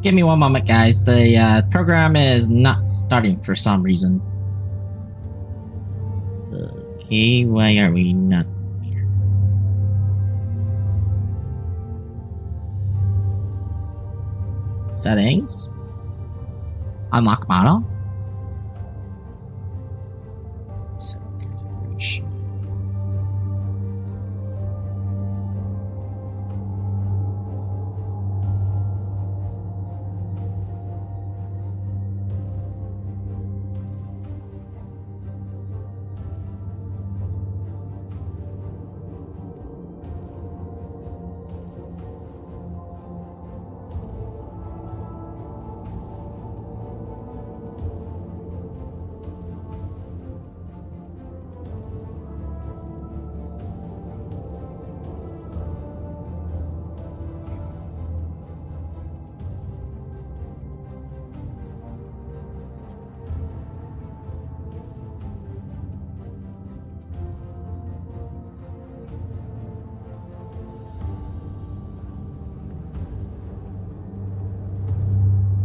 Give me one moment, guys. The program is not starting for some reason. Okay, why are we not here? Settings. Unlock model. Set configuration.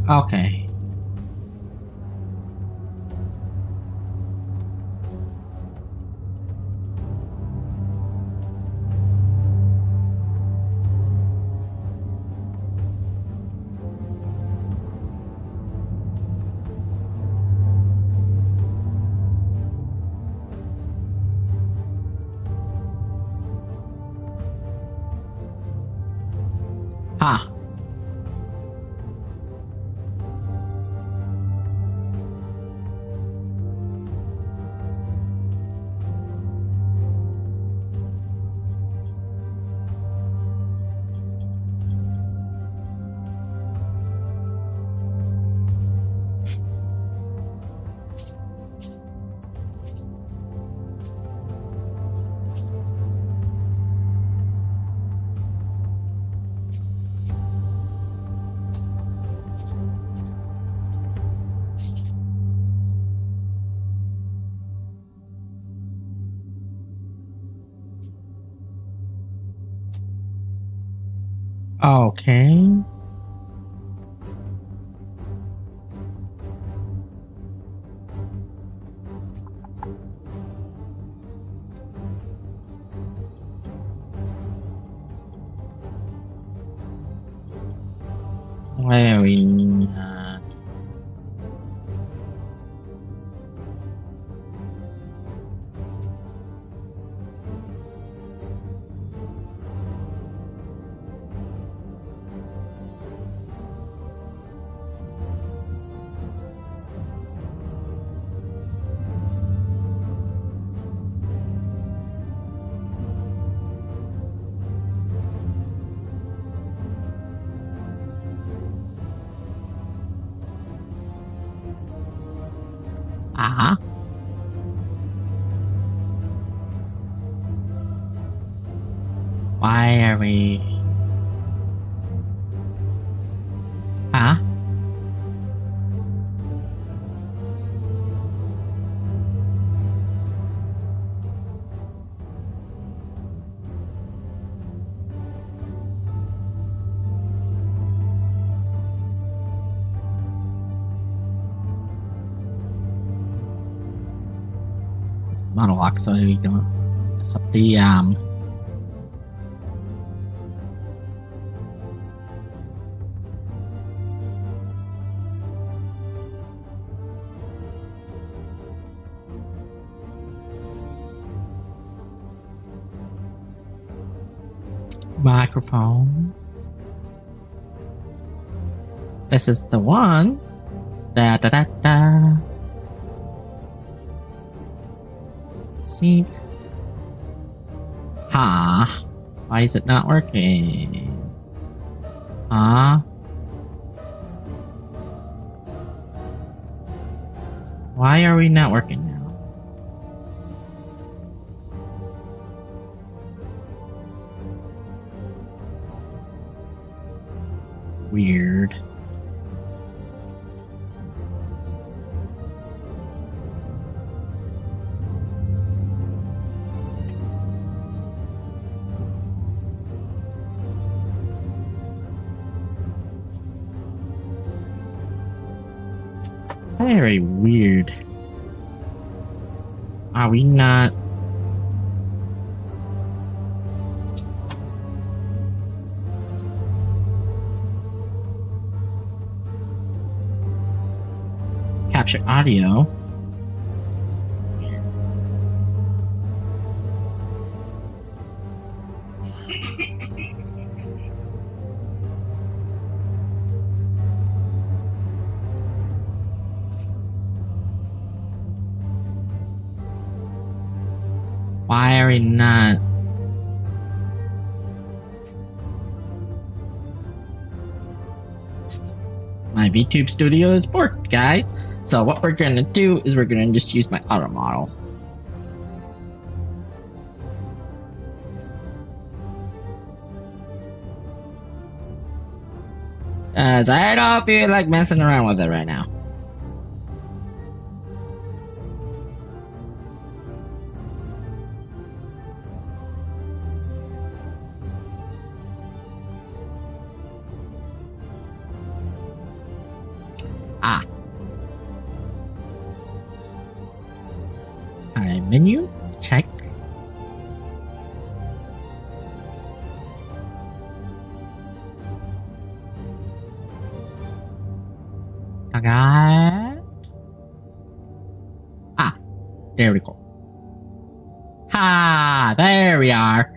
Okay. Ha. Okay. Why are we not? Uh-huh. Why are we? Huh? Monologue, so we don't mess up the microphone. This is the one. Da da da da. See. Huh? Why is it not working? Huh? Why are we not working now? Weird. Very weird. Are we not? Capture audio. Why are we not? My VTube studio is bored, guys. So what we're gonna do is we're gonna just use my auto model. As I don't feel like messing around with it right now. Ah. Alright, menu, check. Okay. Ah, there we go. Ha, there we are.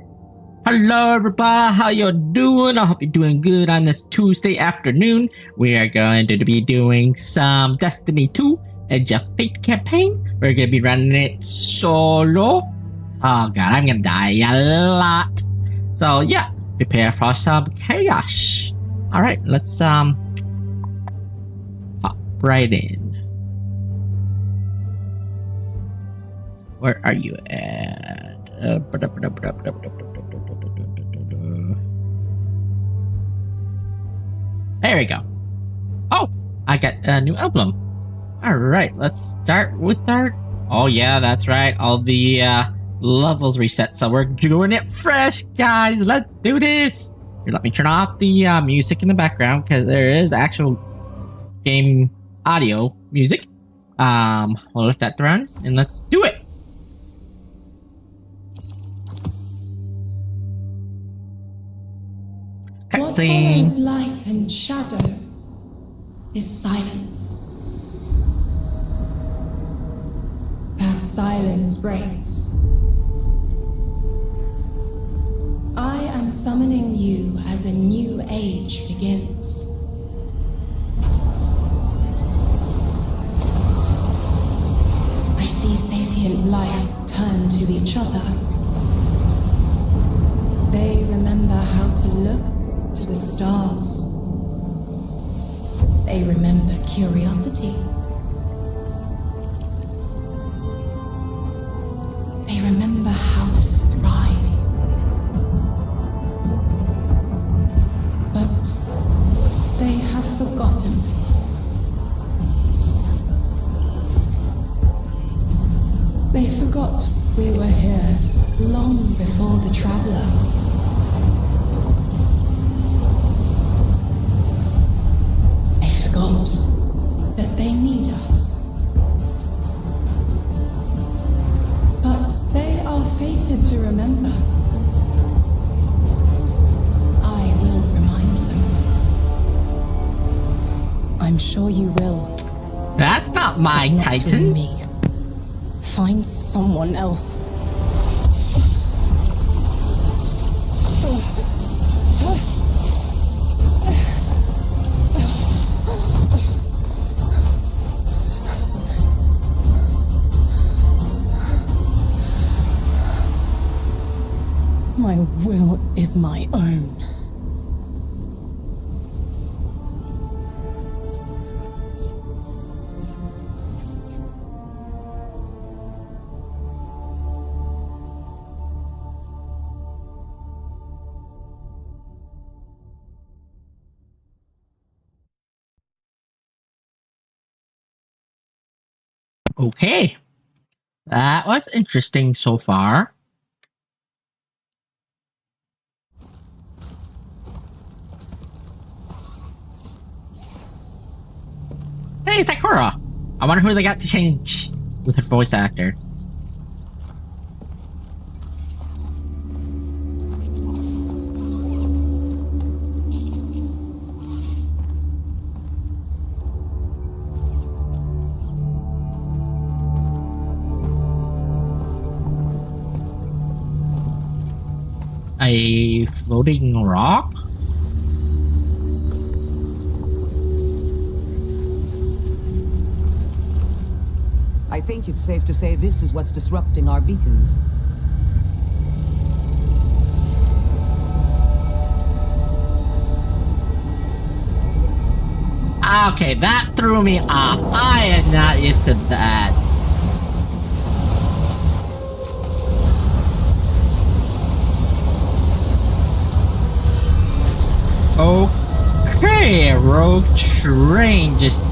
Hello everybody, how you doing? I hope you're doing good on this Tuesday afternoon. We are going to be doing some Destiny 2 Edge of Fate campaign. We're going to be running it solo. Oh god, I'm going to die a lot. So yeah, prepare for some chaos. Alright, let's hop right in. Where are you at? There we go. Oh, I got a new emblem. Alright, let's start with our... Oh yeah, that's right. All the levels reset. So we're doing it fresh, guys. Let's do this. Here, let me turn off the music in the background because there is actual game audio music. We'll let that run and let's do it. What follows light and shadow is silence. That silence breaks. I am summoning you as a new age begins. I see sapient life turn to each other. They remember how to look to the stars. They remember curiosity. They remember how to thrive. But they have forgotten. They forgot we were here long before the Traveler. That they need us. But they are fated to remember. I will remind them. I'm sure you will. That's not my Not Titan. through me. Find someone else. My will is my own. Okay. That was interesting so far. Hey, Sakura! I wonder who they got to change with her voice actor. A floating rock? I think it's safe to say this is what's disrupting our beacons. Okay, that threw me off. I am not used to that. Okay, a rogue train just...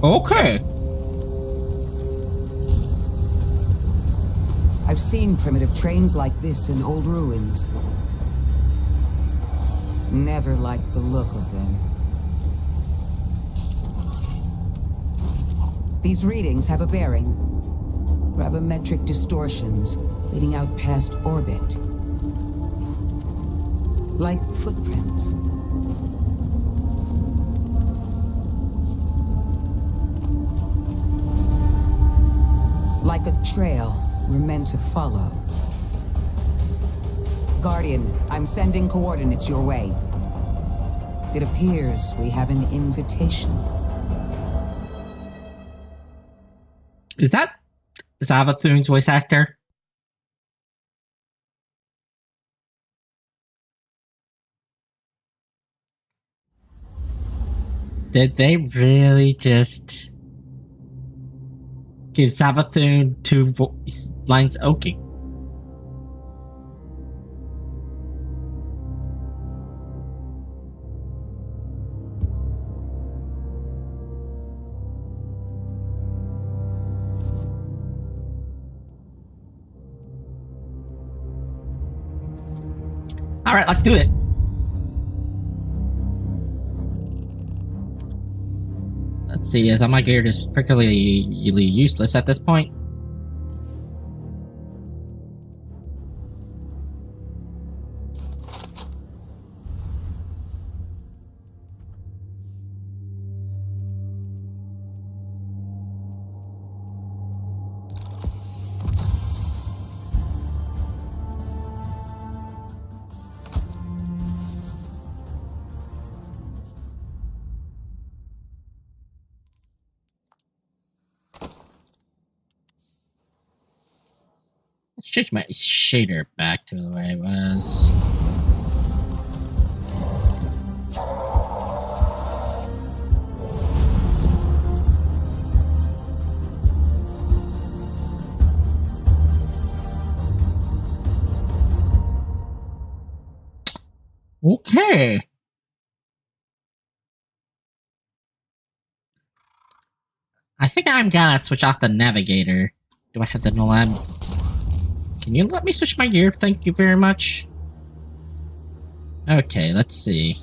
Okay. I've seen primitive trains like this in old ruins. Never liked the look of them. These readings have a bearing. Gravimetric distortions leading out past orbit. Like footprints. Like a trail we're meant to follow. Guardian, I'm sending coordinates your way. It appears we have an invitation. Is that Zavathun's voice actor? Did they really just give Zavathun two voice lines? Okay. All right, let's do it. Let's see, as my gear is particularly useless at this point. Let's change my shader back to the way it was. Okay. I think I'm gonna switch off the navigator. Do I have the lab? Can you let me switch my gear? Thank you very much. Okay, let's see.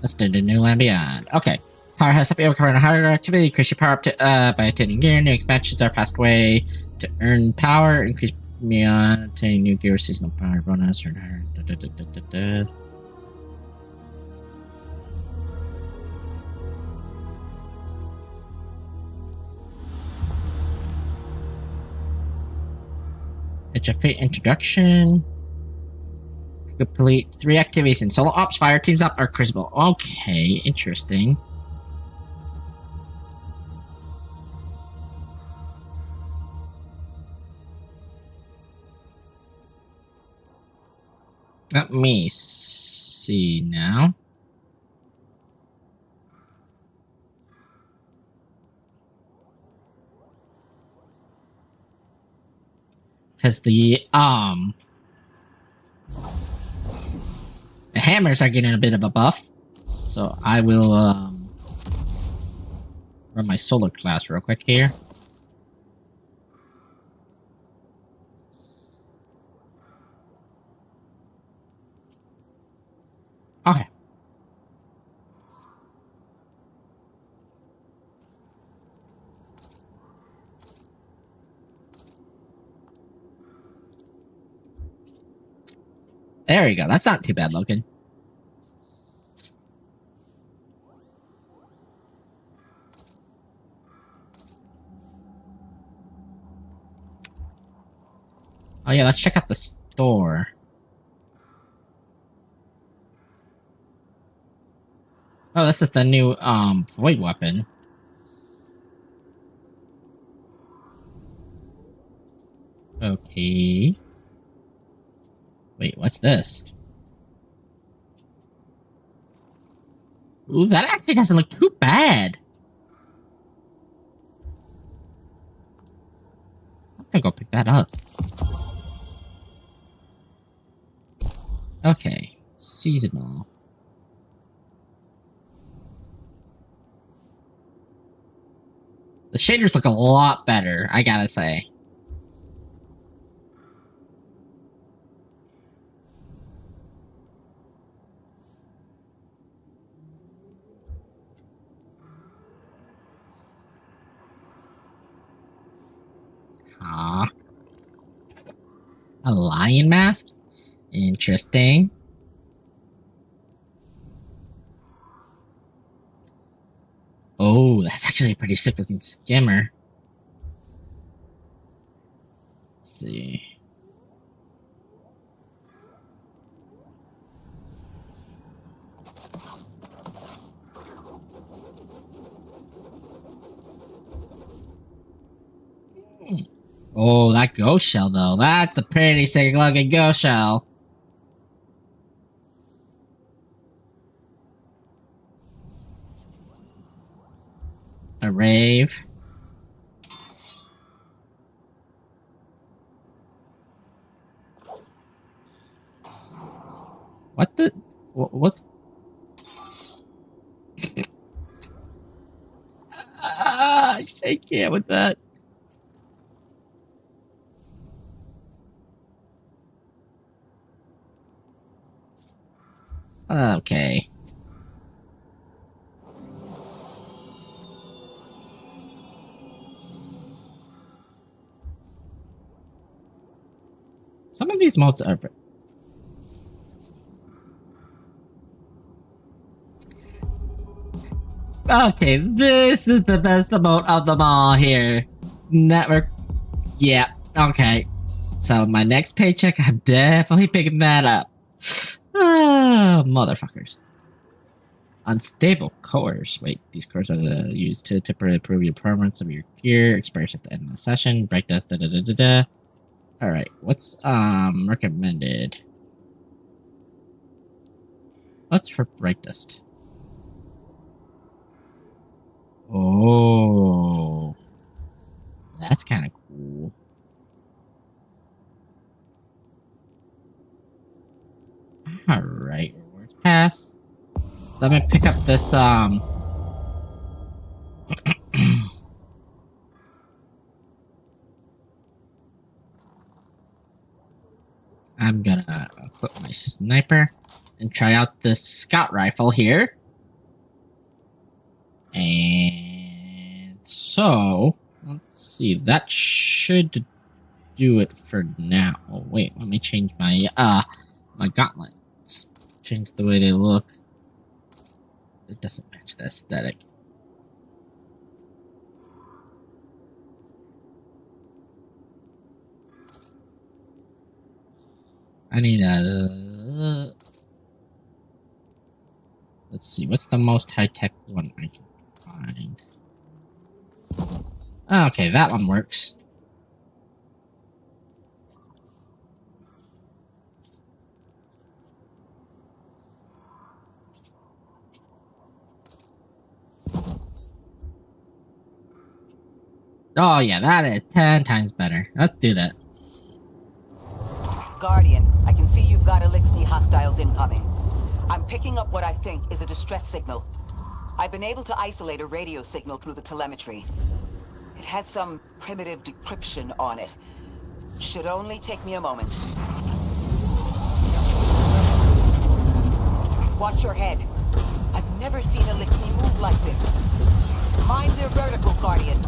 Let's do the new land beyond. Okay. Powerhouse up here covering higher activity. Increase your power up to by attaining gear. New expansions are a fast way to earn power. Increase beyond attaining new gear, seasonal power bonus or It's a fate introduction. Complete 3 activities in solo ops, fire teams up, or crucible. Okay, interesting. Let me see now. Because the hammers are getting a bit of a buff. So I will run my solar class real quick here. There you go. That's not too bad looking. Oh yeah, let's check out the store. Oh, this is the new void weapon. Okay. Wait, what's this? Ooh, that actually doesn't look too bad. I'm gonna go pick that up. Okay. Seasonal. The shaders look a lot better, I gotta say. Ah. A lion mask? Interesting. Oh, that's actually a pretty sick looking skimmer. Let's see. Oh, that ghost shell though. That's a pretty sick looking ghost shell. A rave. What the? What's? I can't with that. Okay. Some of these modes are... Okay, this is the best mode of them all here. Network... Yeah, okay. So my next paycheck, I'm definitely picking that up. Motherfuckers. Unstable cores. Wait, these cores are used to temporarily improve your performance of your gear. Expires at the end of the session. Break dust. Da da da da da. All right, what's recommended? What's for break dust? Oh, that's kind of cool. All right, rewards pass. Let me pick up this I'm gonna equip my sniper and try out this scout rifle here. And so, let's see, that should do it for now. Oh wait, let me change my my gauntlets. Change the way they look. It doesn't match the aesthetic. I need a... Let's see, what's the most high-tech one I can find? Okay, that one works. Oh yeah, that is 10 times better. Let's do that. Guardian, I can see you've got Elixni hostiles incoming. I'm picking up what I think is a distress signal. I've been able to isolate a radio signal through the telemetry. It had some primitive decryption on it. Should only take me a moment. Watch your head. I've never seen Elixni move like this. Mind their vertical, Guardian.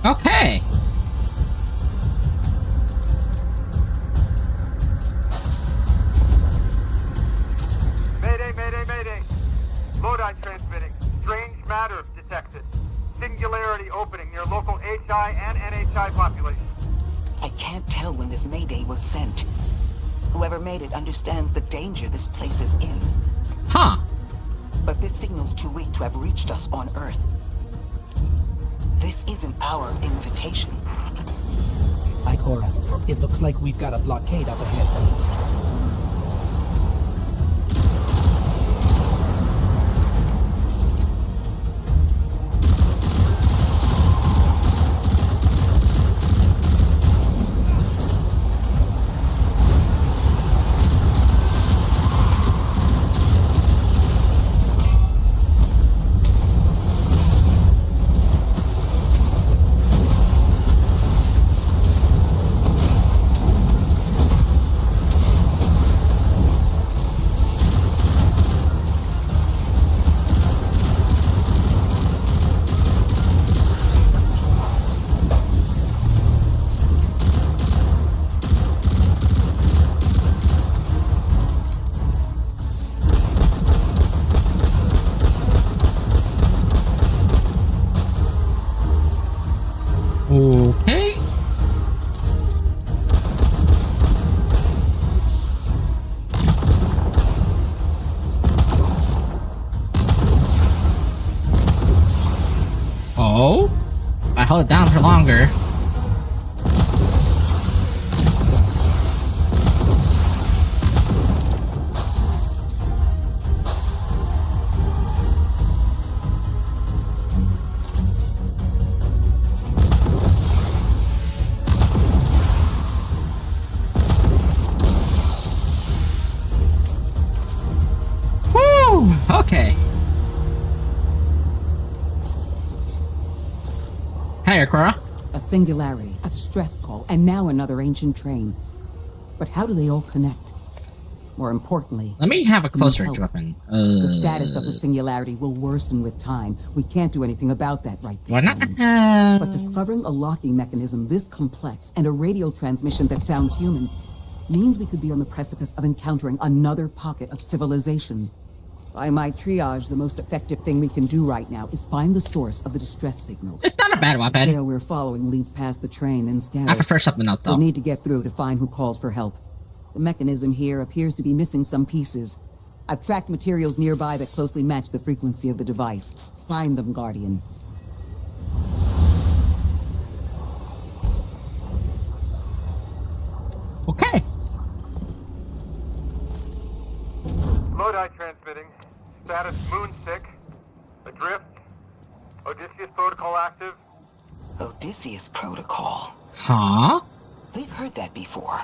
Okay. Mayday, mayday, mayday. Lodi transmitting. Strange matter detected. Singularity opening near local HI and NHI population. I can't tell when this mayday was sent. Whoever made it understands the danger this place is in. Huh. But this signal's too weak to have reached us on Earth. This isn't our invitation. Ikora, it looks like we've got a blockade up ahead. Okay. Oh? I held it down for longer. Woo! Okay. Hey, Akora. A singularity, a distress call, and now another ancient train. But how do they all connect? More importantly, Let me have a closer help. weapon. the status of the singularity will worsen with time. We can't do anything about that right this Why not? moment. But discovering a locking mechanism this complex and a radio transmission that sounds human means we could be on the precipice of encountering another pocket of civilization. By my triage, the most effective thing we can do right now is find the source of the distress signal. It's not a bad The weapon. trail we're following leads past the train, then scatters. I prefer something else, We'll though. need to get through to find who called for help. The mechanism here appears to be missing some pieces. I've tracked materials nearby that closely match the frequency of the device. Find them, Guardian. Okay. Lodi transmitting. Status moonsick. Adrift. Odysseus protocol active. Odysseus Protocol. Huh? We've heard that before.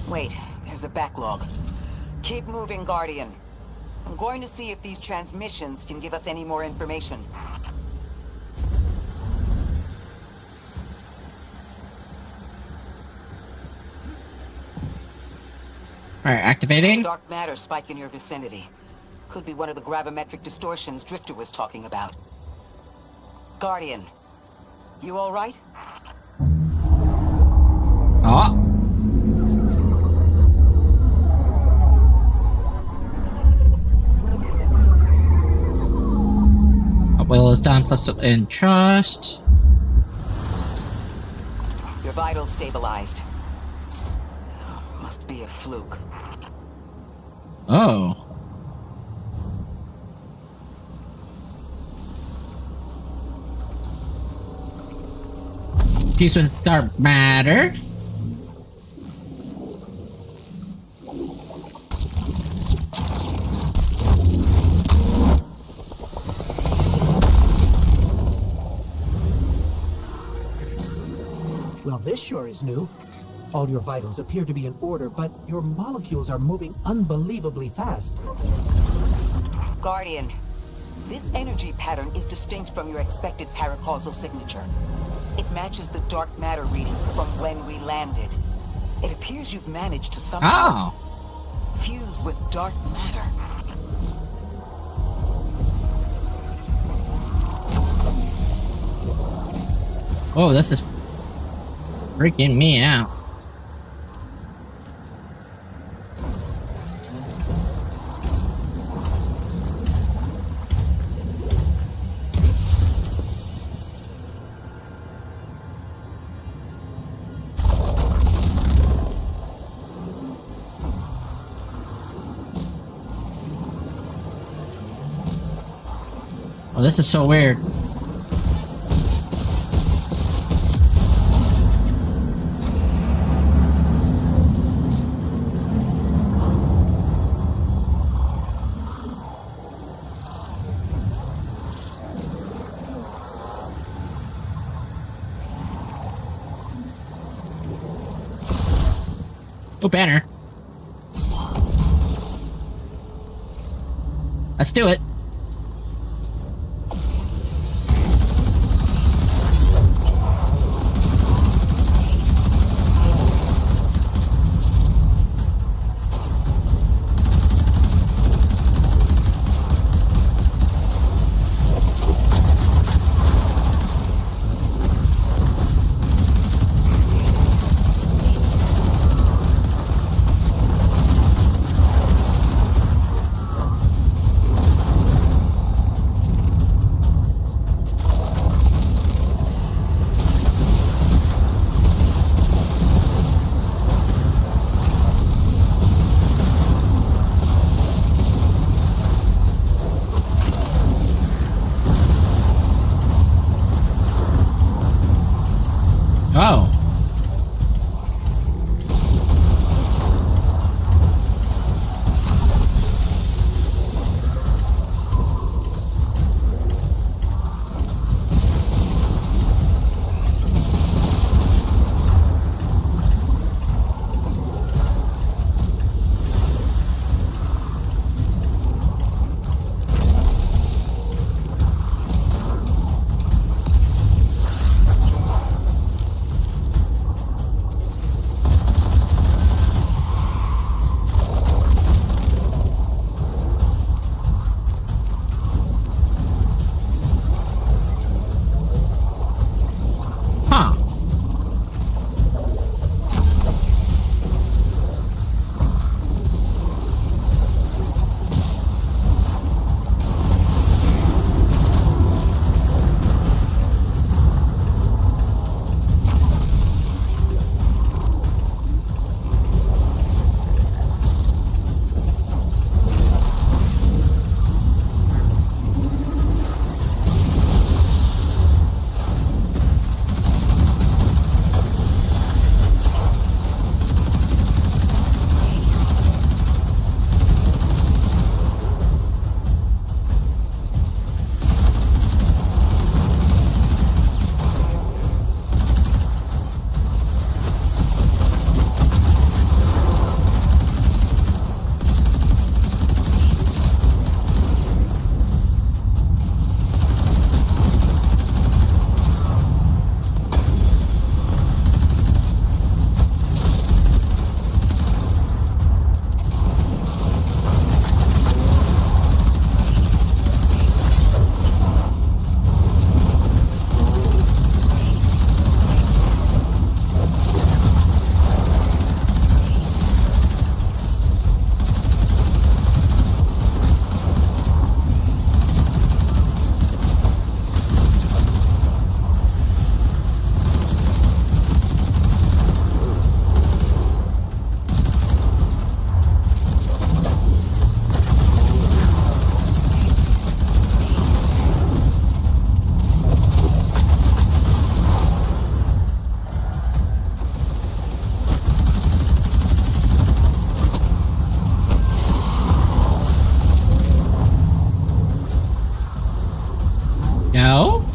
Wait, there's a backlog. Keep moving, Guardian. I'm going to see if these transmissions can give us any more information. Alright, activating. Dark matter spike in your vicinity. Could be one of the gravimetric distortions Drifter was talking about. Guardian, you all right? Oh. A will is done plus in trust. Your vitals stabilized. Must be a fluke. Oh. Piece with dark matter. Well, this sure is new. All your vitals appear to be in order, but your molecules are moving unbelievably fast. Guardian, this energy pattern is distinct from your expected paracausal signature. It matches the dark matter readings from when we landed. It appears you've managed to somehow fuse with dark matter. Whoa, this is freaking me out. Oh, this is so weird. Oh, banner. Let's do it. Oh. Huh. No?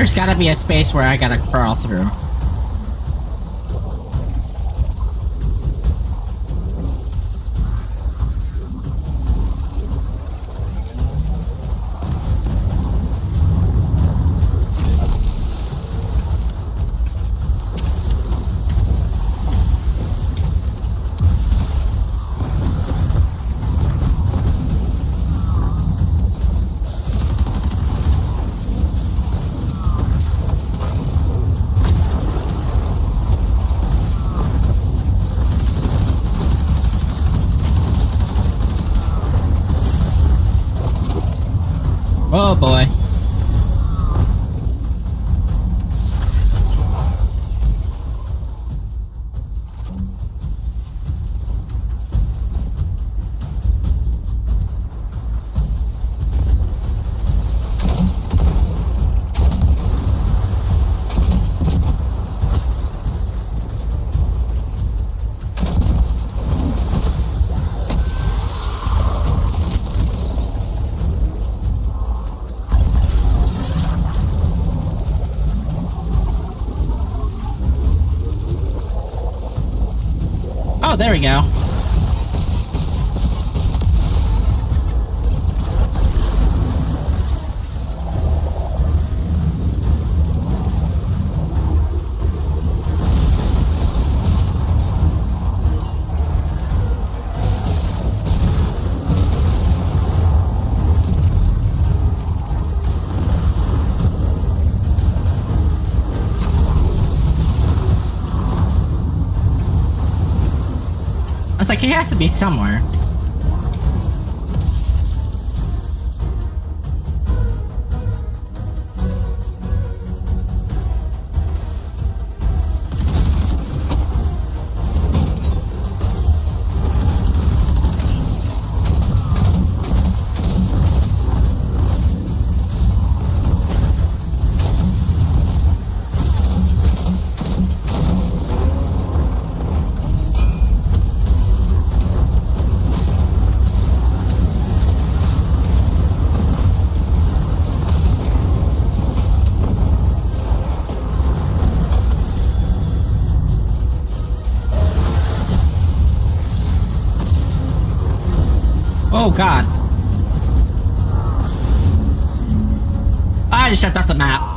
There's gotta be a space where I gotta crawl through. Oh boy. Oh, there we go. I was like, he has to be somewhere. Oh god. I just stepped off the map.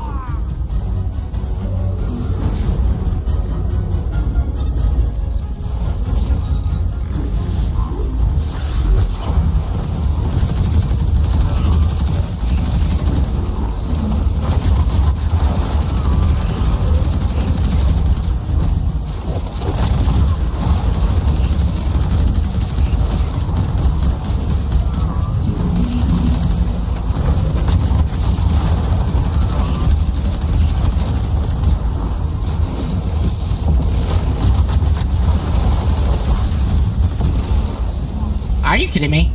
Are you kidding me?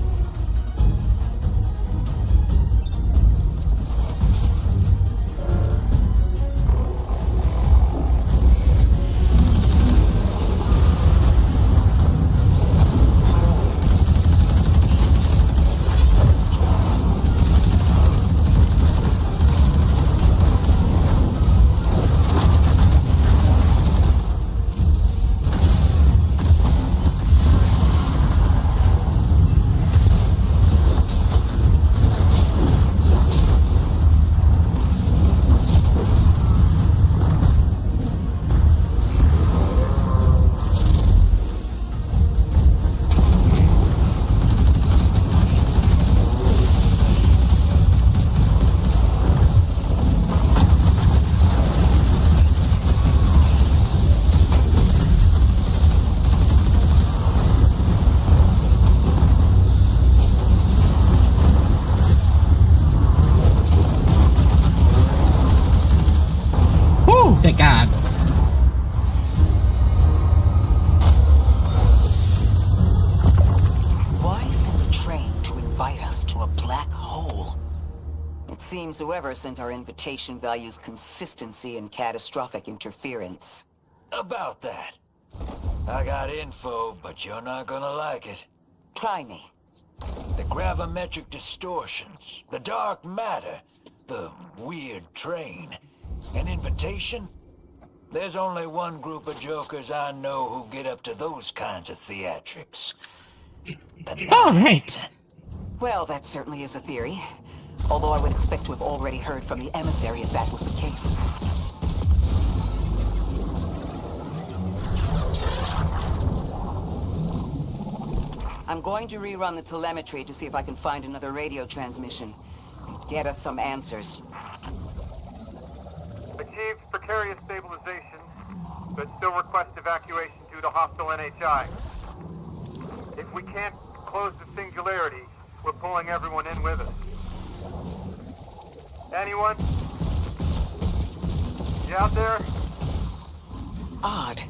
Thank God. Why send a train to invite us to a black hole? It seems whoever sent our invitation values consistency and catastrophic interference. About that. I got info, but you're not gonna like it. Try me. The gravimetric distortions, the dark matter, the weird train. An invitation? There's only one group of jokers I know who get up to those kinds of theatrics. All right. Well, that certainly is a theory. Although I would expect to have already heard from the emissary if that was the case. I'm going to rerun the telemetry to see if I can find another radio transmission. Get us some answers. Achieved precarious stabilization, but still request evacuation due to hostile NHI. If we can't close the singularity, we're pulling everyone in with us. Anyone? You out there? Odd.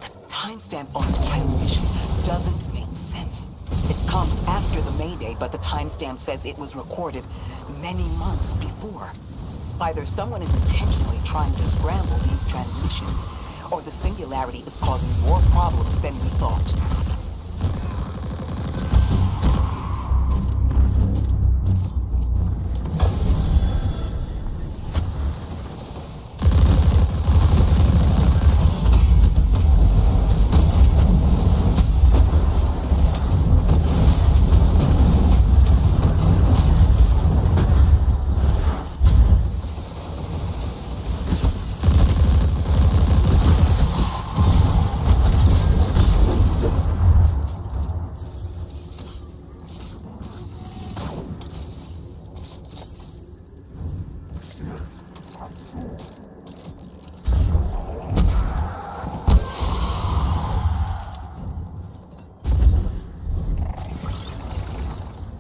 The timestamp on this transmission doesn't make sense. It comes after the Mayday, but the timestamp says it was recorded many months before. Either someone is intentionally trying to scramble these transmissions, or the singularity is causing more problems than we thought.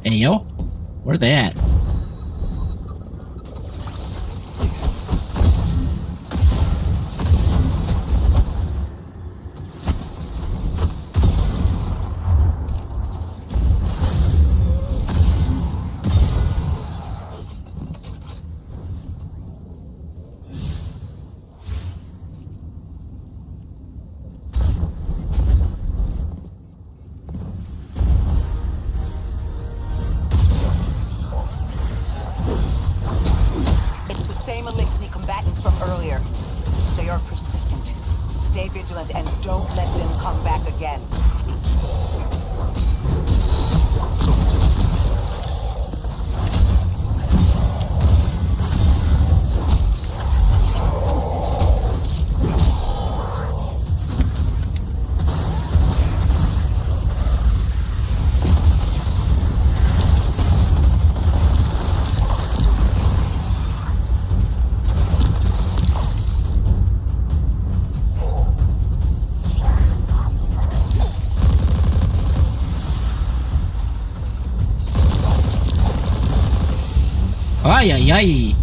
Hey, yo. Where they at? Stay vigilant and don't let them come back again. Ay, ay, ay.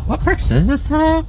What perks does this have?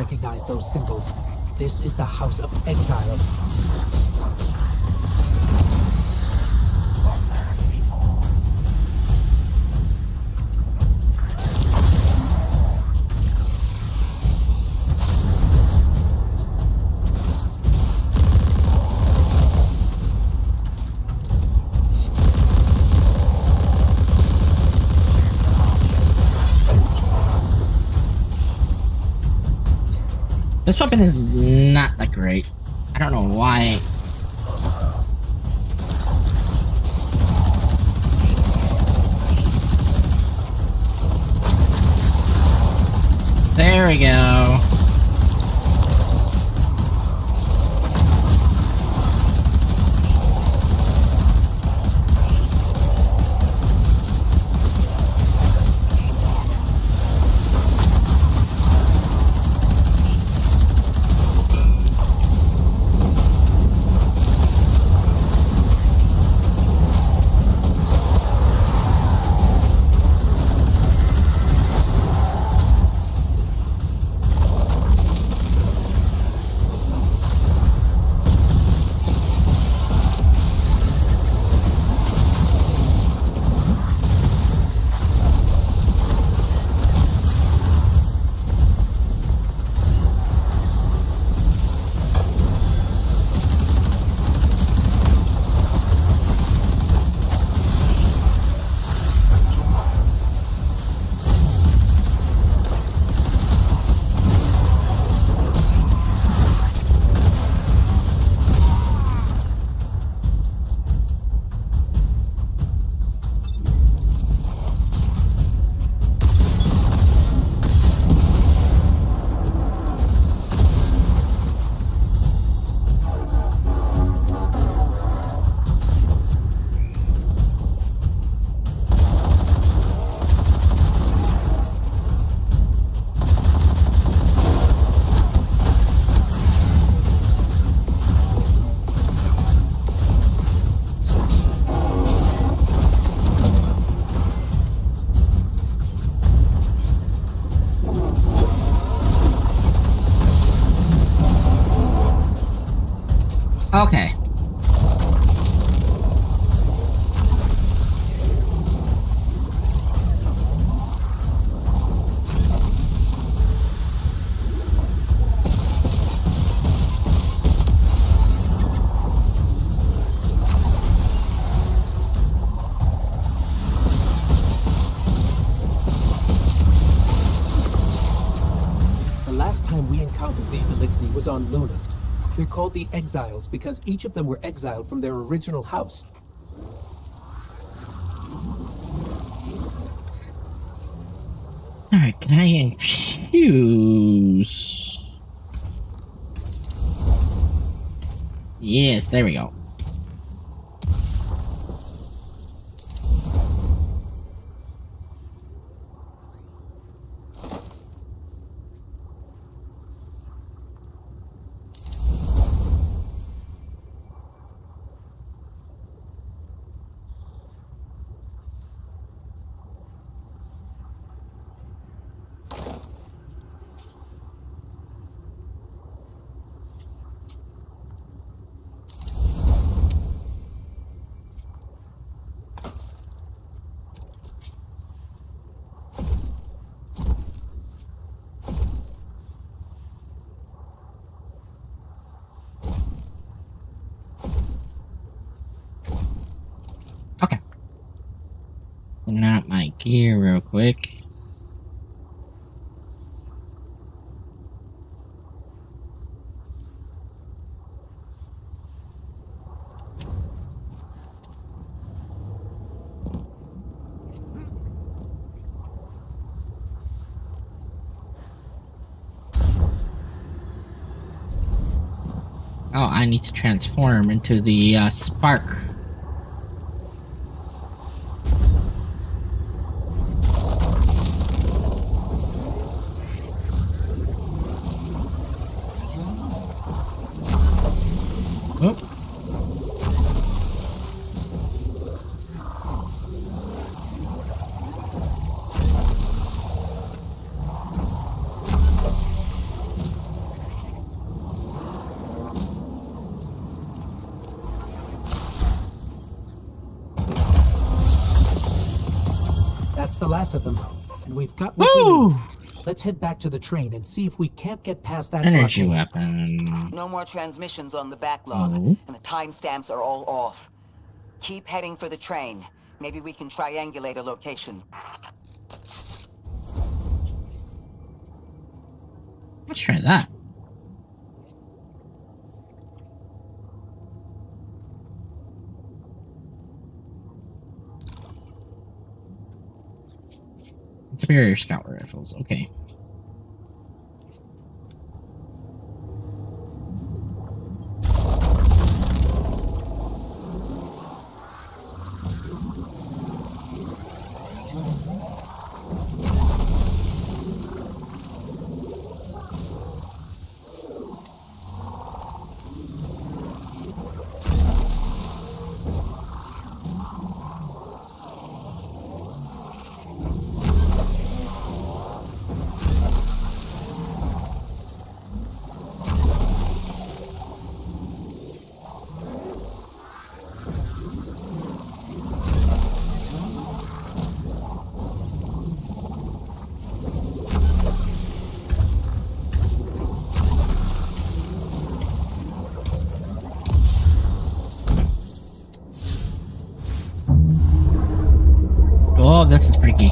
recognize those symbols. This is the House of Exile. This weapon is not that great. I don't know why. There we go. Okay. The last time we encountered these Elixni was on Luna. They're called the Exiles because each of them were exiled from their original house. Alright, can I infuse? Yes, there we go. Okay. Clean out my gear real quick. Oh, I need to transform into the spark. Oh. That's the last of them. And we've got what we Woo! need. Let's head back to the train and see if we can't get past that Energy blockade. weapon. No more transmissions on the backlog, Oh. and the timestamps are all off. Keep heading for the train. Maybe we can triangulate a location. Let's try that. Superior scout rifles. Okay. Oh, this is freaky.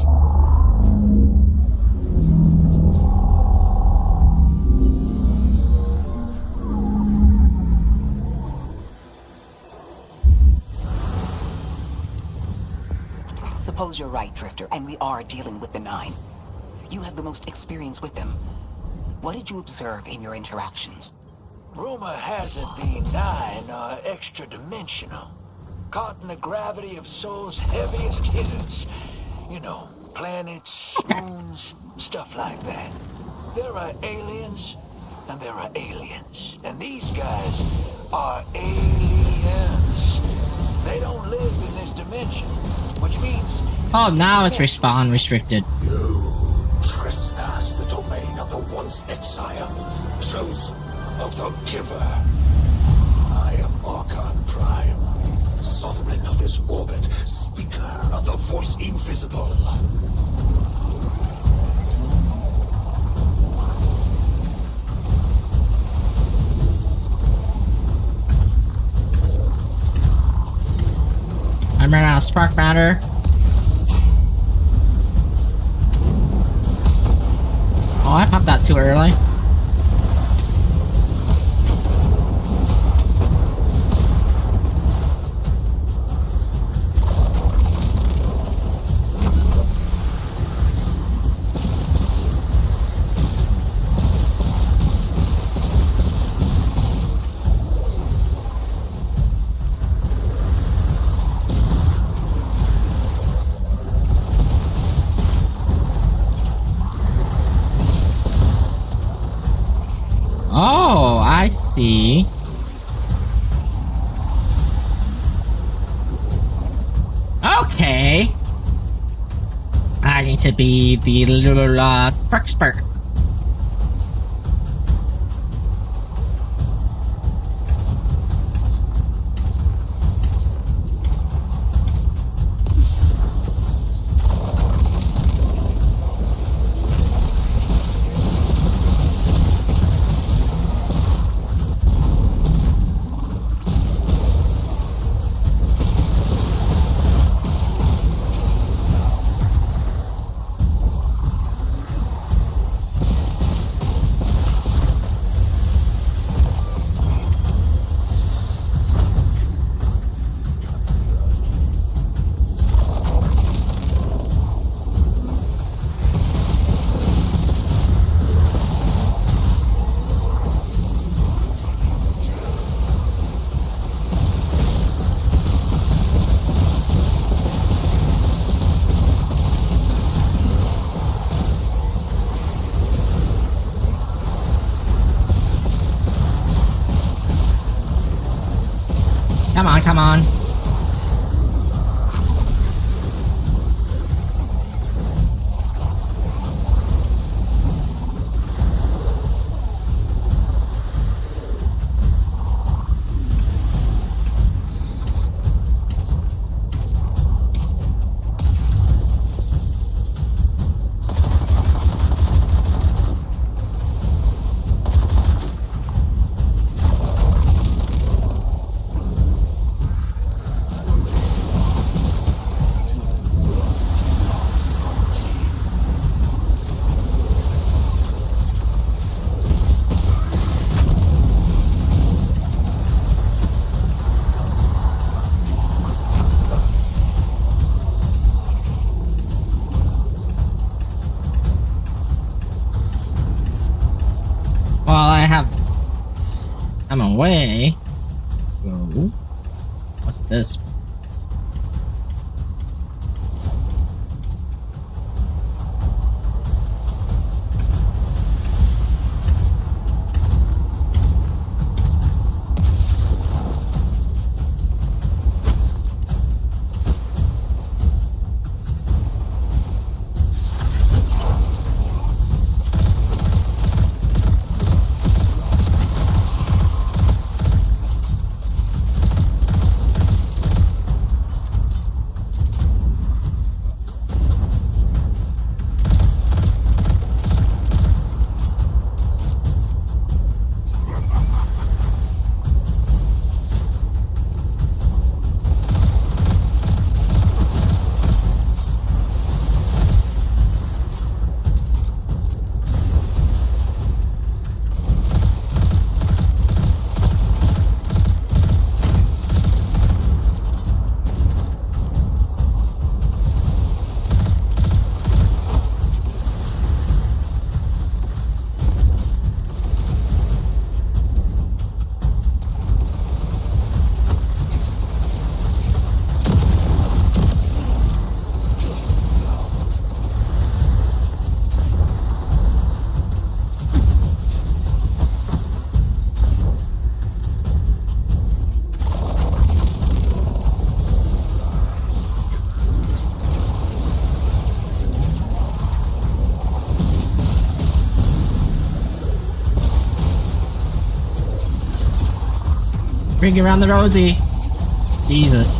Suppose you're right, Drifter, and we are dealing with the Nine. You have the most experience with them. What did you observe in your interactions? Rumor has it the Nine are extra-dimensional. Caught in the gravity of Sol's heaviest hitters. You know, planets, moons, stuff like that. There are aliens, and there are aliens. And these guys are aliens. They don't live in this dimension, which means... Oh, now it's respawn restricted. You trespass the domain of the once exile, chosen of the Giver. I am Archon Prime, sovereign of this orbit, speaker of the voice invisible. I ran out of spark matter. Oh, I popped that too early. Oh, I see. Okay. I need to be the little spark. Come on. while I'm away. Whoa. What's this? Bring around the Rosie. Jesus.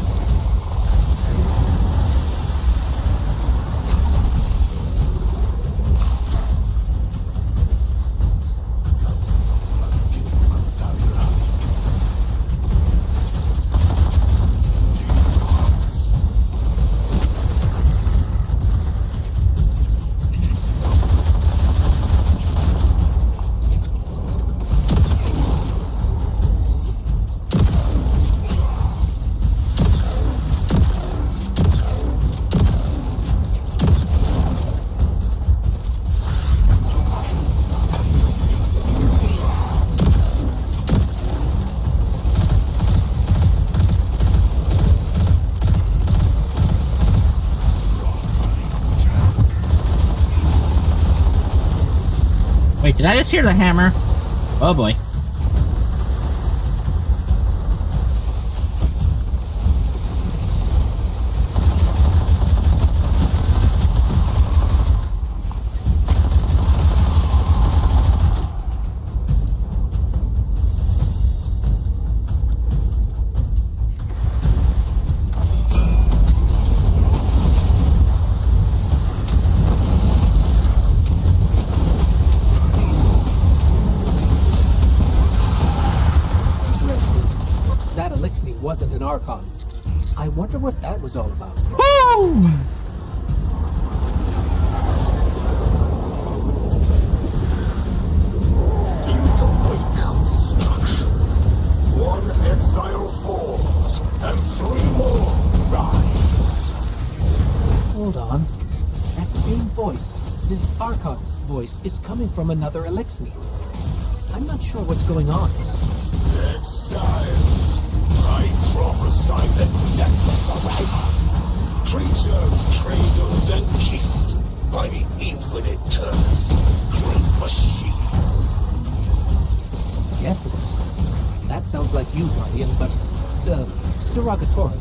Wait, did I just hear the hammer? Oh boy. Wasn't an Archon. I wonder what that was all about. Woo! In the wake of destruction, one exile falls, and 3 more rise. Hold on. That same voice, this Archon's voice, is coming from another Elixni. I'm not sure what's going on. Exiles, I prophesy the deathless arrival. Creatures cradled and kissed by the infinite curse. Great machine. Deathless? That sounds like you, Guardian, but, derogatorily.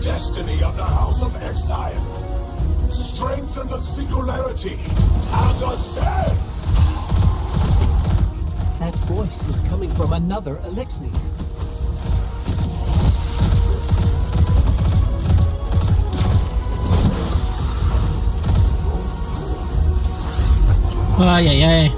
Destiny of the House of Exile. Strengthen the singularity. Understand? That voice is coming from another Elixir. Ay, ay, ay.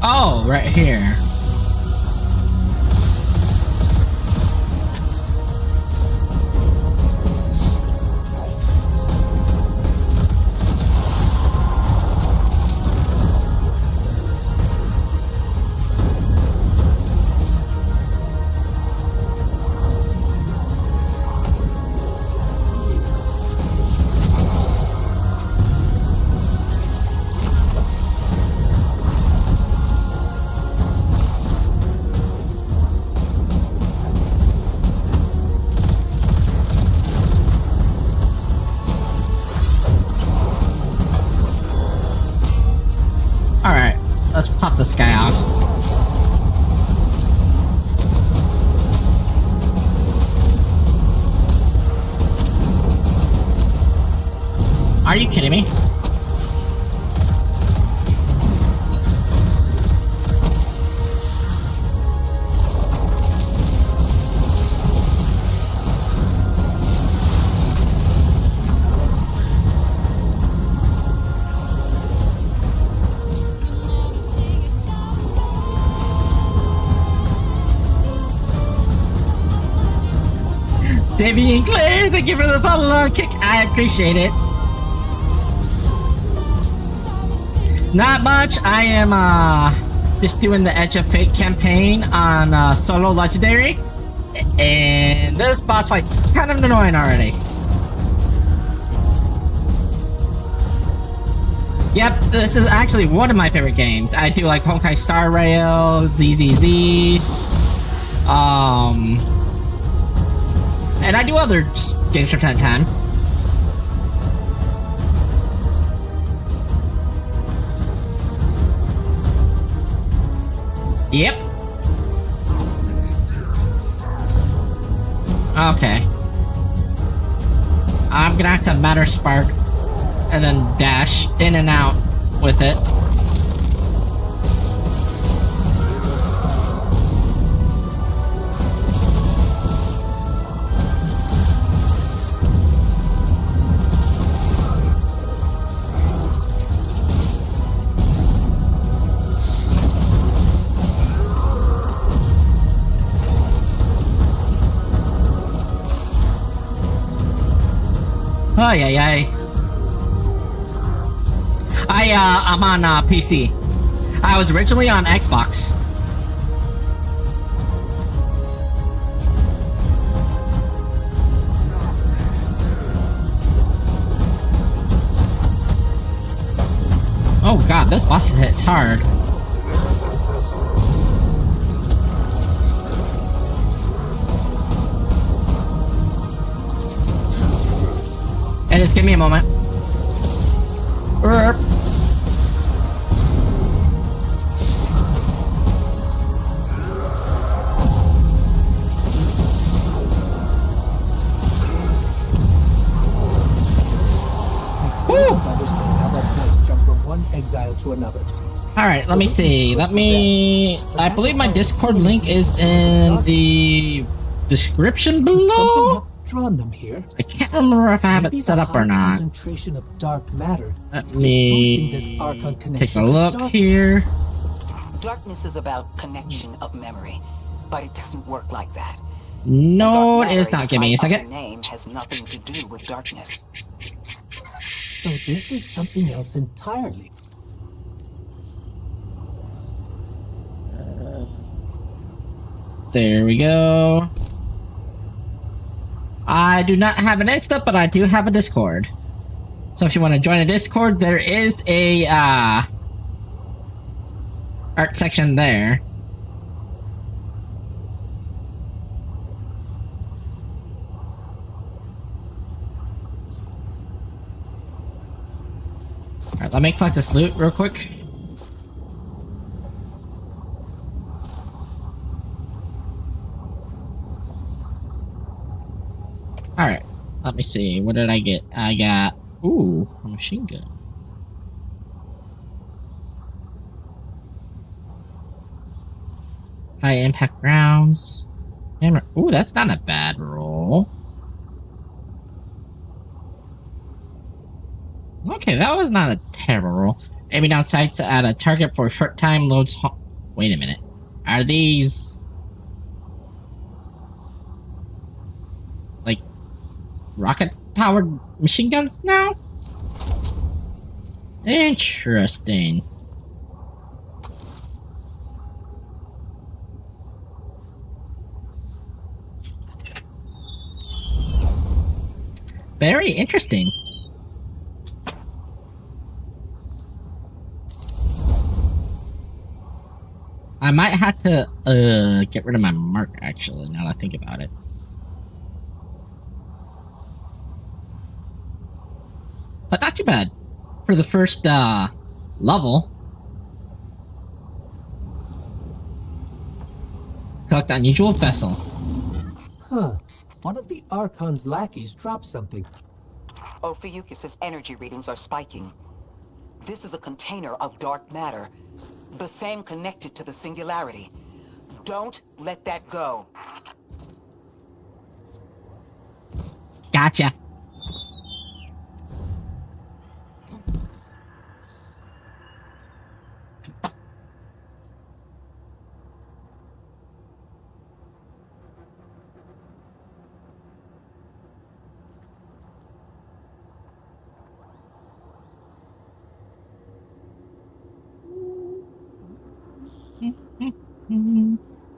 Oh, right here. Alright, let's pop this guy off. Are you kidding me? Davey and Claire, thank you for the follow-along kick. I appreciate it. Not much. I am just doing the Edge of Fate campaign on solo legendary, and this boss fight's kind of annoying already. Yep, this is actually one of my favorite games. I do like Honkai Star Rail, ZZZ, and I do other games from time to time. Yep. Okay. I'm gonna have to Matter Spark and then dash in and out with it. Oh, yeah. I'm on PC. I was originally on Xbox. Oh god, this boss hits hard. Hey, just give me a moment. exile to another. Alright, let me see. I believe my Discord link is in the description Something below. have drawn them here. I can't remember if I have it Maybe set the up or high not. concentration of dark matter Let is boosting this me Archon take connection a to look dark- here. Darkness is about connection of memory, but it doesn't work like that. No, Dark it is matter not. Give me a inside of second. the name has nothing to do with darkness. So this is something else entirely. There we go. I do not have an Insta, but I do have a Discord. So if you want to join a Discord, there is a art section there. Alright, let me collect this loot real quick. Alright, let me see. What did I get? I got... Ooh, a machine gun. High impact rounds. Hammer. Ooh, that's not a bad roll. Okay, that was not a terrible roll. Aiming down sights at a target for a short time loads... Wait a minute. Are these... like... rocket-powered machine guns now? Interesting. Very interesting. I might have to get rid of my mark, actually, now that I think about it. But not too bad for the first level. Collect unusual vessel. Huh. One of the Archon's lackeys dropped something. Ophiuchus's energy readings are spiking. This is a container of dark matter, the same connected to the singularity. Don't let that go. Gotcha.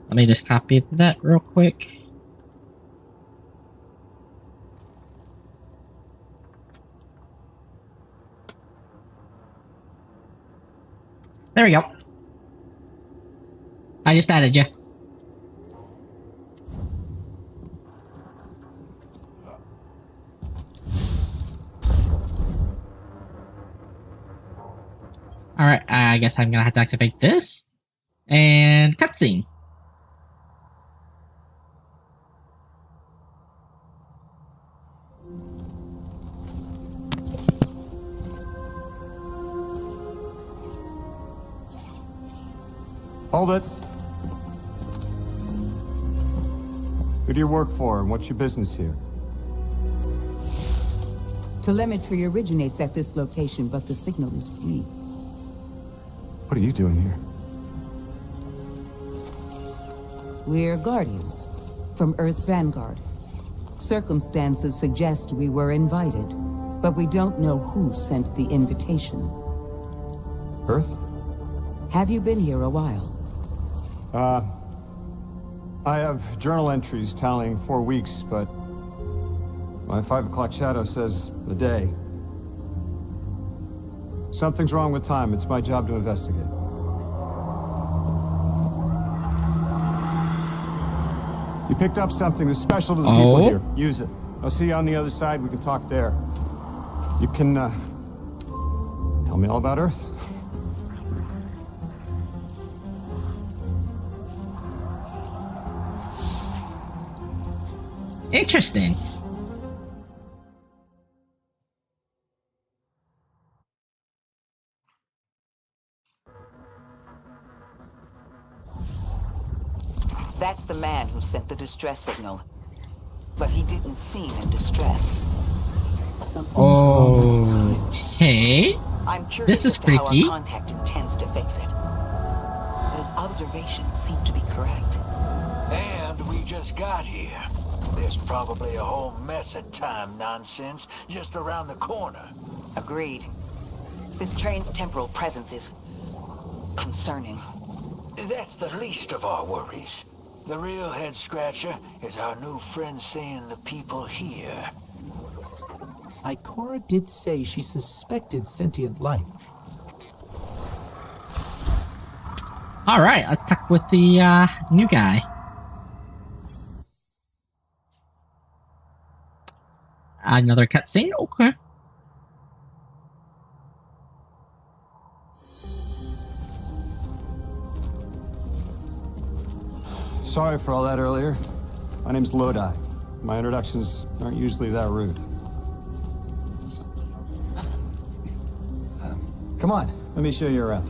Let me just copy that real quick. There we go. I just added you. Alright, I guess I'm gonna have to activate this. And cutscene. Hold it. Who do you work for, and what's your business here? Telemetry originates at this location, but the signal is weak. What are you doing here? We're Guardians from Earth's vanguard. Circumstances suggest we were invited, but we don't know who sent the invitation. Earth? Have you been here a while? I have journal entries tallying 4 weeks, but my 5 o'clock shadow says a day. Something's wrong with time. It's my job to investigate. You picked up something that's special to the people here. Use it. I'll see you on the other side. We can talk there. You can, tell me all about Earth. Interesting. That's the man who sent the distress signal. But he didn't seem in distress. Something's wrong. Okay. I'm curious This is as to how freaky. our contact intends to fix it. But his observations seem to be correct. And we just got here. There's probably a whole mess of time nonsense just around the corner. Agreed. This train's temporal presence is concerning. That's the least of our worries. The real head-scratcher is our new friend seeing the people here. Ikora did say she suspected sentient life. All right, let's talk with the new guy. Another cutscene? Okay. Sorry for all that earlier. My name's Lodi. My introductions aren't usually that rude. Come on, let me show you around.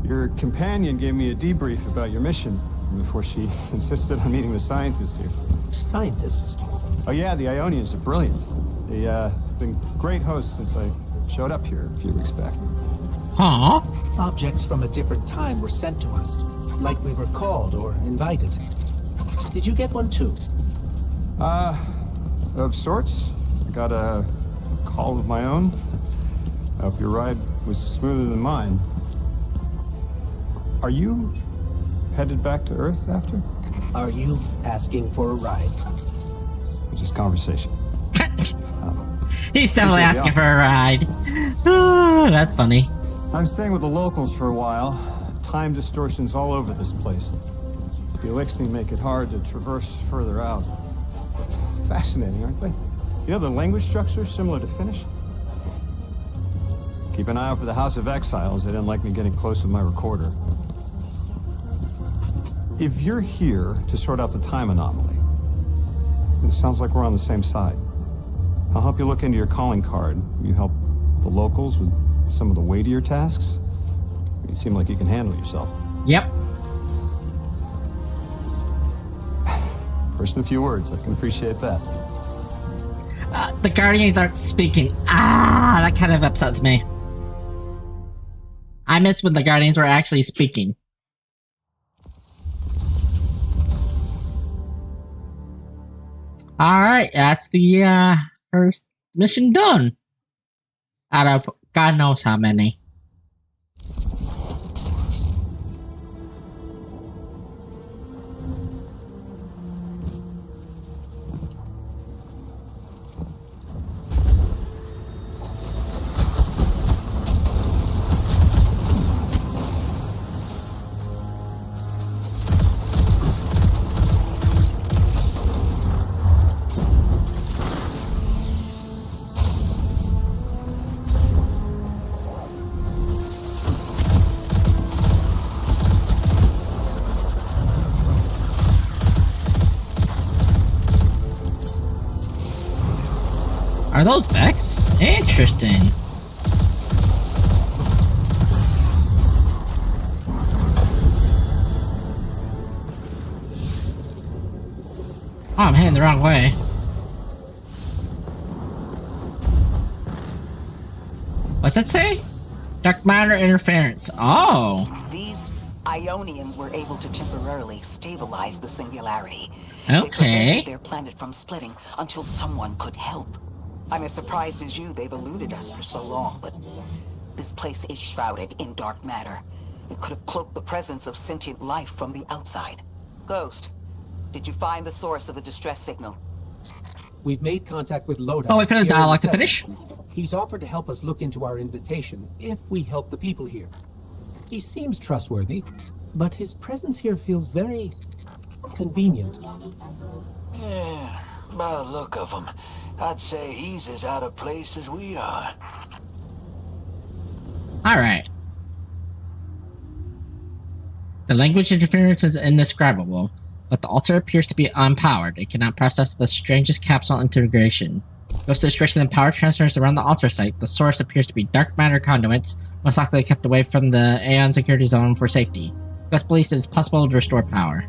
Your companion gave me a debrief about your mission before she insisted on meeting the scientists here. Scientists? Oh yeah, the Ionians are brilliant. They've been great hosts since I showed up here a few weeks back. Huh? Objects from a different time were sent to us, like we were called or invited. Did you get one too? Of sorts. I got a call of my own. I hope your ride was smoother than mine. Are you headed back to Earth after? Are you asking for a ride? It's just conversation. He's definitely asking for a ride. Ah, that's funny. I'm staying with the locals for a while. Time distortions all over this place. The Elixni make it hard to traverse further out. Fascinating, aren't they? You know, the language structure is similar to Finnish. Keep an eye out for the House of Exiles. They didn't like me getting close with my recorder. If you're here to sort out the time anomaly, it sounds like we're on the same side. I'll help you look into your calling card. You help the locals with some of the weightier tasks. You seem like you can handle yourself. Yep. First in a few words, I can appreciate that. The Guardians aren't speaking. Ah, that kind of upsets me. I miss when the Guardians were actually speaking. Alright, that's the first mission done. Out of God knows how many. Are those Vex? Interesting. Oh, I'm heading the wrong way. What's that say? Dark matter interference. Oh. These Ionians were able to temporarily stabilize the singularity. Okay. They prevented their planet from splitting until someone could help. I'm as surprised as you they've eluded us for so long, but this place is shrouded in dark matter. It could have cloaked the presence of sentient life from the outside. Ghost, did you find the source of the distress signal? We've made contact with Lodi. Oh, wait for the here in dialogue to Seven. finish. He's offered to help us look into our invitation if we help the people here. He seems trustworthy, but his presence here feels very convenient. Yeah, by the look of him, I'd say he's as out of place as we are. Alright. The language interference is indescribable, but the altar appears to be unpowered. It cannot process the strangest capsule integration. Ghost is stretching the power transmitters around the altar site. The source appears to be dark matter conduits, most likely kept away from the Aeon security zone for safety. Ghost believes it is possible to restore power.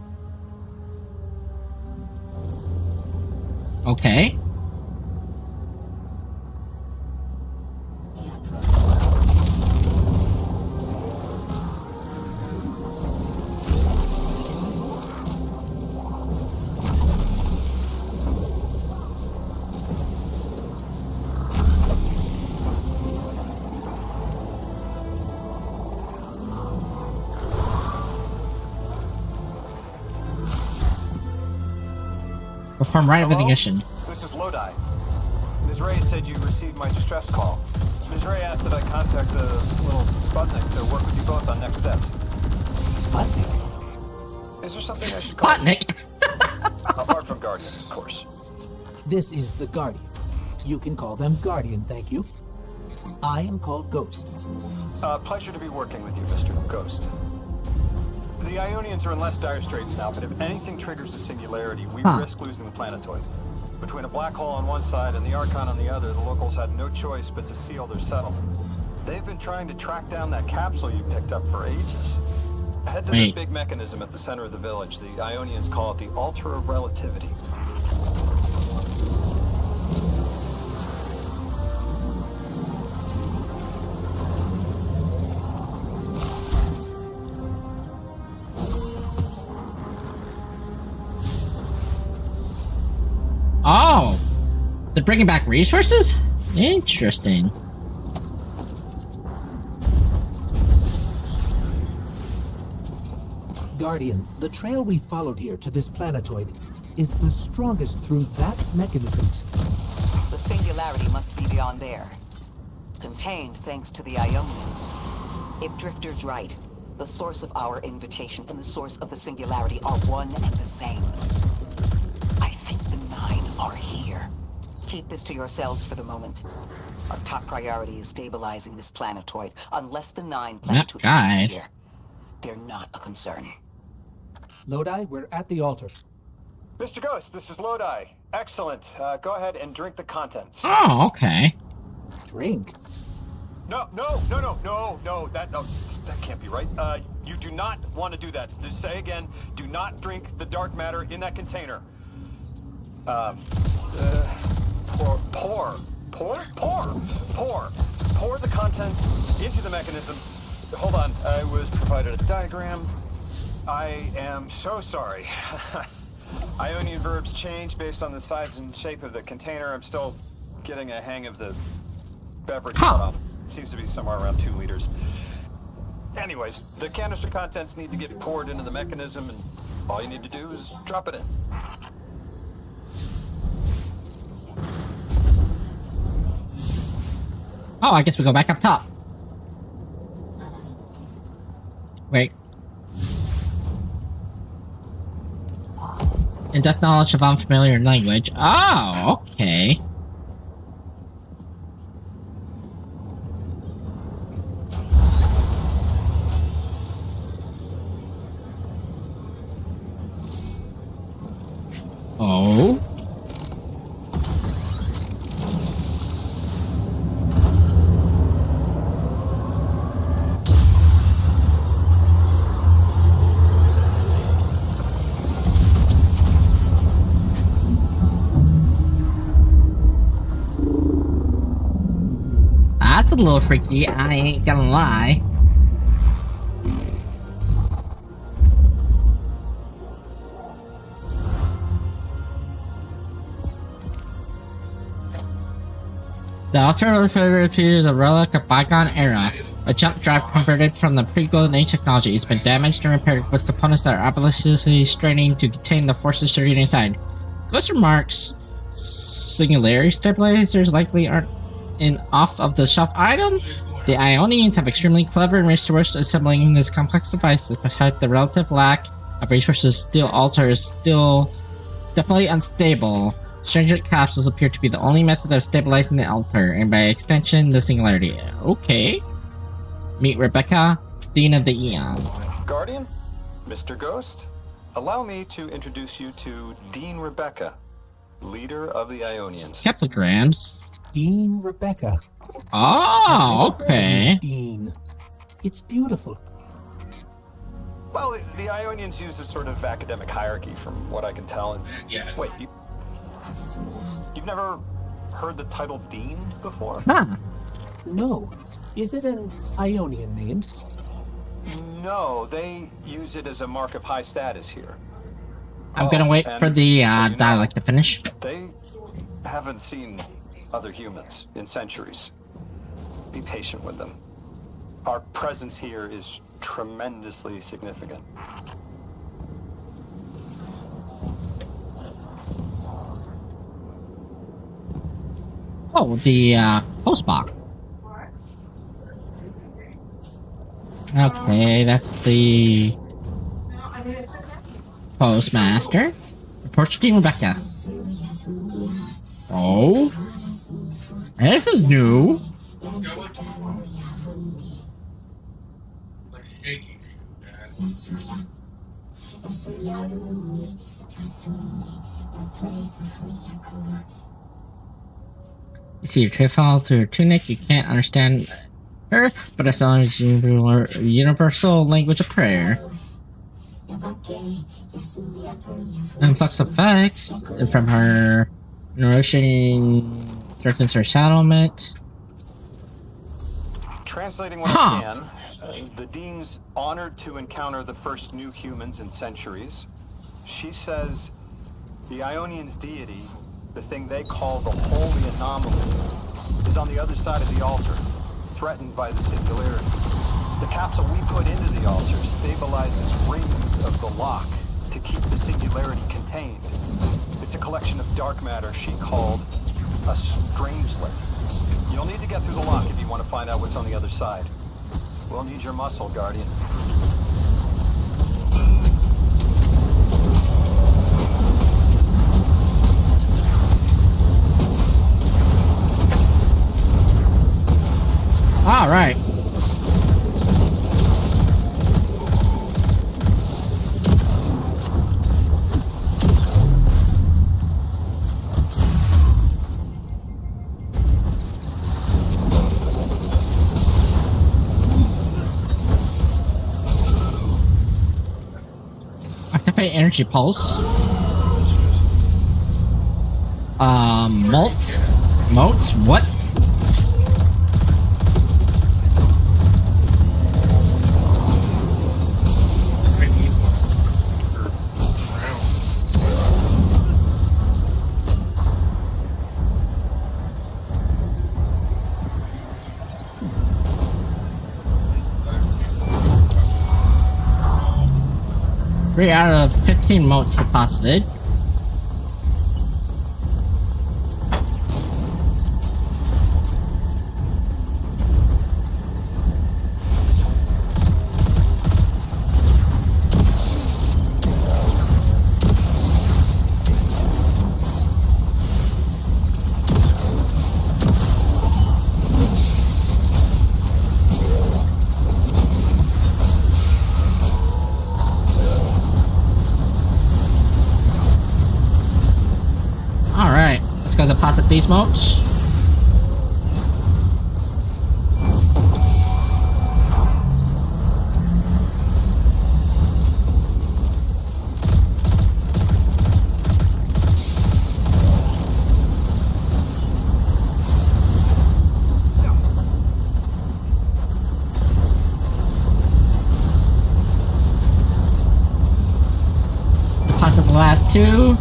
Okay. Perform rite of ignition. This is Lodi. Ms. Ray said you received my distress call. Ms. Ray asked that I contact the little Sputnik to work with you both on next steps. Sputnik? Is there something I should call you? Sputnik! Apart from Guardian, of course. This is the Guardian. You can call them Guardian, thank you. I am called Ghost. Pleasure to be working with you, Mr. Ghost. The Ionians are in less dire straits now, but if anything triggers the singularity, we risk losing the planetoid. Between a black hole on one side and the Archon on the other, the locals had no choice but to seal their settlement. They've been trying to track down that capsule you picked up for ages. Head to this big mechanism at the center of the village. The Ionians call it the Altar of Relativity. Oh! They're bringing back resources? Interesting. Guardian, the trail we followed here to this planetoid is the strongest through that mechanism. The singularity must be beyond there. Contained thanks to the Ionians. If Drifter's right, the source of our invitation and the source of the singularity are one and the same. I think the 9 are here. Keep this to yourselves for the moment. Our top priority is stabilizing this planetoid. Unless the 9 plan to interfere, they're not a concern. Lodi, we're at the altar. Mr. Ghost, this is Lodi. Excellent. Go ahead and drink the contents. Oh, okay. Drink? No, that can't be right. You do not want to do that. Just say again, do not drink the dark matter in that container. Pour the contents into the mechanism. Hold on, I was provided a diagram. I am so sorry. Ionian verbs change based on the size and shape of the container. I'm still getting a hang of the beverage cutoff. Seems to be somewhere around 2 liters. Anyways, the canister contents need to get poured into the mechanism, and all you need to do is drop it in. Oh, I guess we go back up top. Wait. In depth knowledge of unfamiliar language. Oh, okay. Oh. That's a little freaky, I ain't gonna lie. The alternative appears a relic of bygone era. A jump drive converted from the pre-golden age technology has been damaged and repaired with components that are obviously straining to contain the forces surging inside. Ghost remarks singularity stabilizers likely aren't an off-of-the-shelf item. The Ionians have extremely clever resource assembling this complex device despite the relative lack of resources. Still, altar is still definitely unstable. Stringent capsules appear to be the only method of stabilizing the altar, and by extension, the singularity. Okay. Meet Rebecca, Dean of the Eon. Guardian, Mr. Ghost, allow me to introduce you to Dean Rebecca. leader of the Ionians. Captagrams. Dean Rebecca. Oh, okay. Dean. It's beautiful. Well, the Ionians use a sort of academic hierarchy, from what I can tell. And Yes. wait, you've never heard the title Dean before? Huh. No. Is it an Ionian name? No, they use it as a mark of high status here. I'm gonna wait and for the so you know, dialect to finish. They haven't seen other humans in centuries. Be patient with them. Our presence here is tremendously significant. Oh, the post box. Okay, that's the postmaster. Reports to Dean Rebecca. Oh, this is new. You see your trade fall through her tunic. You can't understand her, but as long as you learn universal language of prayer. Influx effects from her nourishing threatens her settlement. Translating what I can, the Dean's honored to encounter the first new humans in centuries. She says the Ionians' deity, the thing they call the holy anomaly, is on the other side of the altar, threatened by the singularity. The capsule we put into the altar stabilizes rings of the lock to keep the singularity contained. It's a collection of dark matter she called a strangelet. You'll need to get through the lock if you want to find out what's on the other side. We'll need your muscle, Guardian. All right. Activate energy pulse. Motes? What? Three out of 15 motes deposited. Let's go deposit these motes. Deposit the last two.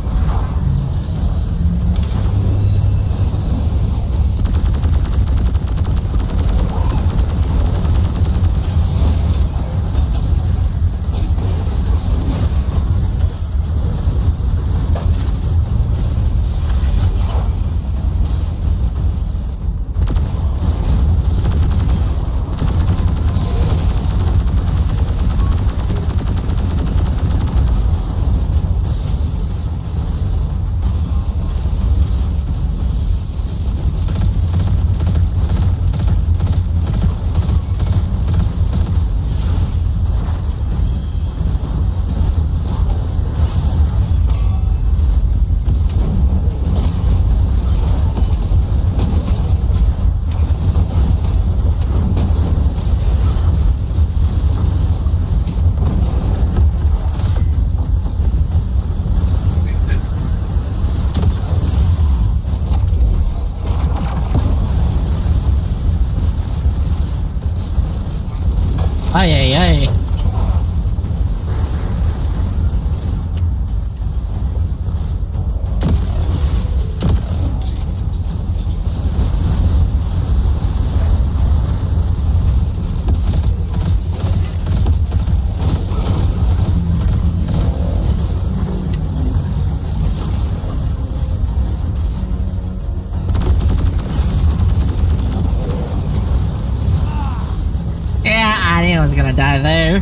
want to die there.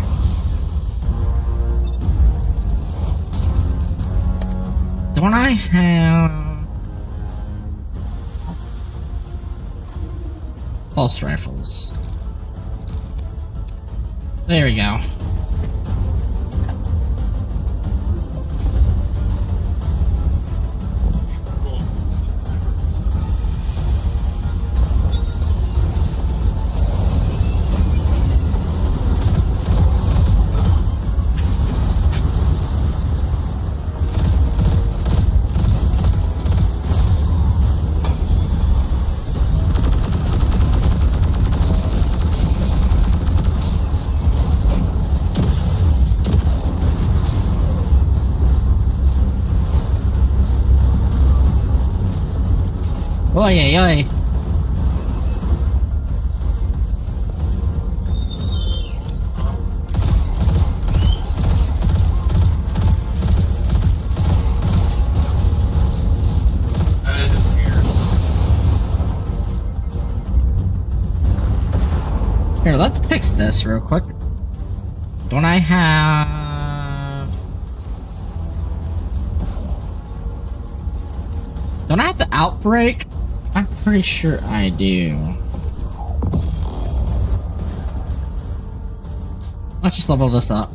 Don't I have pulse rifles? There we go. Oy, oy, oy. Here, let's fix this real quick. Don't I have... Don't I have the outbreak? I'm pretty sure I do. Let's just level this up.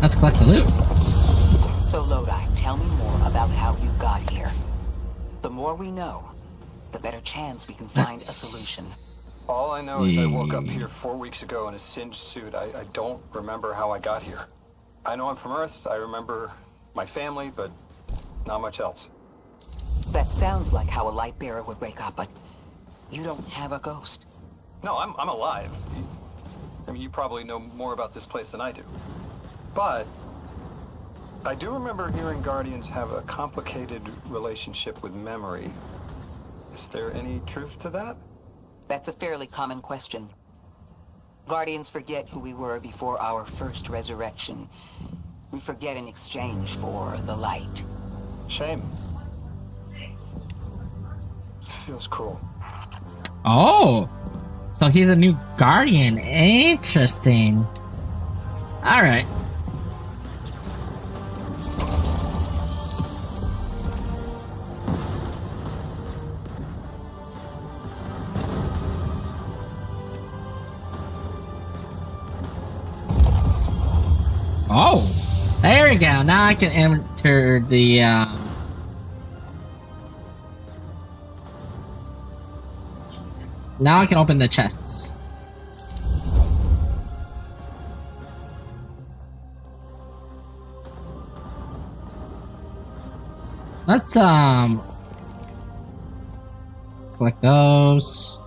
Let's collect the loot. So Lodi, tell me more about how you got here. The more we know, the better chance we can find a solution. All I know is I woke up here 4 weeks ago in a singed suit. I don't remember how I got here. I know I'm from Earth. I remember my family, but not much else. That sounds like how a light bearer would wake up, but you don't have a ghost. No, I'm alive. I mean, you probably know more about this place than I do. But I do remember hearing Guardians have a complicated relationship with memory. Is there any truth to that? That's a fairly common question. Guardians forget who we were before our first resurrection. We forget in exchange for the light. Shame. Feels cruel. Oh, so he's a new Guardian. Interesting. All right. Oh, there we go. Now I can enter the, now I can open the chests. Let's, collect those.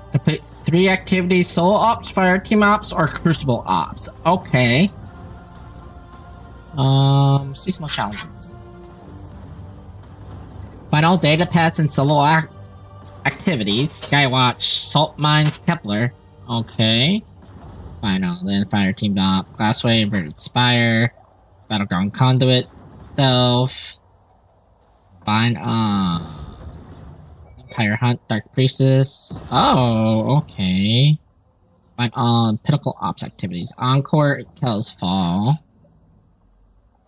Complete 3 activities: solo ops, fire team ops, or crucible ops. Okay. Seasonal challenges. Find all data pads and solo activities. Skywatch, salt mines, Kepler. Okay. Final. Then fire team op, Glassway, inverted spire, battleground conduit, Delph. Find Empire Hunt, Dark Priestess. Oh, okay. Find Pinnacle Ops activities. Encore, Kel's Fall.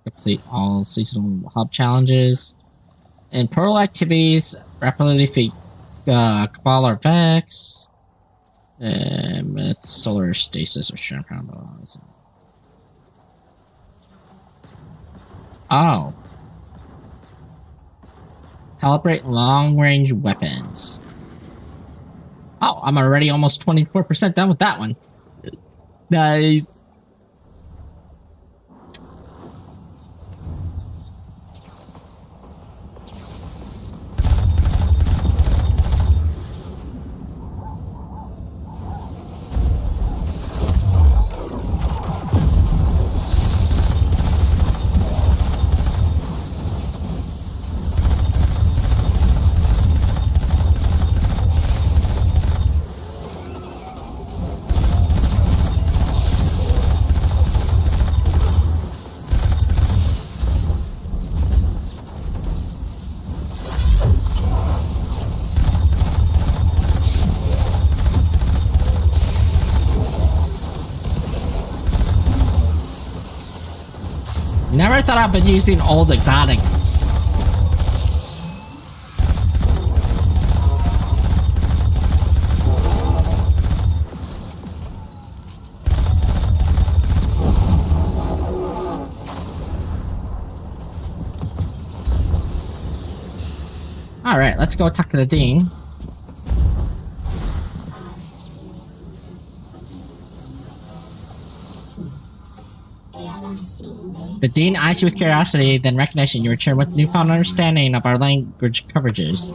Complete all seasonal hub challenges. And portal activities, rapidly defeat Cabal Arpex. Myth, solar stasis, or shrimp combo. Oh. Calibrate long-range weapons. Oh, I'm already almost 24% done with that one. Nice. Never thought I've been using old exotics. Alright, let's go talk to the Dean. The Dean eyes you with curiosity, then recognition. You return with newfound understanding of our language coverages.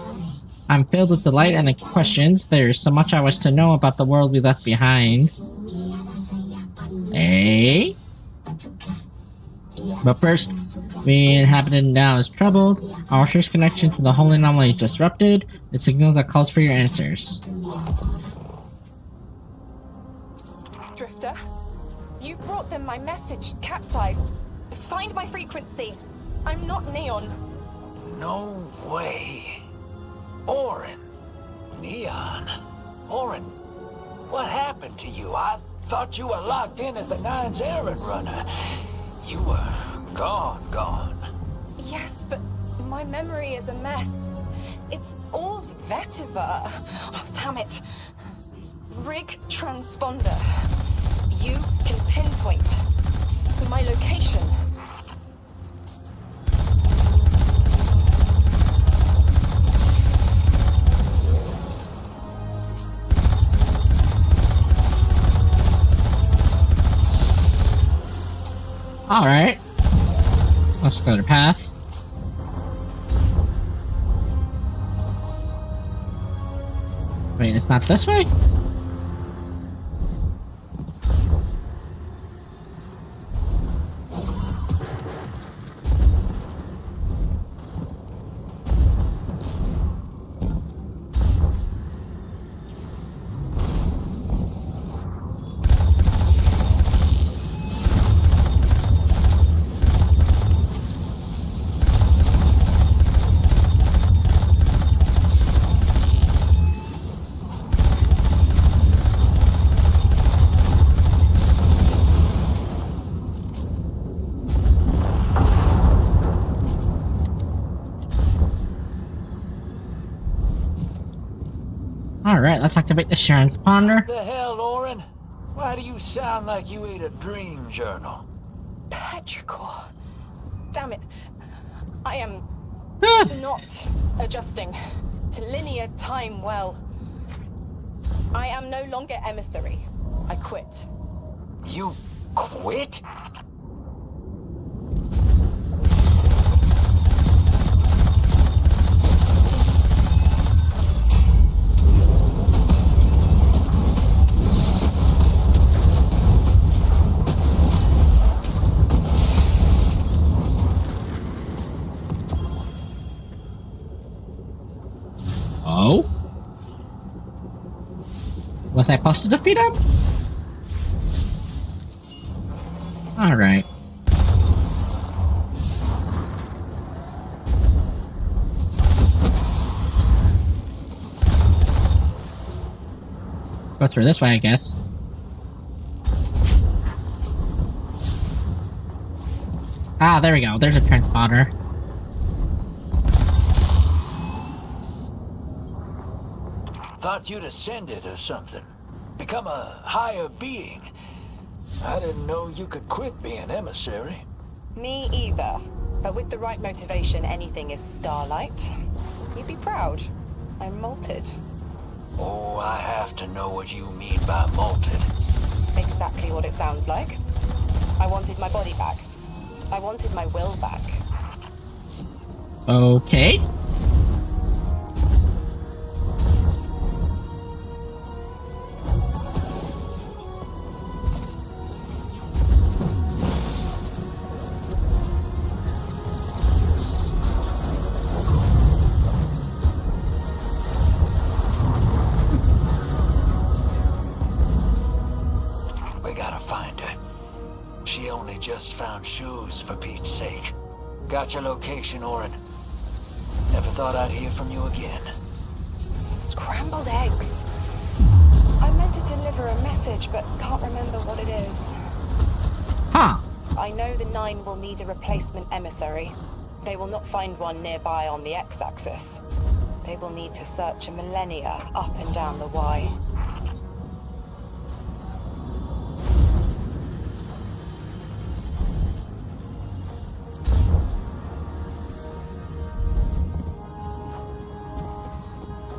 I'm filled with delight and questions. There's so much I wish to know about the world we left behind. Eh? But first, we inhabited now is troubled. Our first connection to the holy anomaly is disrupted. It signals that calls for your answers. Drifter, you brought them my message, capsized. Find my frequency. I'm not Neon. No way. Orin. Neon. Orin, what happened to you? I thought you were locked in as the Nine's errand runner. You were gone. Yes, but my memory is a mess. It's all vetiver. Oh, damn it. Rig transponder. You can pinpoint my location. Alright. Let's go to path. Wait, it's not this way? Alright, let's activate the Sharon's Ponder. What the hell, Orin? Why do you sound like you ate a dream journal? Petrichor. Damn it. I am not adjusting to linear time well. I am no longer emissary. I quit. You quit? Oh? Was I supposed to defeat him? Alright. Go through this way, I guess. Ah, there we go. There's a transponder. thought you'd ascend it or something. Become a higher being. I didn't know you could quit being emissary. Me either. But with the right motivation, anything is starlight. You'd be proud. I'm malted. Oh, I have to know what you mean by malted. Exactly what it sounds like. I wanted my body back. I wanted my will back. Okay. We gotta find her. She only just found shoes, for Pete's sake. Got your location, Orin. Never thought I'd hear from you again. Scrambled eggs. I meant to deliver a message, but can't remember what it is. Huh. I know the 9 will need a replacement emissary. They will not find one nearby on the X-axis. They will need to search a millennia up and down the Y.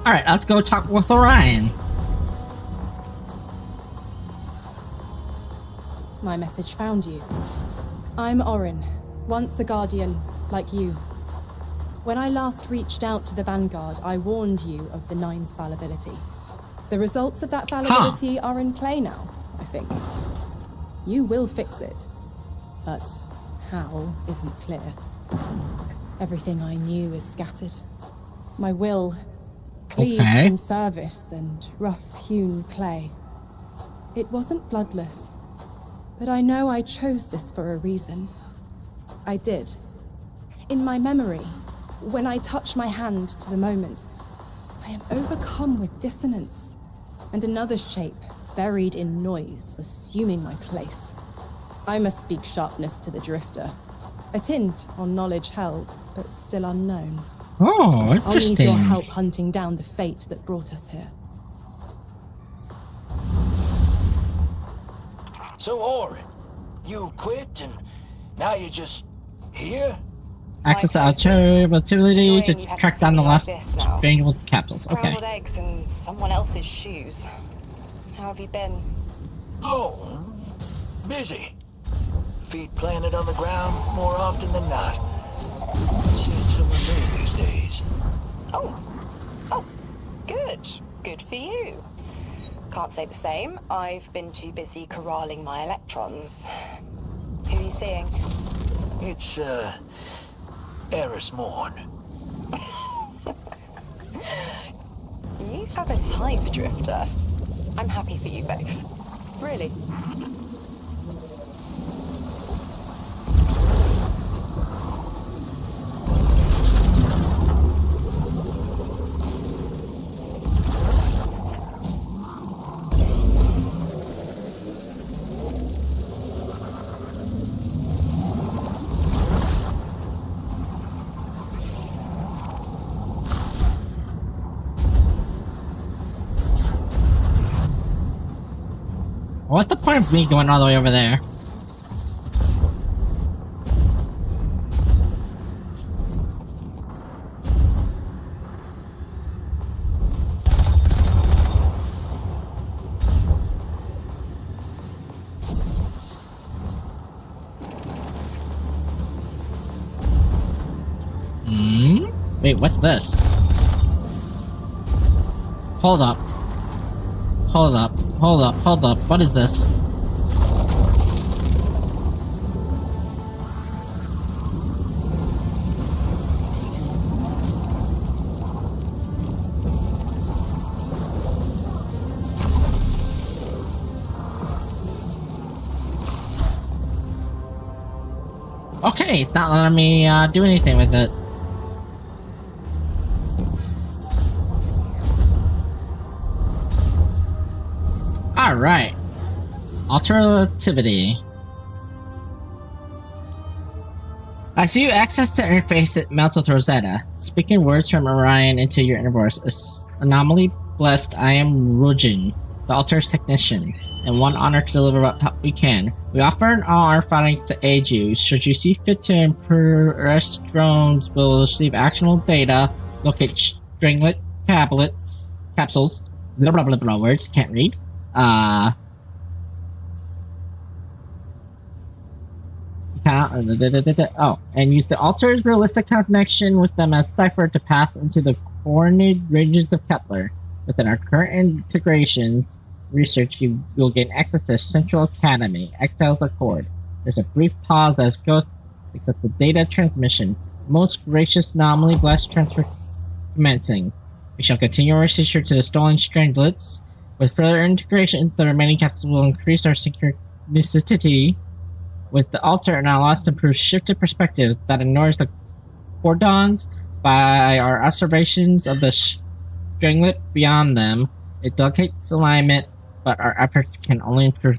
Alright, let's go talk with Orion. My message found you. I'm Orin, once a Guardian, like you. When I last reached out to the Vanguard, I warned you of the 9's fallibility. The results of that fallibility are in play now, I think. You will fix it, but how isn't clear. Everything I knew is scattered. My will cleaved from service and rough-hewn clay. It wasn't bloodless, but I know I chose this for a reason. I did. In my memory, when I touch my hand to the moment, I am overcome with dissonance, and another shape, buried in noise, assuming my place. I must speak sharpness to the Drifter, a tint on knowledge held, but still unknown. Oh, I'll need interesting. your help hunting down the fate that brought us here. So, Orin, you quit and now you're just here? Access ability to track down the last strangled capsules. Okay. Scrambled eggs and someone else's shoes. How have you been? Oh, busy. Feet planted on the ground more often than not. Seeing someone new these days. Oh, good. Good for you. Can't say the same. I've been too busy corralling my electrons. Who are you seeing? It's, Eris Morn. You have a type, Drifter. I'm happy for you both. Really. What's the point of me going all the way over there? Wait, what's this? Hold up. Hold up. Hold up. Hold up. What is this? Okay, it's not letting me do anything with it. Alright. Alternativity. I see you access the interface that melts with Rosetta. Speaking words from Orion into your inner voice. Anomaly blessed, I am Rujin, the altar's technician, and one honor to deliver what help we can. We offer in all our findings to aid you. Should you see fit to impress drones, will receive actionable data, locate stringlet capsules, blah blah blah blah words, can't read. Oh, and use the altar's realistic connection with them as cipher to pass into the coordinated regions of Kepler. Within our current integrations research, you will gain access to Central Academy, Exiles Accord. There's a brief pause as Ghost accepts the data transmission. Most gracious anomaly blast transfer commencing. We shall continue our research to the stolen stranglets. With further integrations, the remaining capsules will increase our synchronicity with the altar and allow us to improve shifted perspective that ignores the cordons by our observations of the stringlet beyond them. It dictates alignment, but our efforts can only improve.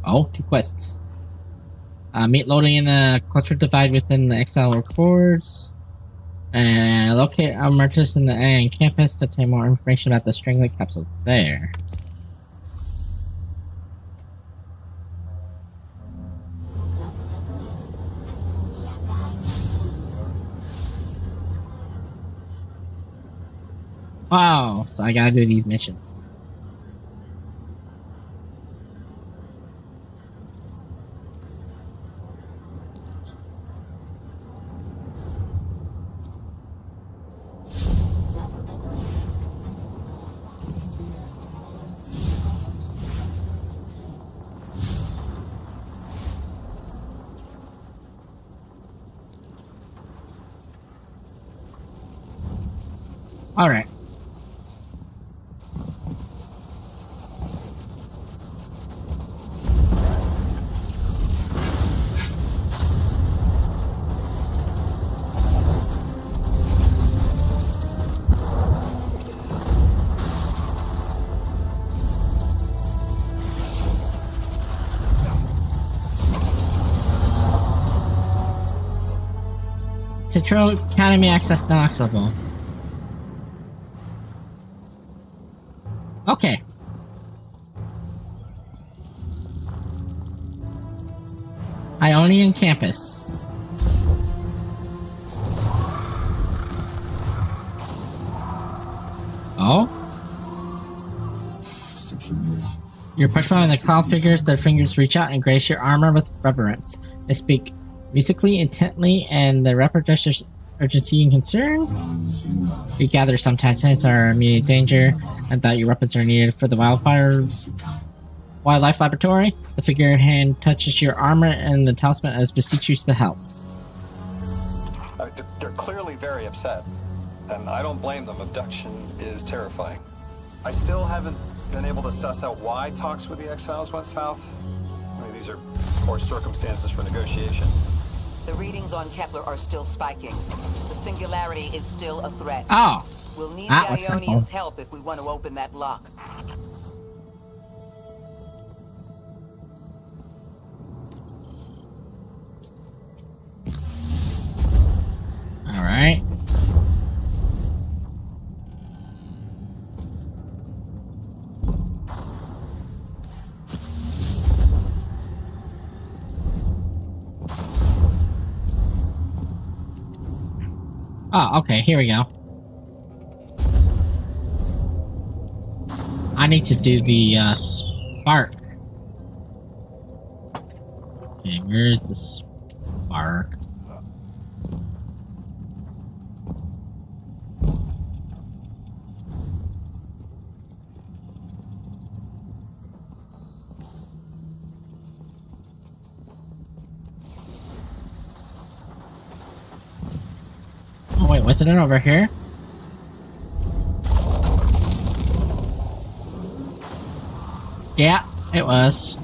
Oh, 2 quests. Meet loading in the cultural divide within the Exile Records. And locate Amartis in the alien campus to obtain more information about the stringlet capsules there. Wow, so I gotta do these missions. Alright. Central Academy access not accessible. Okay. Ionian campus. Oh? You're pushed by the cloud figures, their fingers reach out and grace your armor with reverence. They speak musically, intently, and the rapid gestures urgency and concern. You gather some tactics are immediate danger and that your weapons are needed for the wildlife laboratory. The figure hand touches your armor and the talisman as beseeches to help. They're clearly very upset, and I don't blame them. Abduction is terrifying. I still haven't been able to suss out why talks with the Exiles went south. I mean, these are poor circumstances for negotiation. The readings on Kepler are still spiking. The singularity is still a threat. Oh, we'll need that the was Ionians' simple. help if we want to open that lock. All right. Oh, okay, here we go. I need to do the spark. Okay, where's the spark? Oh wait, wasn't it over here? Yeah, it was.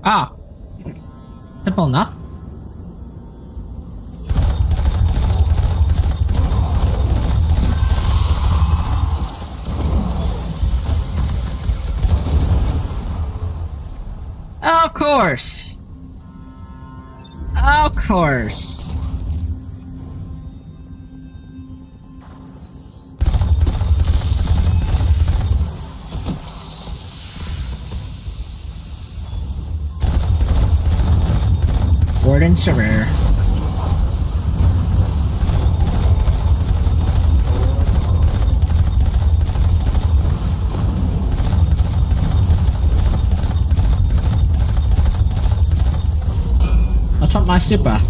Ah. Simple enough. Of course. Of course. Warden Surveyor. What's up, my super?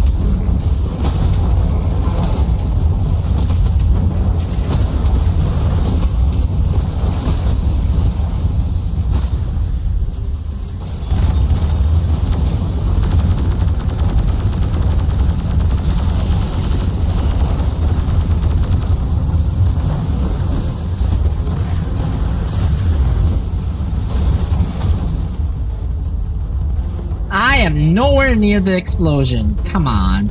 I am nowhere near the explosion. Come on.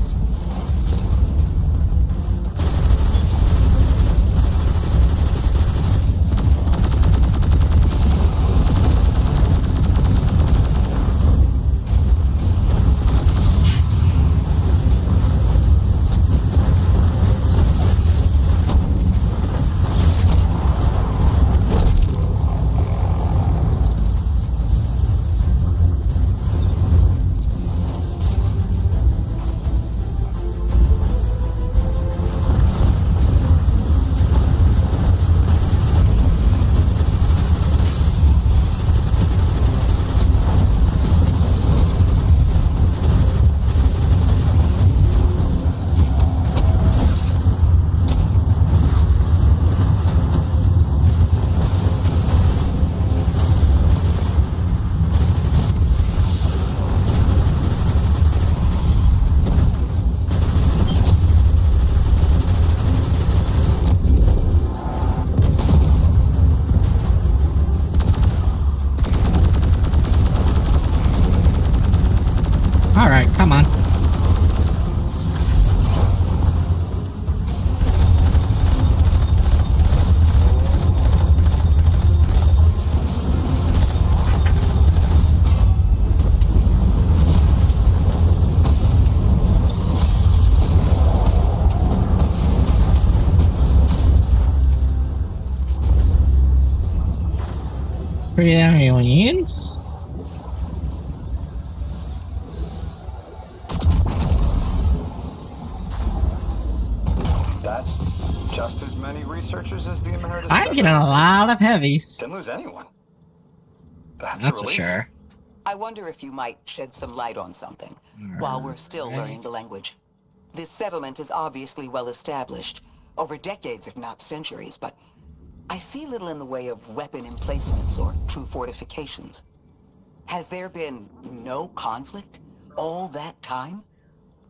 Alright, come on. Pretty aliens? That's just as many researchers as the Emeritus. I'm getting a lot of heavies. Didn't lose anyone. That's for sure. I wonder if you might shed some light on something while we're still learning the language. This settlement is obviously well established, over decades if not centuries, but I see little in the way of weapon emplacements or true fortifications. Has there been no conflict all that time?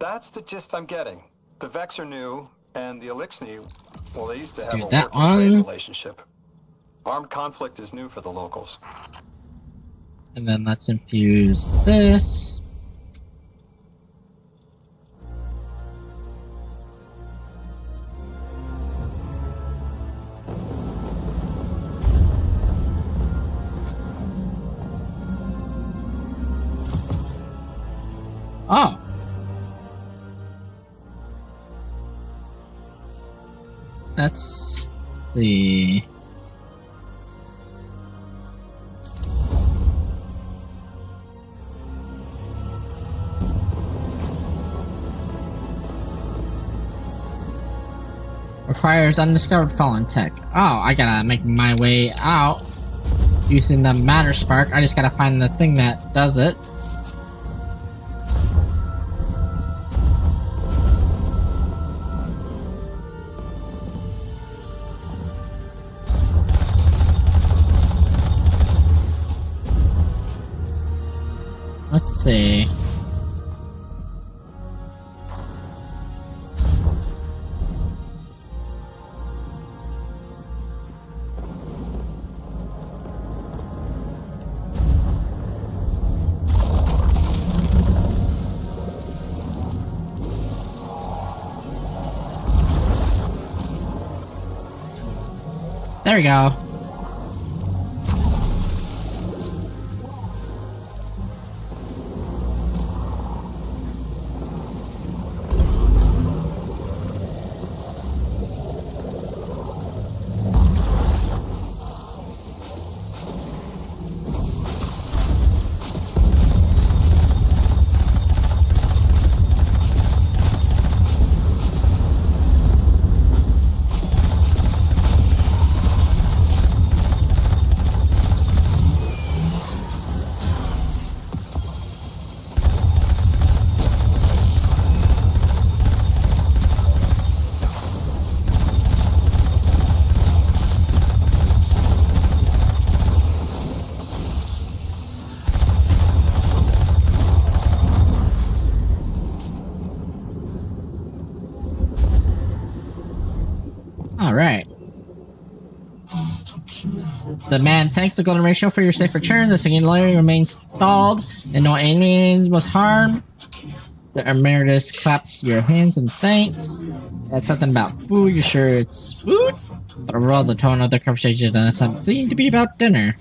That's the gist I'm getting. The Vex are new, and the Elixni, well, they used to have a that working trade one. relationship. Armed conflict is new for the locals. And then let's infuse this. Oh. Let's see. Requires undiscovered fallen tech. Oh, I gotta make my way out using the matter spark. I just gotta find the thing that does it. Let's see. There we go. Alright. The man thanks the Golden Ratio for your safe return. The singularity remains stalled, and no aliens was harmed. The emeritus claps your hands in thanks. That's something about food. You sure it's food? But overall, the tone of the conversation doesn't seem to be about dinner.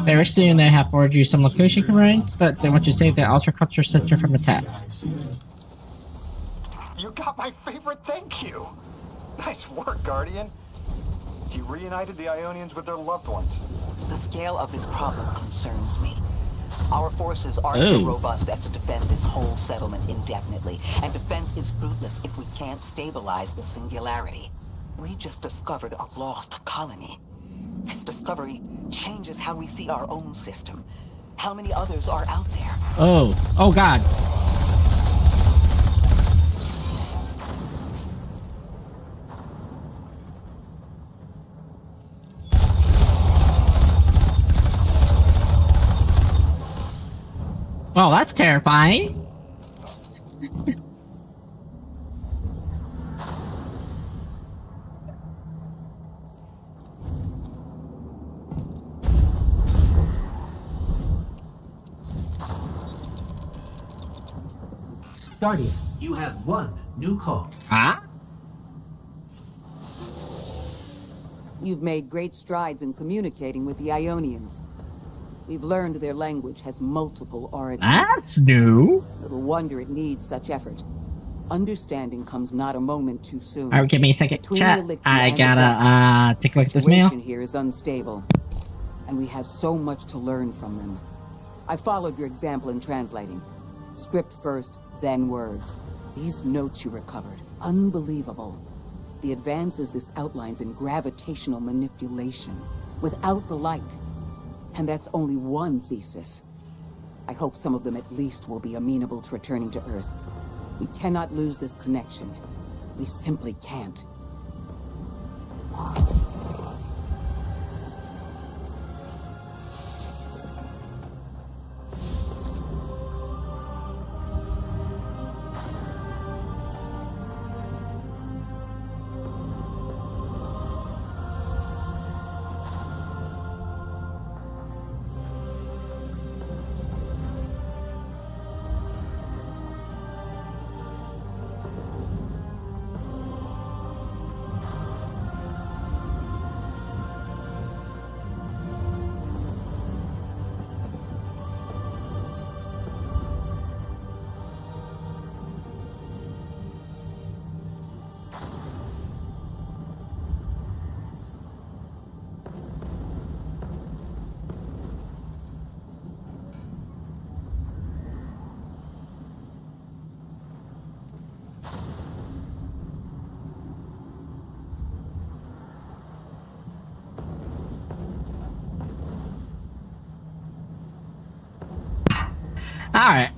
Very soon, they have forwarded you some location commands that they want you to save the ultra-culture center from attack. You got my favorite thank you! Nice work, Guardian. You reunited the Ionians with their loved ones. The scale of this problem concerns me. Our forces aren't so robust as to defend this whole settlement indefinitely, and defense is fruitless if we can't stabilize the singularity. We just discovered a lost colony. This discovery changes how we see our own system. How many others are out there? Oh god. Well, that's terrifying. Guardian, you have one new call. Huh? You've made great strides in communicating with the Ionians. We've learned their language has multiple origins. That's new. Little wonder it needs such effort. Understanding comes not a moment too soon. Alright, give me a second. Between Chat. the elixir I and the gotta take a look at this mail. situation here is unstable, and we have so much to learn from them. I followed your example in translating. Script first, then words. These notes you recovered, unbelievable. The advances this outlines in gravitational manipulation, without the light. And that's only one thesis. I hope some of them at least will be amenable to returning to Earth. We cannot lose this connection. We simply can't. Alright.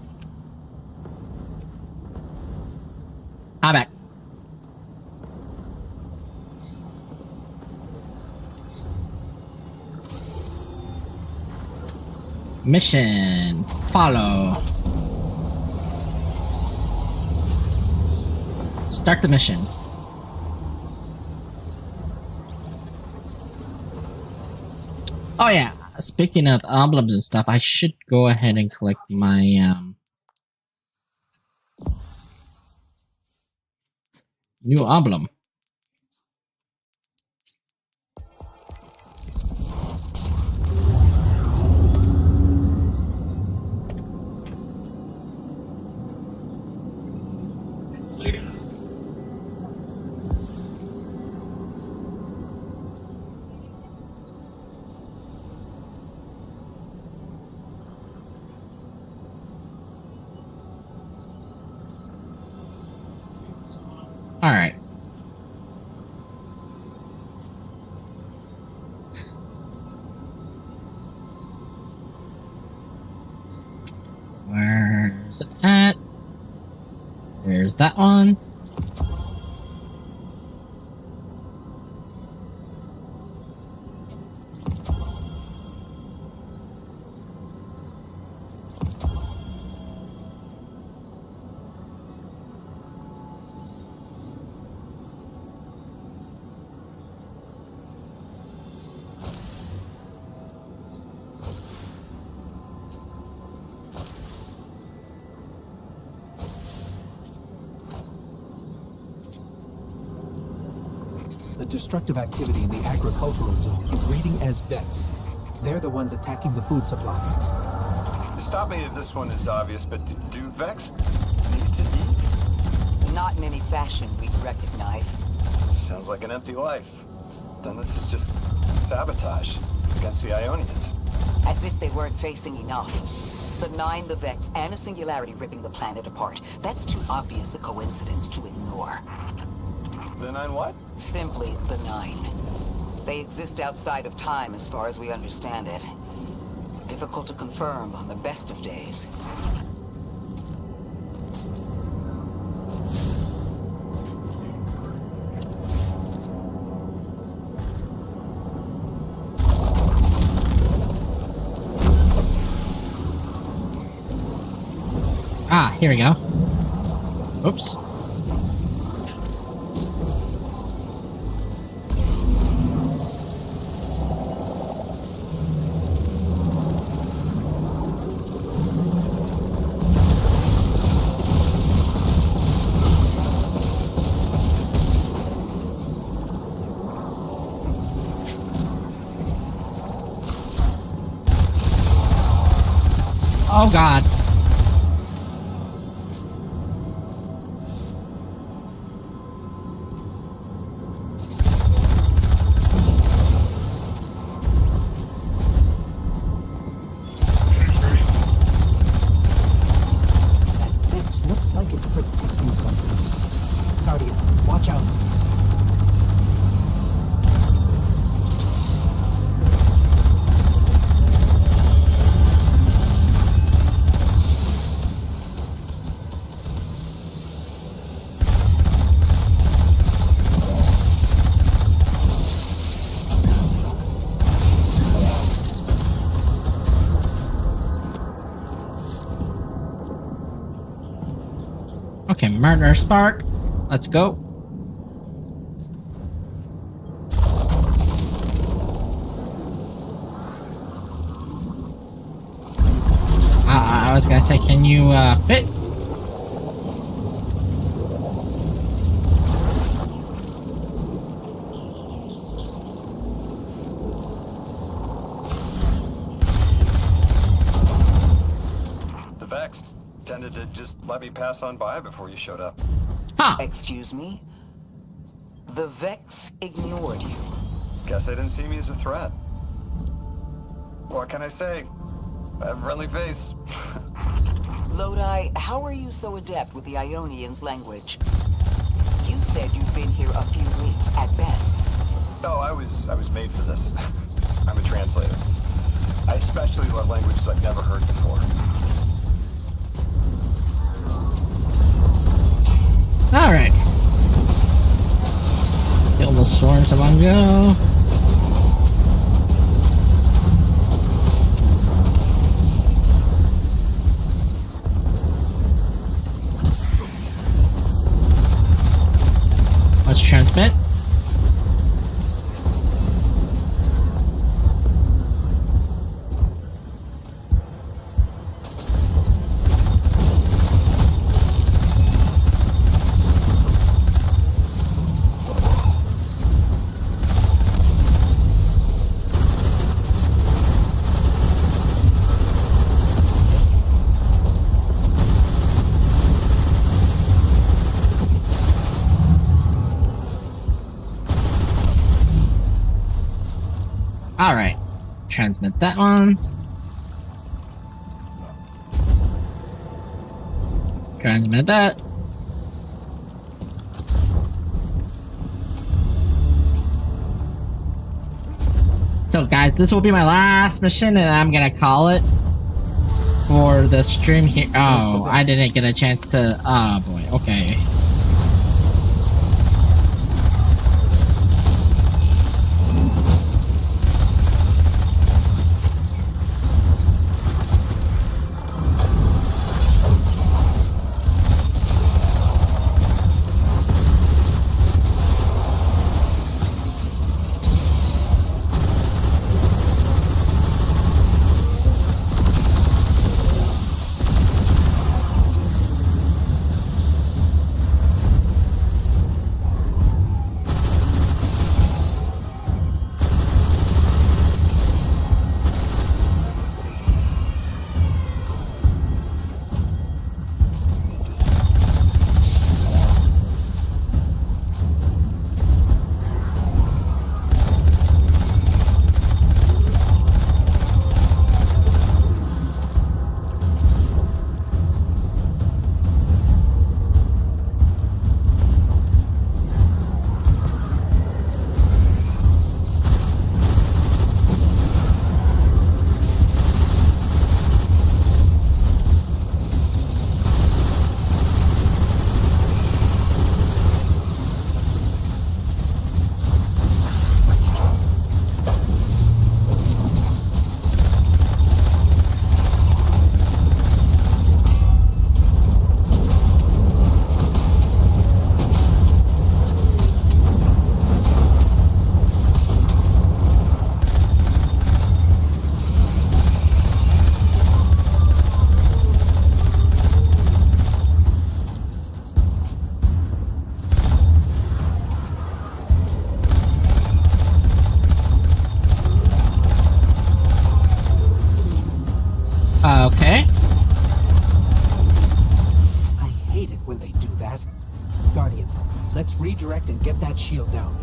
I'm back. Mission. Follow. Start the mission. Oh yeah. Speaking of emblems and stuff, I should go ahead and collect my New emblem. All right. Where's it at? There's that one. The destructive activity in the agricultural zone is reading as Vex. They're the ones attacking the food supply. Stop me if this one is obvious, but do Vex need to eat? Not in any fashion we'd recognize. Sounds like an empty life. Then this is just sabotage against the Ionians. As if they weren't facing enough. The Nine, the Vex, and a singularity ripping the planet apart. That's too obvious a coincidence to ignore. The Nine what? Simply the Nine. They exist outside of time as far as we understand it. Difficult to confirm on the best of days. Ah, here we go. Oops. Oh God. That Vex looks like it's protecting something. Guardian, watch out. Okay, Murder Spark. Let's go. I was gonna say, can you fit? The Vex tended to just let me pass on by before you showed up. Huh. Excuse me? The Vex ignored you. Guess they didn't see me as a threat. What can I say? I have a friendly face. Lodi, how are you so adept with the Ionians' language? You said you've been here a few weeks at best. Oh, I was made for this. I'm a translator. I especially love languages I've never heard before. Alright. Kill the swarms in one go. Let's transmit. Alright. Transmit that one. Transmit that. So guys, this will be my last mission and I'm gonna call it for the stream here. Oh, I didn't get a chance to... Oh boy, okay. Okay. I hate it when they do that. Guardian, let's redirect and get that shield down.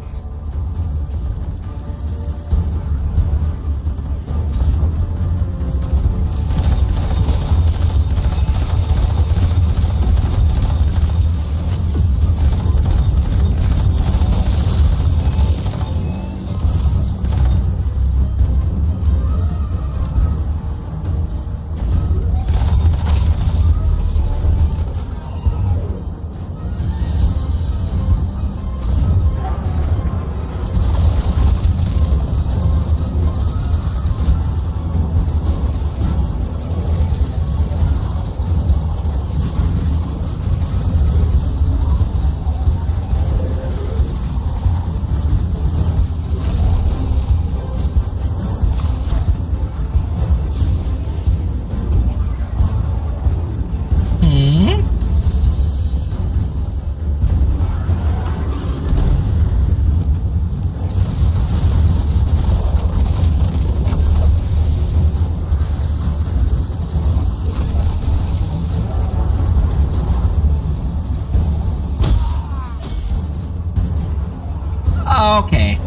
Okay.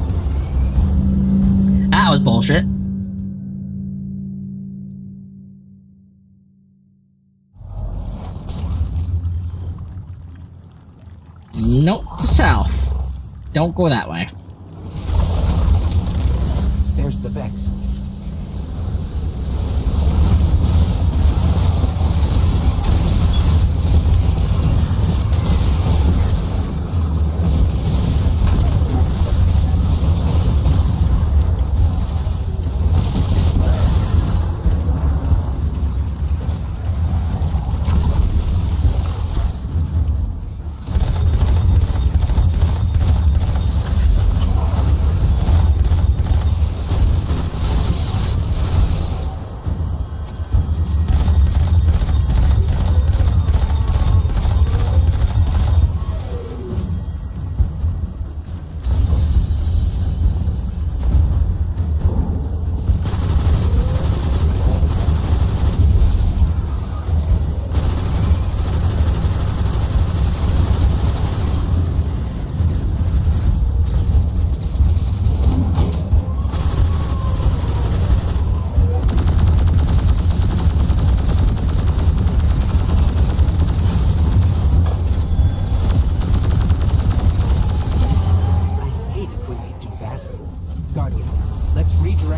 That was bullshit. Nope, south. Don't go that way. There's the Vex.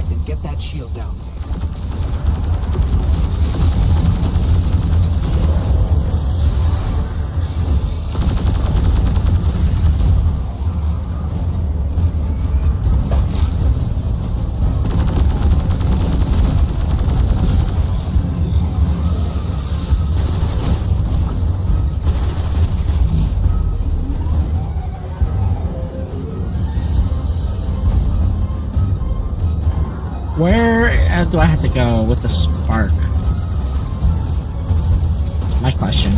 connect and get that shield down. Where do I have to go with the spark? That's my question.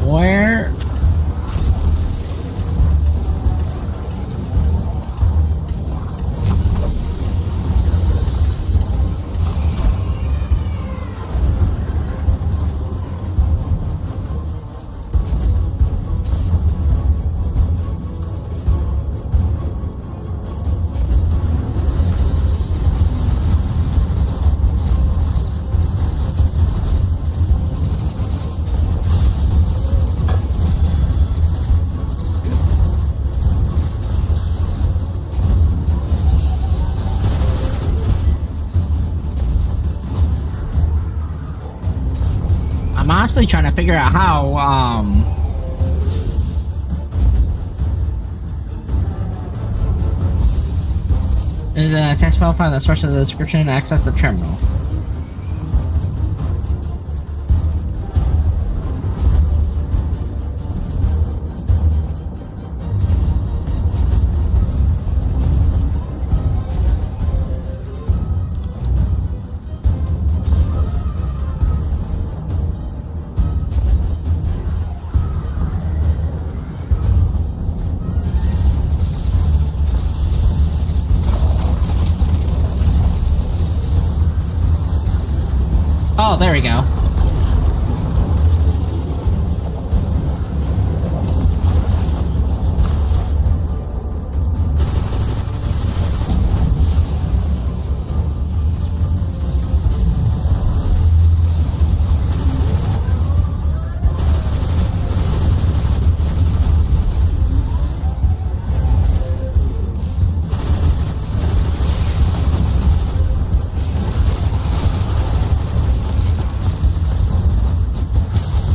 Where? I'm honestly trying to figure out how, is a text file find the source of the description and access the terminal. Oh, there we go.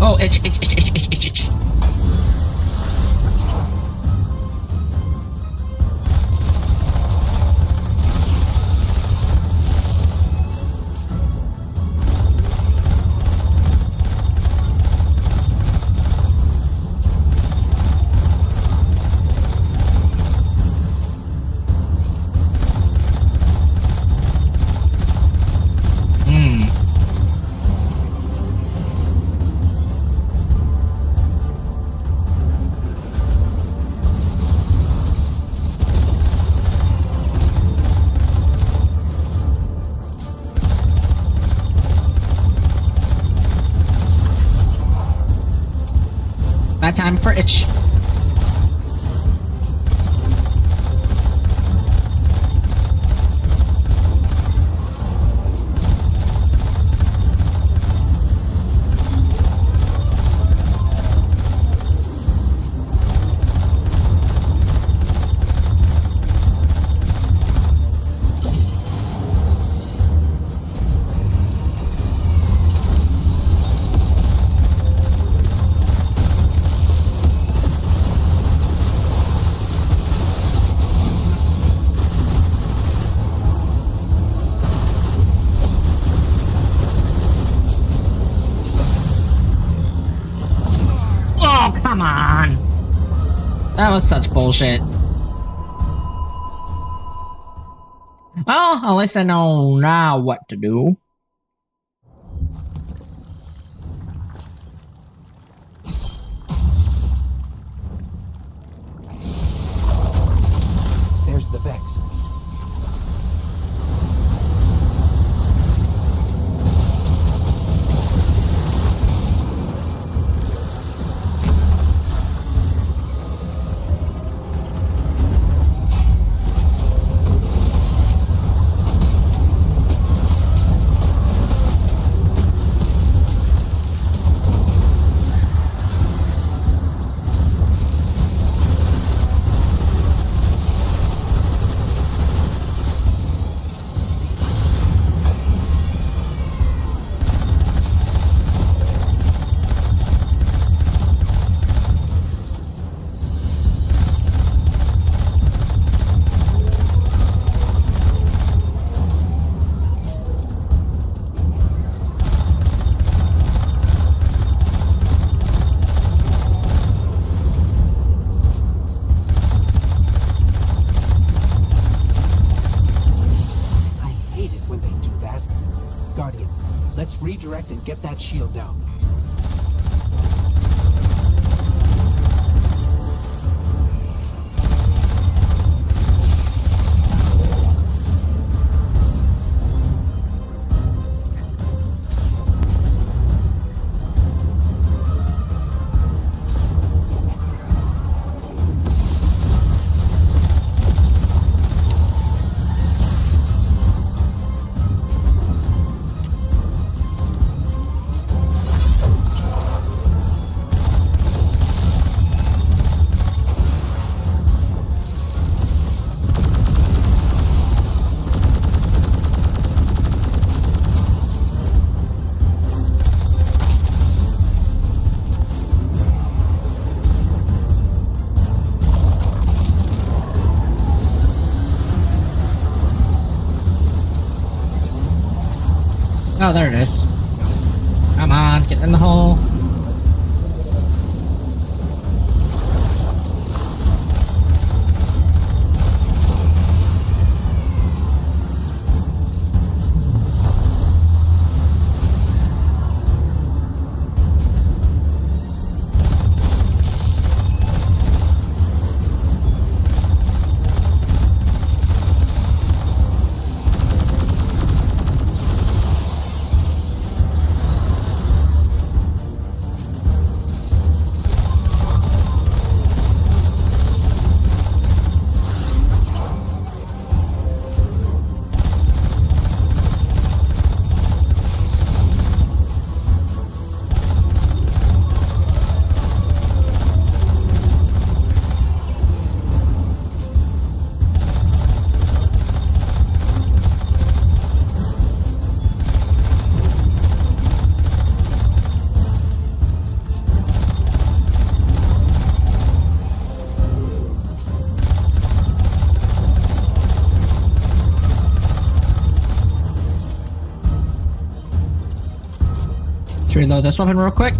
Oh, itch. Bad time for itch. Oh, come on! That was such bullshit. Well, at least I know now what to do. There's the Vex. Let's redirect and get that shield down. Oh, there it is. Come on, get in the hole. Let's reload this weapon real quick.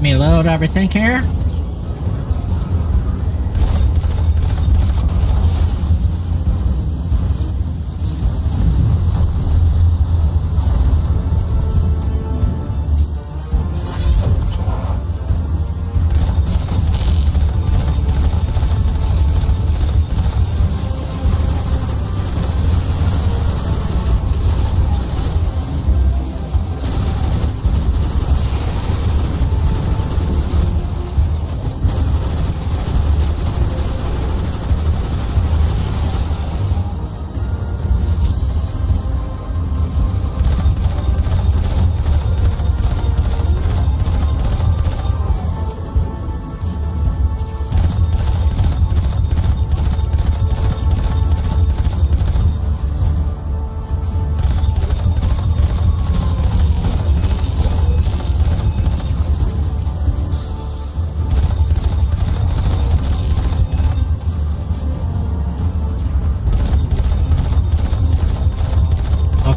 Let me load everything here.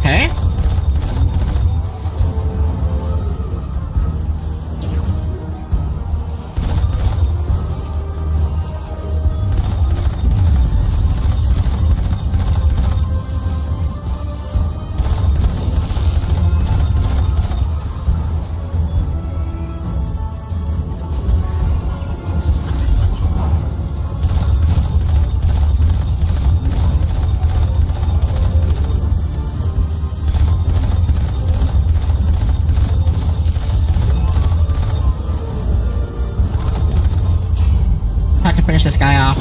Okay. Have to finish this guy off.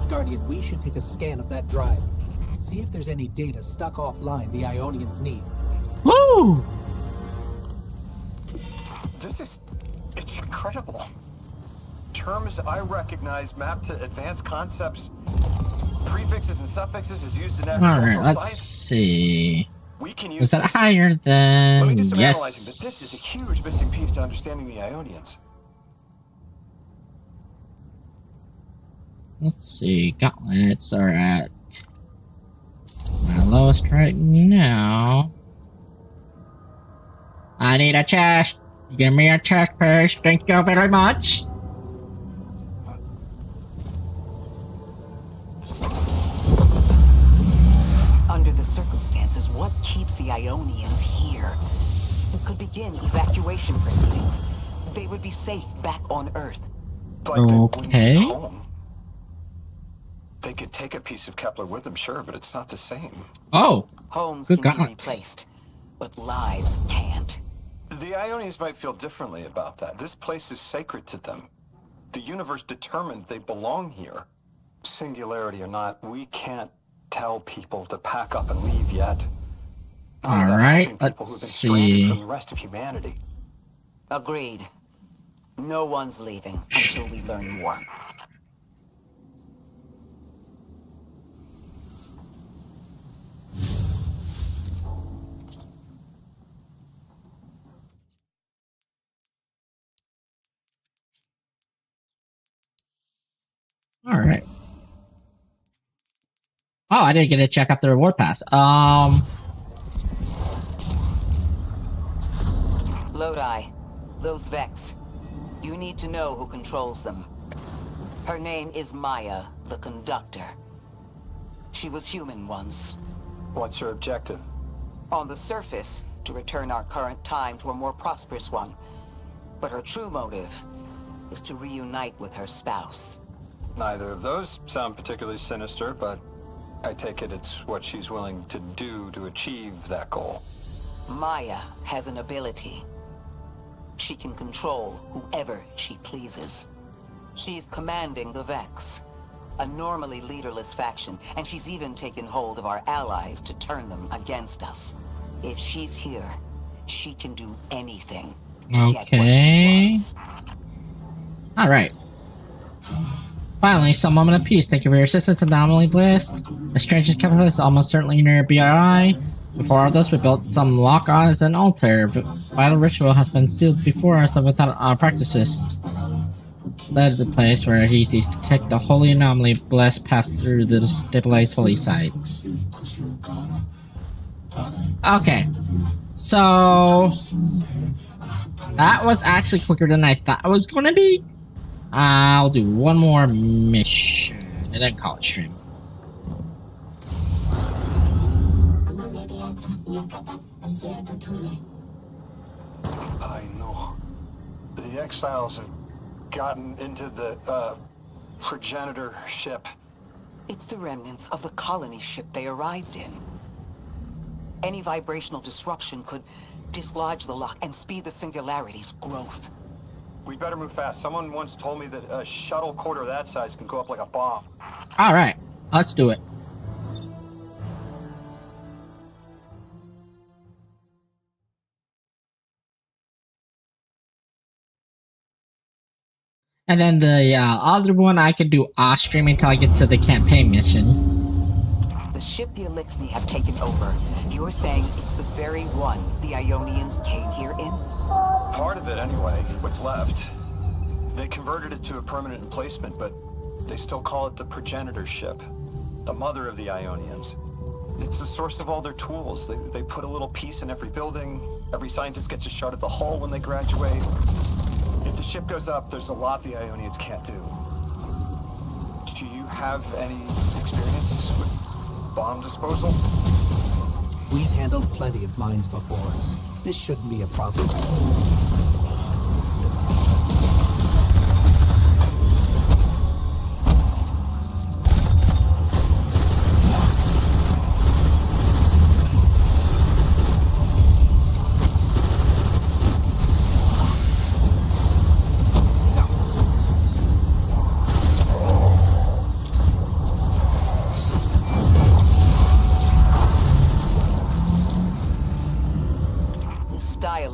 Guardian, we should take a scan of that drive. See if there's any data stuck offline the Ionians need. Woo! It's incredible. Terms I recognize mapped to advanced concepts, prefixes and suffixes is used in Alright, agricultural let's science. see. We can use Was that this. higher than... Let me do some yes. analyzing, but this is a huge missing piece to understanding the Ionians. Let's see. Gauntlets are at my lowest right now. I need a chest. Give me a chest, please. Thank you very much. Under the circumstances, what keeps the Ionians here? We could begin evacuation proceedings. They would be safe back on Earth. But they wouldn't Okay. be home. They could take a piece of Kepler with them, sure, but it's not the same. Oh, Homes good can be gods. replaced, but lives can't. The Ionians might feel differently about that. This place is sacred to them. The universe determined they belong here. Singularity or not, we can't tell people to pack up and leave yet. All Without right, helping people let's who've been stranded see. from the rest of humanity. Agreed. No one's leaving until we learn more. all right. Oh, I didn't get to check out the reward pass. Lodi, those Vex. You need to know who controls them. Her name is Maya, the Conductor. She was human once. What's her objective? On the surface, to return our current time to a more prosperous one. But her true motive is to reunite with her spouse. Neither of those sound particularly sinister, but I take it it's what she's willing to do to achieve that goal. Maya has an ability. She can control whoever she pleases. She's commanding the Vex, a normally leaderless faction, and she's even taken hold of our allies to turn them against us. If she's here, she can do anything to get what Okay. she wants. All right. Finally, some moment of peace. Thank you for your assistance, Anomaly Blast. The strangest capital is almost certainly near BRI. Before all this, we built some lock-ons and altar. Vital ritual has been sealed before us without our practices. Led to the place where he sees to take the holy anomaly blessed pass through the stabilized holy site. Okay. So that was actually quicker than I thought it was gonna be. I'll do one more mission and then call it stream. I know. The exiles have gotten into the, progenitor ship. It's the remnants of the colony ship they arrived in. Any vibrational disruption could dislodge the lock and speed the singularity's growth. We better move fast. Someone once told me that a shuttle quarter that size can go up like a bomb. All right, let's do it. And then the other one I could do off stream until I get to the campaign mission. the ship the Elixni have taken over, you're saying it's the very one the Ionians came here in? Part of it, anyway. What's left. They converted it to a permanent emplacement, but they still call it the progenitor ship. The mother of the Ionians. It's the source of all their tools. They put a little piece in every building. Every scientist gets a shot at the hull when they graduate. If the ship goes up, there's a lot the Ionians can't do. Do you have any experience with bomb disposal? We've handled plenty of mines before. This shouldn't be a problem.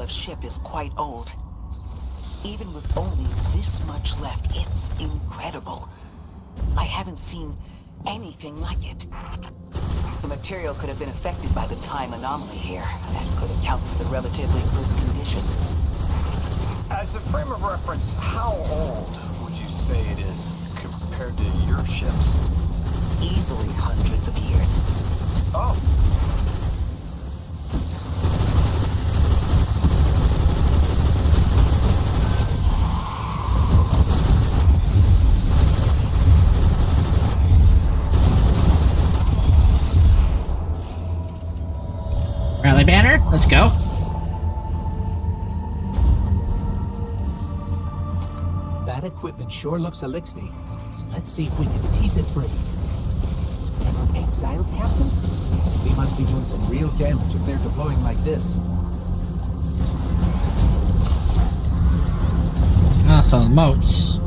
Of ship is quite old. Even with only this much left, it's incredible. I haven't seen anything like it. The material could have been affected by the time anomaly here. That could account for the relatively good condition. As a frame of reference, how old would you say it is compared to your ships? Easily hundreds of years. Oh. Rally banner, let's go. That equipment sure looks Elixni. Let's see if we can tease it free. An exile captain? We must be doing some real damage if they're deploying like this. So moats.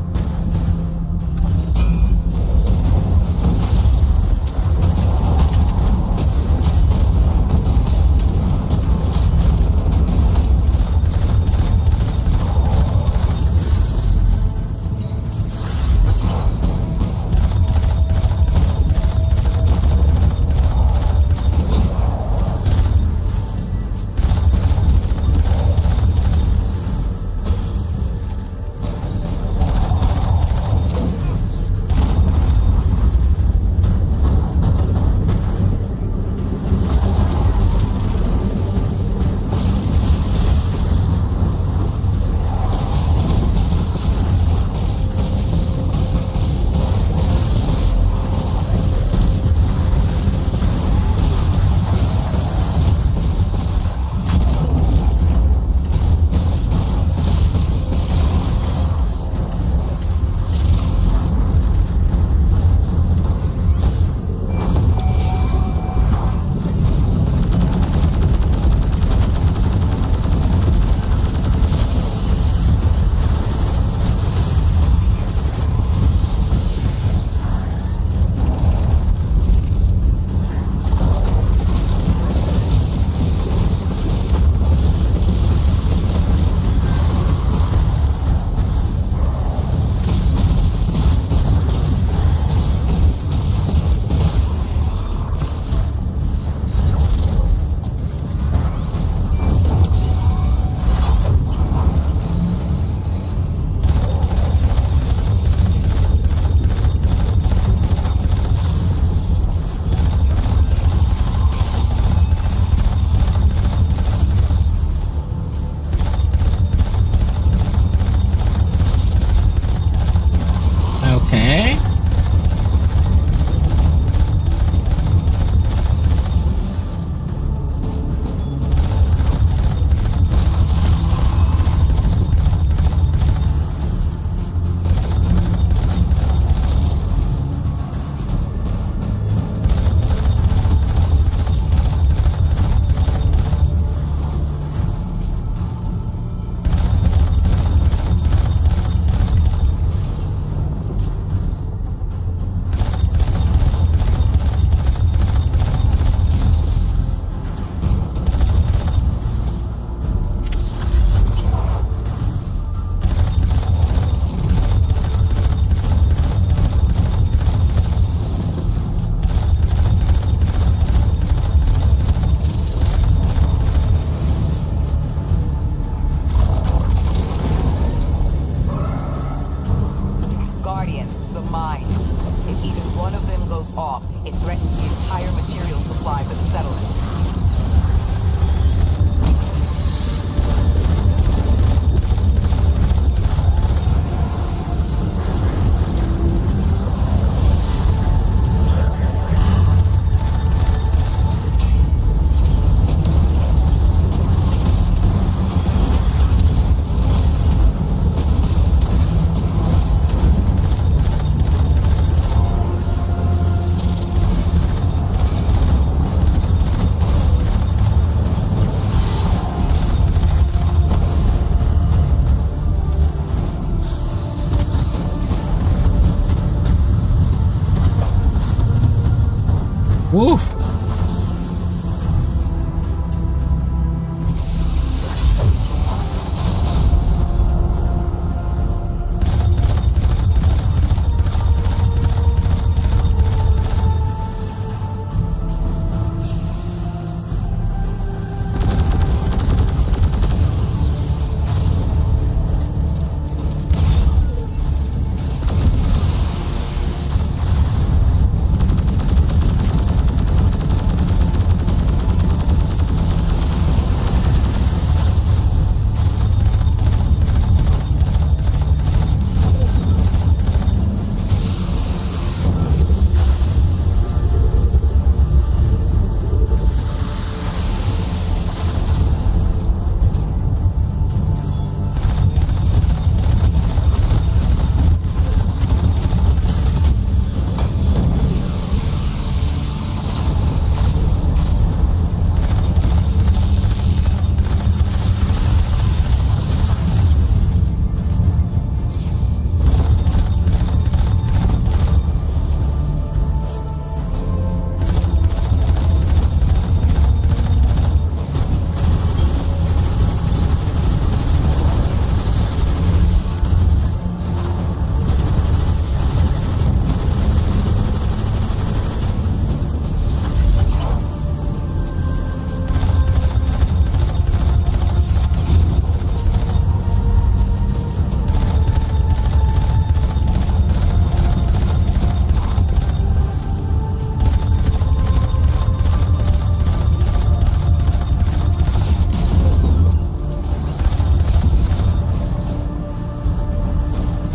Oof.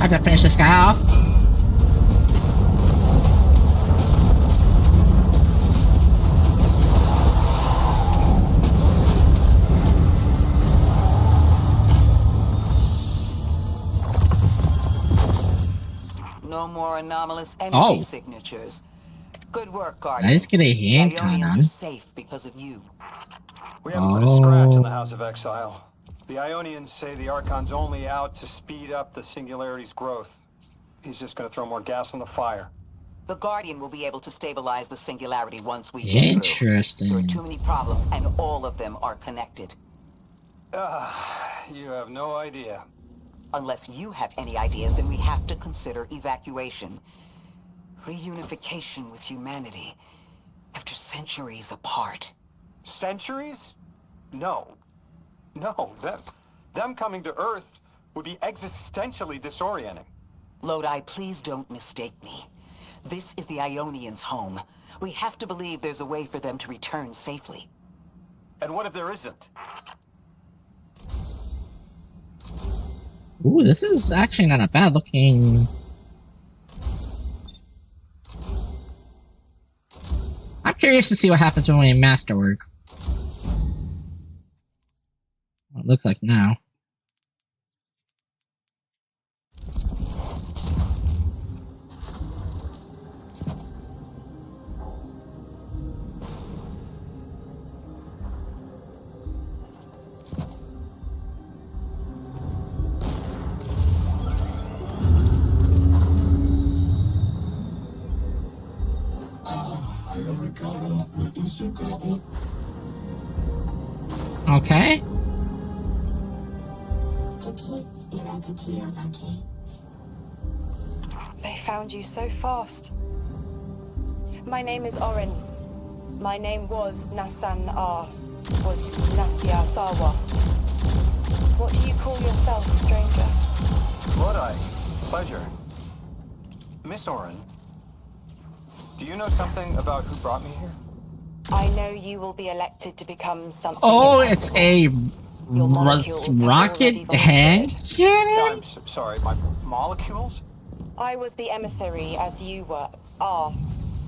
I gotta finish this guy off. No more anomalous energy signatures. Good work, Guardian. I just get a hand The con Ionians on. are safe because of you. We haven't put a scratch on the House of Exile. The Ionians say the Archon's only out to speed up the Singularity's growth. He's just gonna throw more gas on the fire. The Guardian will be able to stabilize the Singularity once we get through. Interesting. There are too many problems, and all of them are connected. You have no idea. Unless you have any ideas, then we have to consider evacuation. Reunification with humanity. After centuries apart. Centuries? No. No, them coming to Earth would be existentially disorienting. Lodi, please don't mistake me. This is the Ionians' home. We have to believe there's a way for them to return safely. And what if there isn't? Ooh, this is actually not a bad looking. I'm curious to see what happens when we masterwork. Well, it looks like now. Okay. They found you so fast. My name is Orin. My name was Nassan R. Was Nasya Sawa. What do you call yourself, stranger? Lodi, pleasure. Miss Orin, do you know something about who brought me here? I know you will be elected to become something. Oh, it's impossible. a Your molecules have rocket already hand volunteered. cannon? I'm sorry, my molecules? I was the emissary as you are,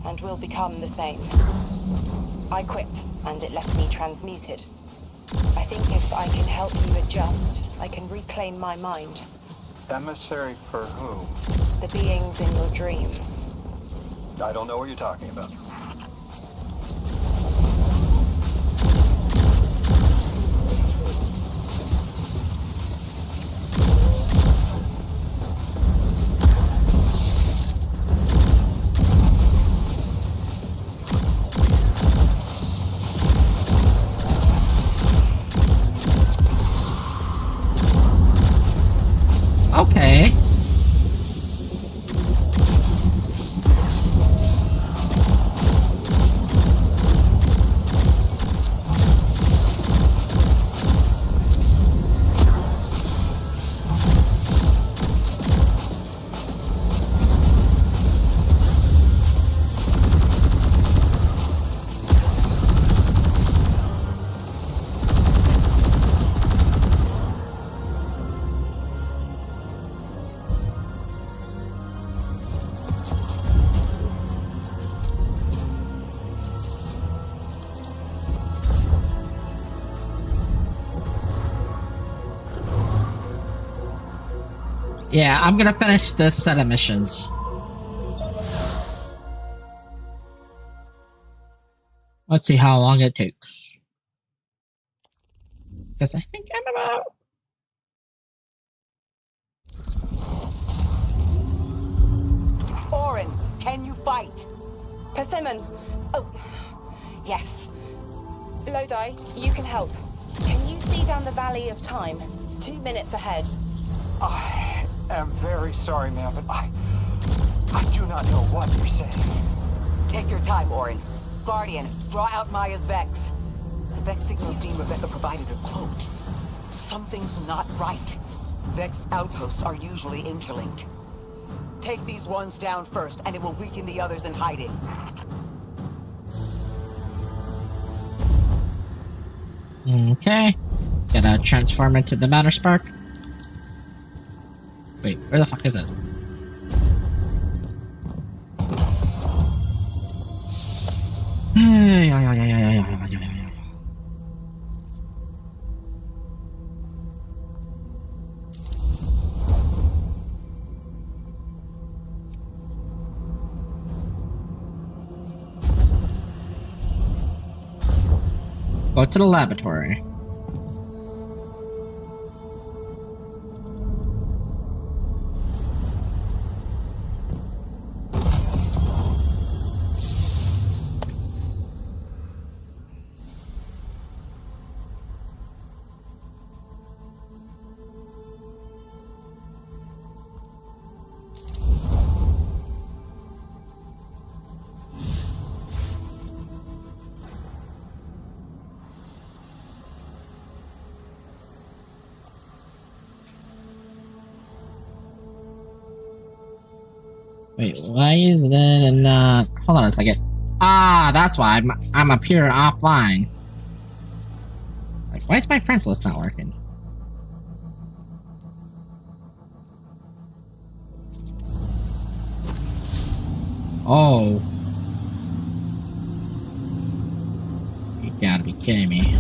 and will become the same. I quit, and it left me transmuted. I think if I can help you adjust, I can reclaim my mind. Emissary for whom? The beings in your dreams. I don't know what you're talking about. Okay. Yeah, I'm gonna finish this set of missions. Let's see how long it takes. Because I think I'm about... Orin, can you fight? Persimmon. Oh, yes. Lodi, you can help. Can you see down the Valley of Time? 2 minutes ahead. I am very sorry, ma'am, but I do not know what you're saying. Take your time, Orin. Guardian, draw out Maya's Vex. The Vex signals Dean Rebecca provided are cloaked. Something's not right. Vex outposts are usually interlinked. Take these ones down first, and it will weaken the others in hiding. Okay. Gotta transform into the Matter Spark. Wait, where the fuck is it? Go to the laboratory. Wait, why is it not... Hold on a second. Ah, that's why I'm up here offline. Like, why is my friends list not working? Oh. You gotta be kidding me.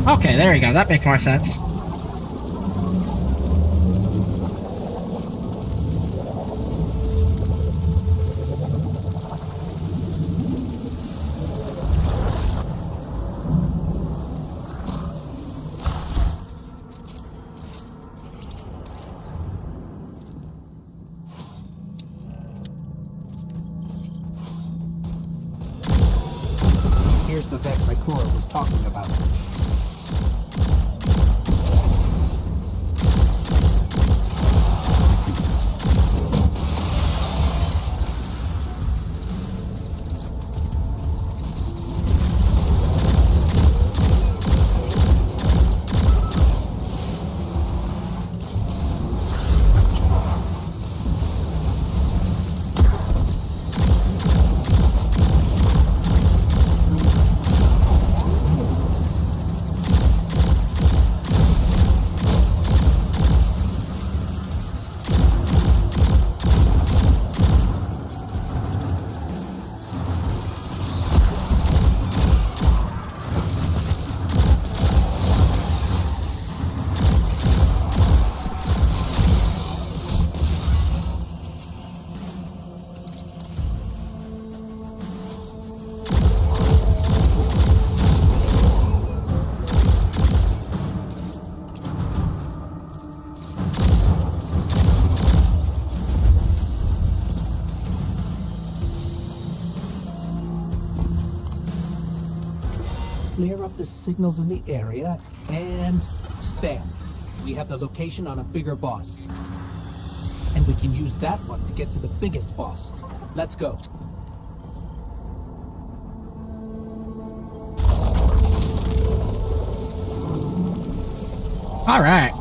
Okay, there you go. That makes more sense. Here's the Vex Ikora was talking about. the signals in the area, and bam. We have the location on a bigger boss. And we can use that one to get to the biggest boss. Let's go. All right.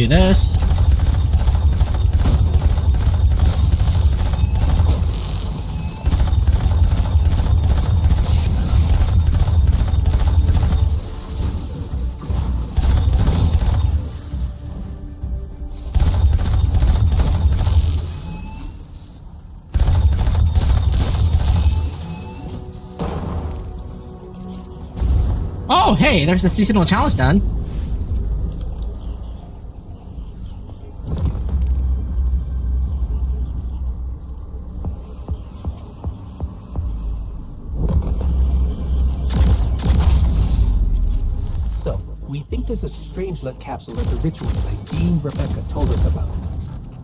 Do this. Oh, hey, there's the seasonal challenge done. We think there's a Strangelet capsule at the ritual site Dean Rebecca told us about.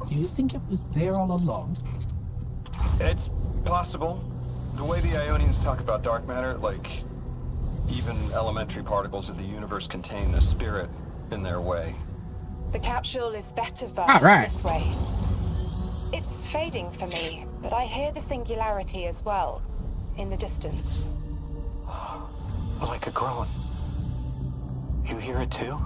Do you think it was there all along? It's possible. The way the Ionians talk about dark matter, like even elementary particles of the universe contain a spirit in their way. The capsule is better right. this way. It's fading for me, but I hear the singularity as well, in the distance. Like a groan. You hear it too?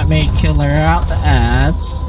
May killer out the ads.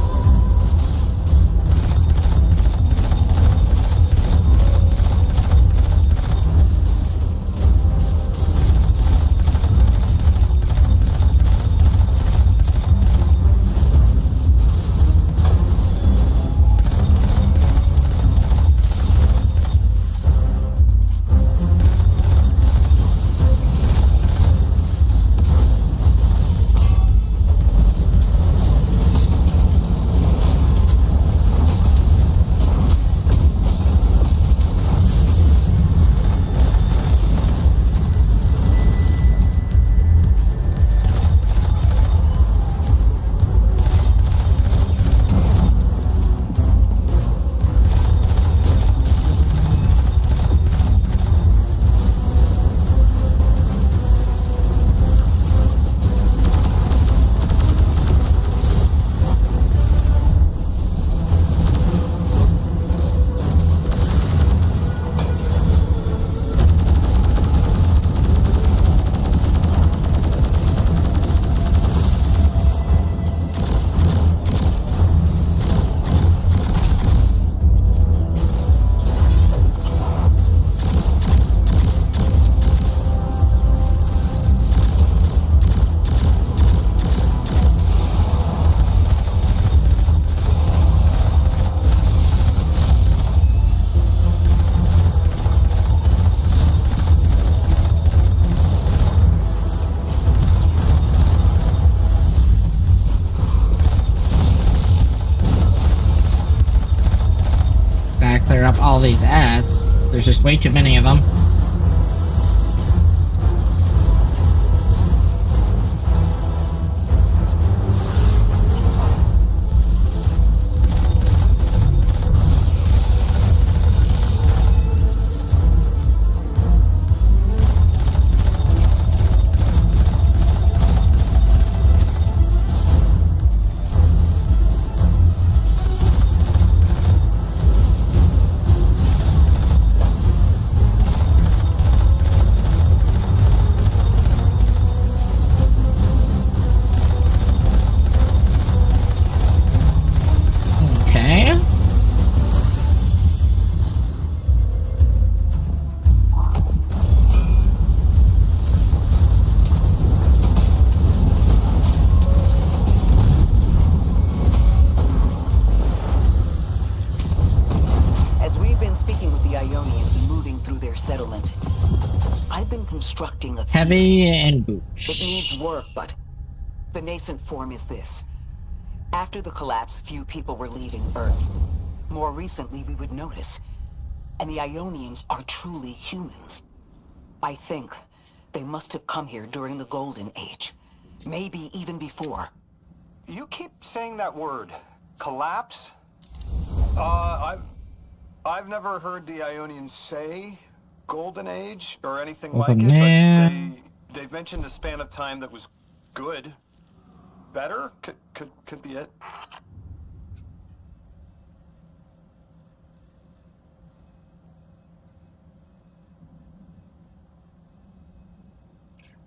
these ads. There's just way too many of them. Constructing a Heavy and boots. It needs work, but the nascent form is this. After the collapse, few people were leaving Earth. More recently, we would notice. And the Ionians are truly humans. I think they must have come here during the Golden Age. Maybe even before. You keep saying that word. Collapse? I've never heard the Ionians say Golden Age or anything like it, but they've mentioned a span of time that was good. Better? Could be it.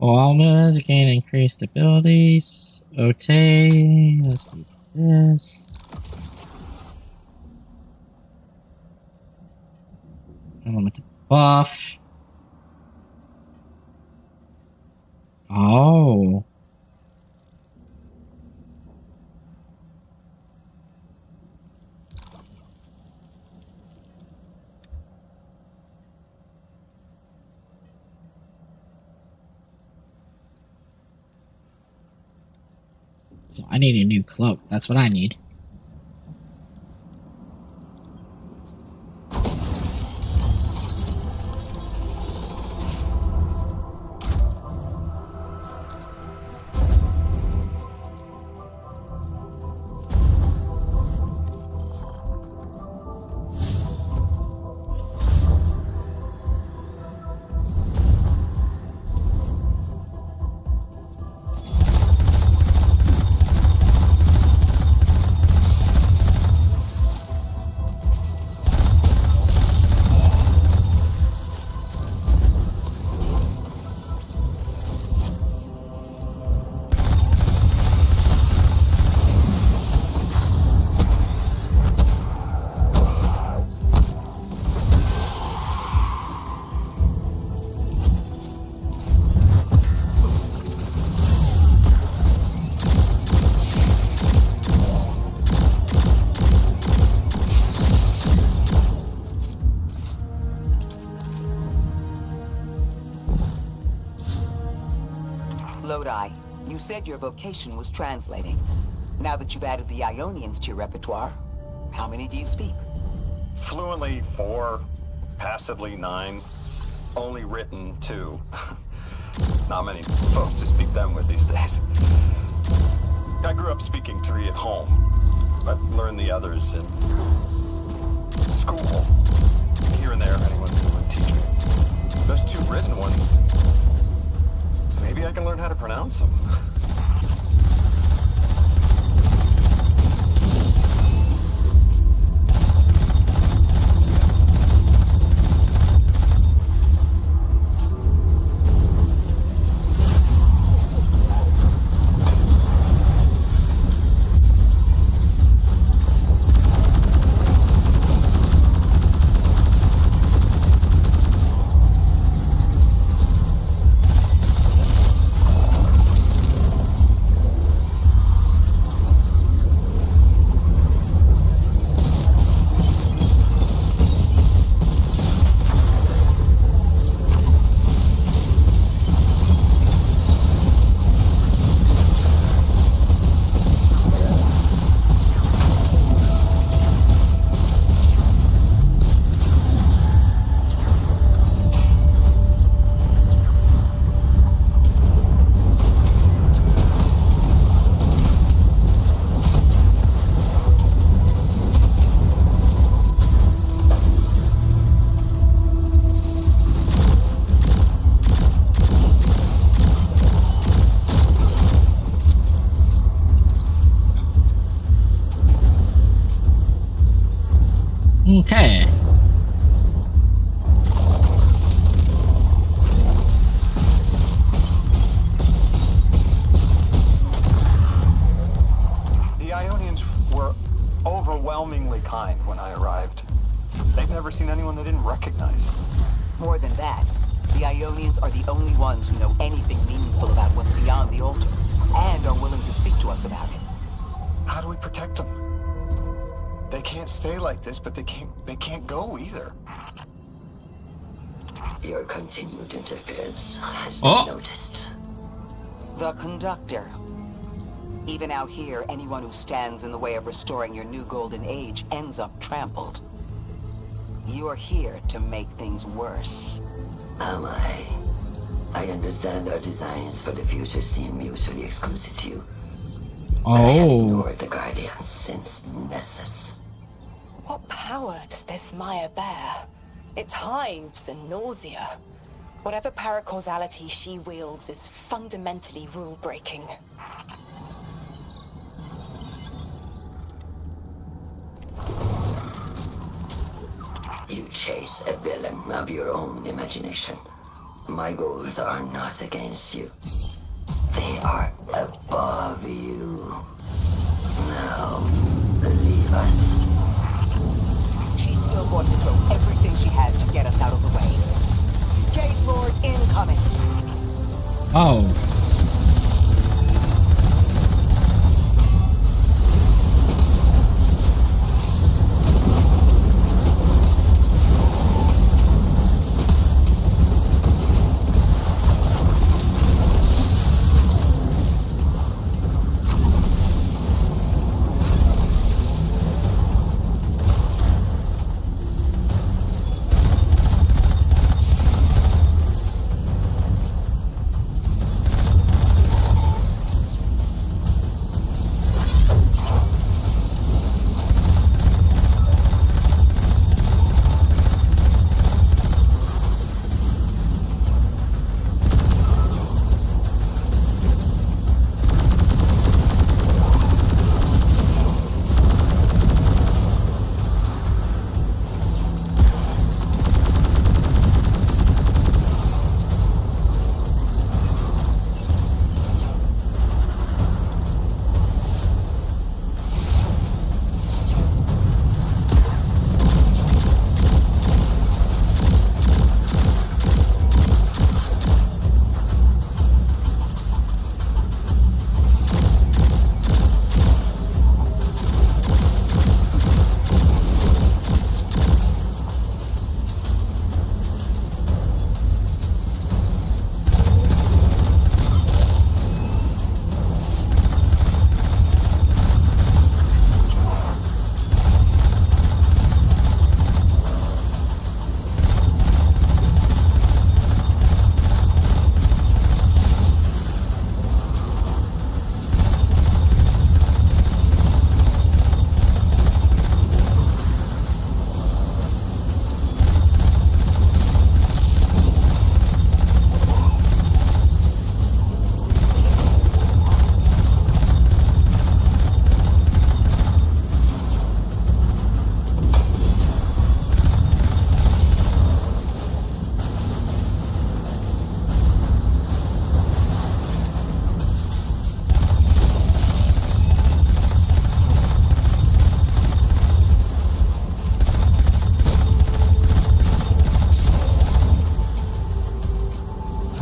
All moves gain increased abilities. Okay, let's do this. Unlimited buff. Oh. So I need a new cloak. That's what I need. Lodi, you said your vocation was translating. Now that you've added the Ionians to your repertoire, how many do you speak? Fluently 4, passively 9, only written 2. Not many folks to speak them with these days. I grew up speaking 3 at home. I've learned the others in school. Here and there, anyone who would teach me. Those 2 written ones, maybe I can learn how to pronounce them. than that, the Ionians are the only ones who know anything meaningful about what's beyond the altar, and are willing to speak to us about it. How do we protect them? They can't stay like this, but they can't go either. Your continued interference has Oh. been noticed. The conductor. Even out here, anyone who stands in the way of restoring your new golden age ends up trampled. You're here to make things worse. Am I? I understand our designs for the future seem mutually exclusive to you. I have Oh. ignored the Guardians since Nessus. What power does this Maya bear? It's hives and nausea. Whatever paracausality she wields is fundamentally rule-breaking. You chase a villain of your own imagination. My goals are not against you. They are above you. Now, leave us. She's still going to throw everything she has to get us out of the way. Gate Lord incoming. Oh.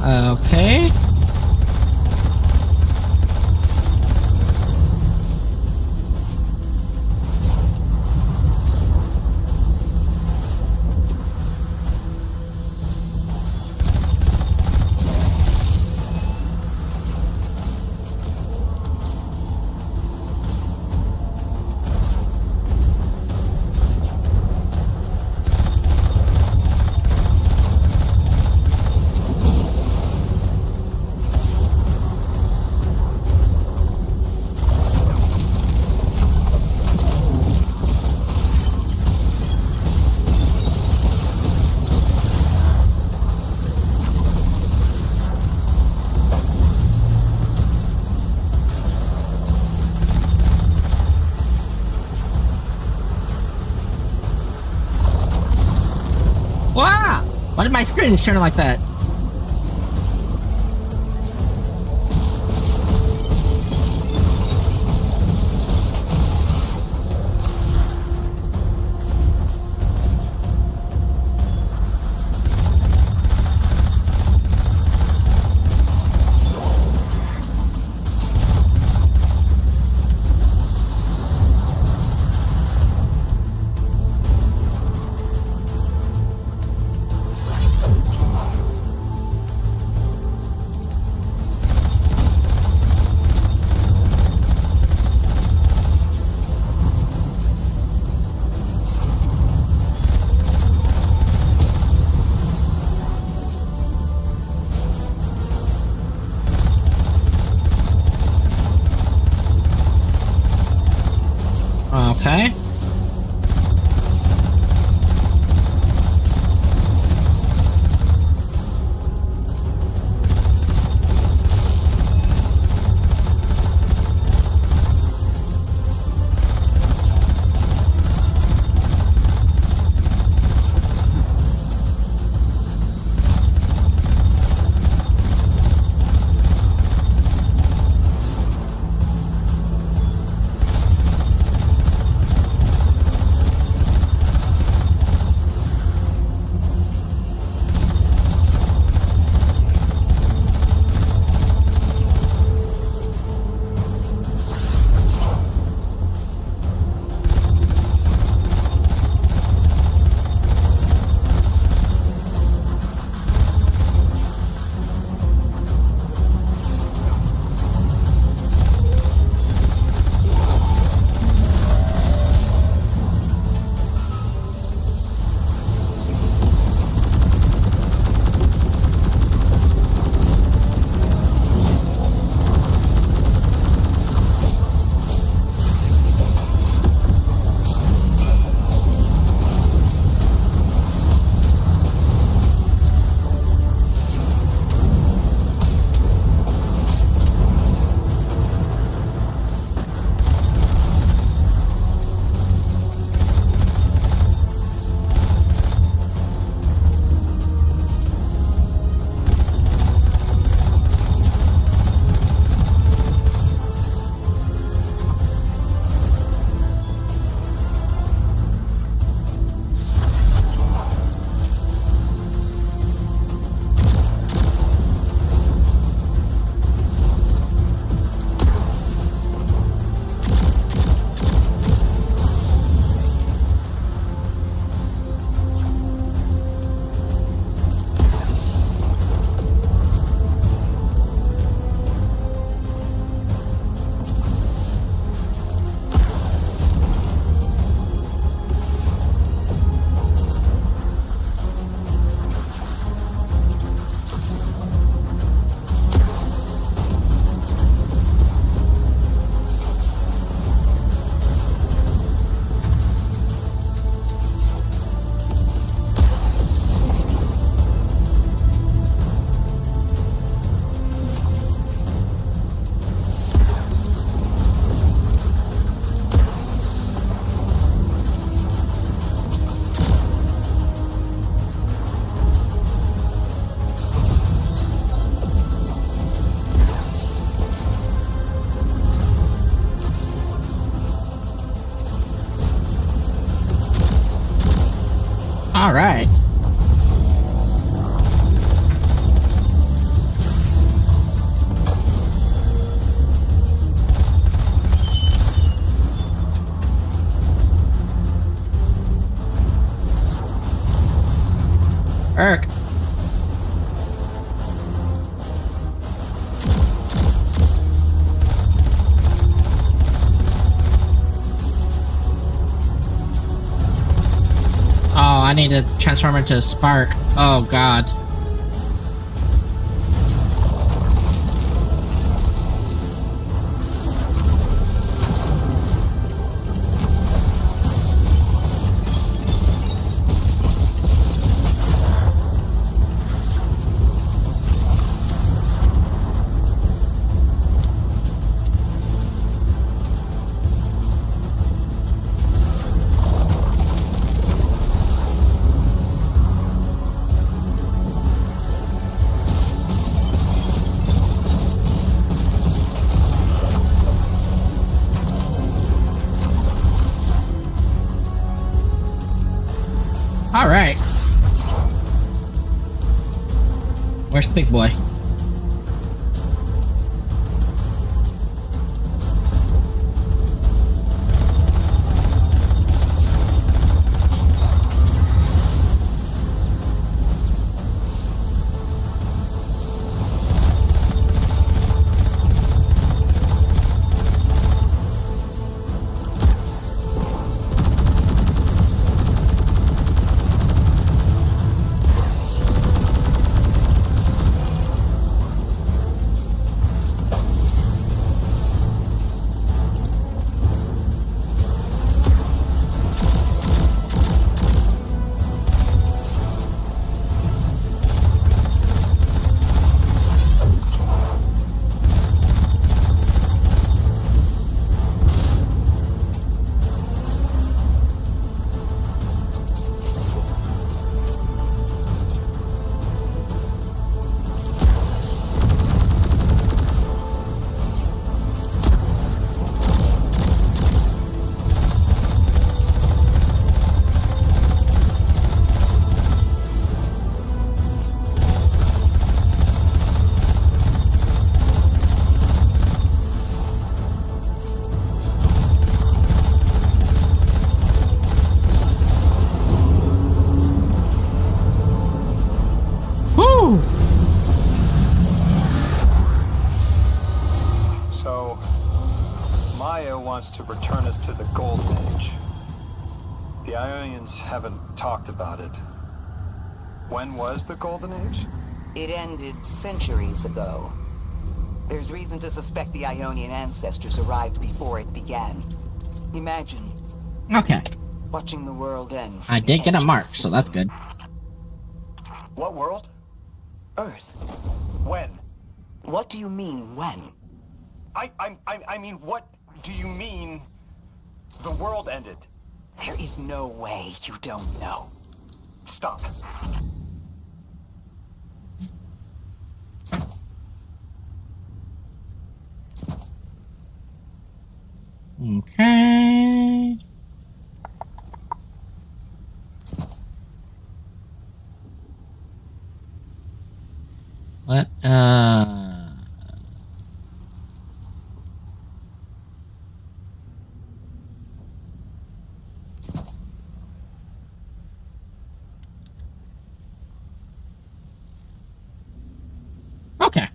Okay. Wow! Why did my screen turn like that? I need to transform into a spark. Oh god. All right. Where's the big boy? So, Maya wants to return us to the Golden Age. The Ionians haven't talked about it. When was the Golden Age? It ended centuries ago. There's reason to suspect the Ionian ancestors arrived before it began. Imagine Okay. watching the world end. from I the did get a edge of mark, the so that's system. good. What world? Earth. When? What do you mean, when? I mean, what do you mean the world ended? There is no way you don't know. Stop. Okay. What? Okay.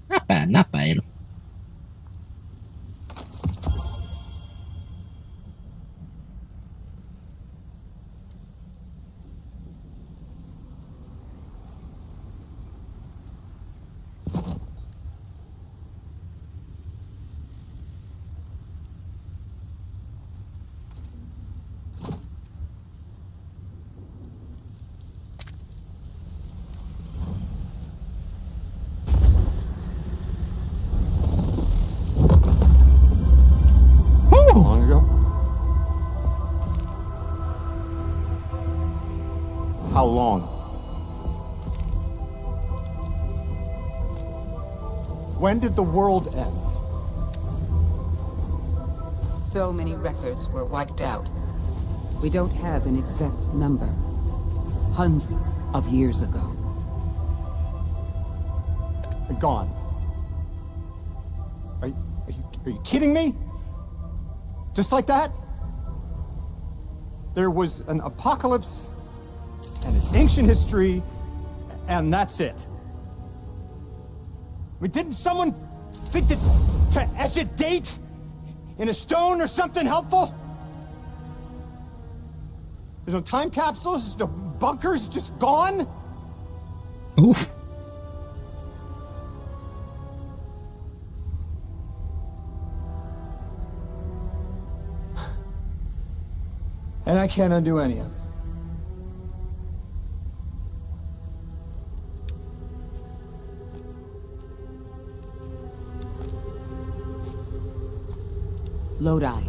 Not bad, not bad. How long ago? How long? When did the world end? So many records were wiped out. We don't have an exact number. Hundreds of years ago. They're gone. Are you kidding me? Just like that? There was an apocalypse, and it's ancient history, and that's it. I mean, didn't someone think that to etch a date in a stone or something helpful? There's no time capsules, no bunkers, just gone? Oof. And I can't undo any of it. Lodi,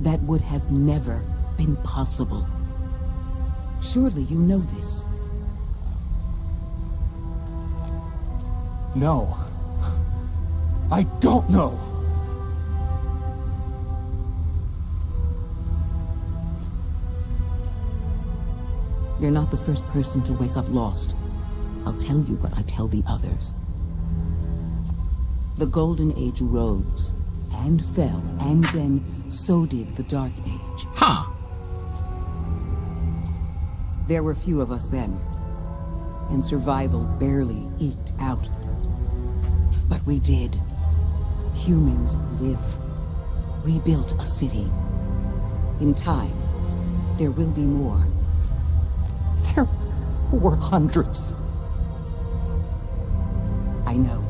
that would have never been possible. Surely you know this. No. I don't know. You're not the first person to wake up lost. I'll tell you what I tell the others. The Golden Age rose and fell, and then so did the Dark Age. Huh. There were few of us then, and survival barely eked out. But we did. Humans live. We built a city. In time, there will be more. There were hundreds. I know.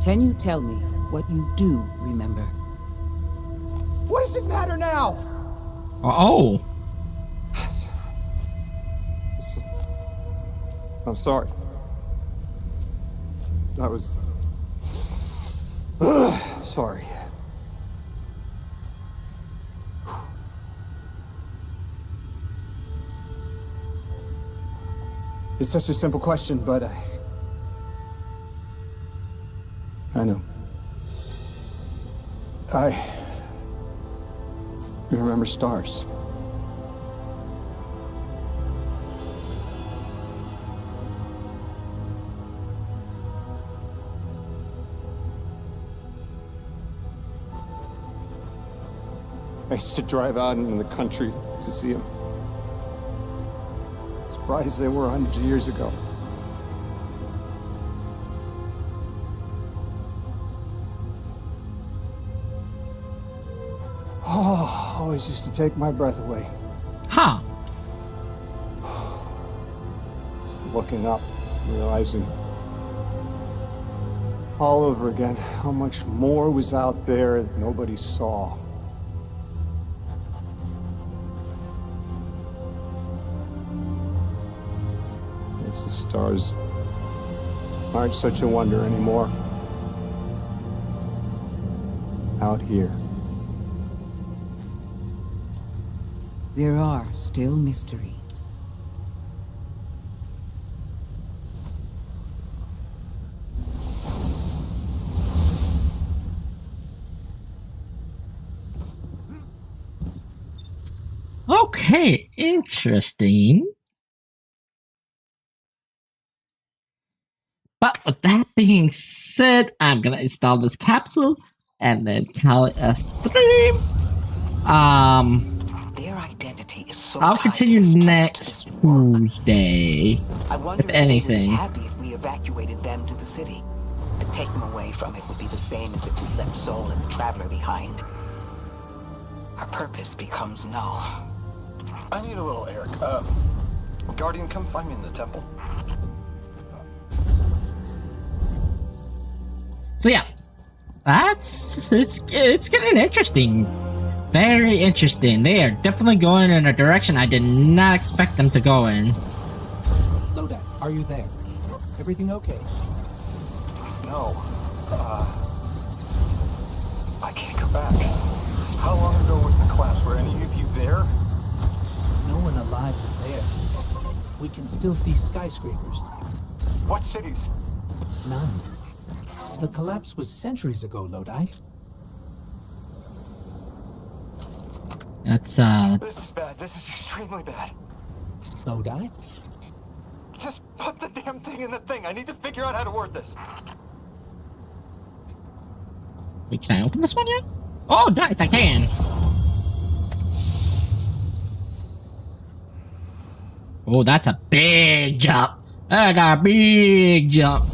Can you tell me what you do remember? What does it matter now? Oh. I'm sorry. I was... sorry. It's such a simple question, but I know. I remember stars. I used to drive out in the country to see them. As bright as they were hundreds of years ago. Oh, always used to take my breath away. Huh. Just looking up, realizing all over again how much more was out there that nobody saw. Guess the stars aren't such a wonder anymore. Out here. There are still mysteries. Okay, interesting. But with that being said, I'm gonna install this capsule and then call it a stream. Their identity is so I'll tied continue to this place, to next this work. Tuesday, I wonder if if they would anything. be happy if we evacuated them to the city. To take them away from it would be the same as if we left Soul and the Traveler behind. Our purpose becomes null. I need a little Eric. Guardian, come find me in the temple. So yeah, it's getting interesting. Very interesting. They are definitely going in a direction I did not expect them to go in. Lodi, are you there? Everything okay? No. I can't go back. How long ago was the collapse? Were any of you there? No one alive is there. We can still see skyscrapers. What cities? None. The collapse was centuries ago, Lodi. That's This is bad. This is extremely bad. Lodi? Just put the damn thing in the thing. I need to figure out how to word this. wait, can I open this one yet? Oh, nice, I can. Oh, that's a big jump. I got a big jump.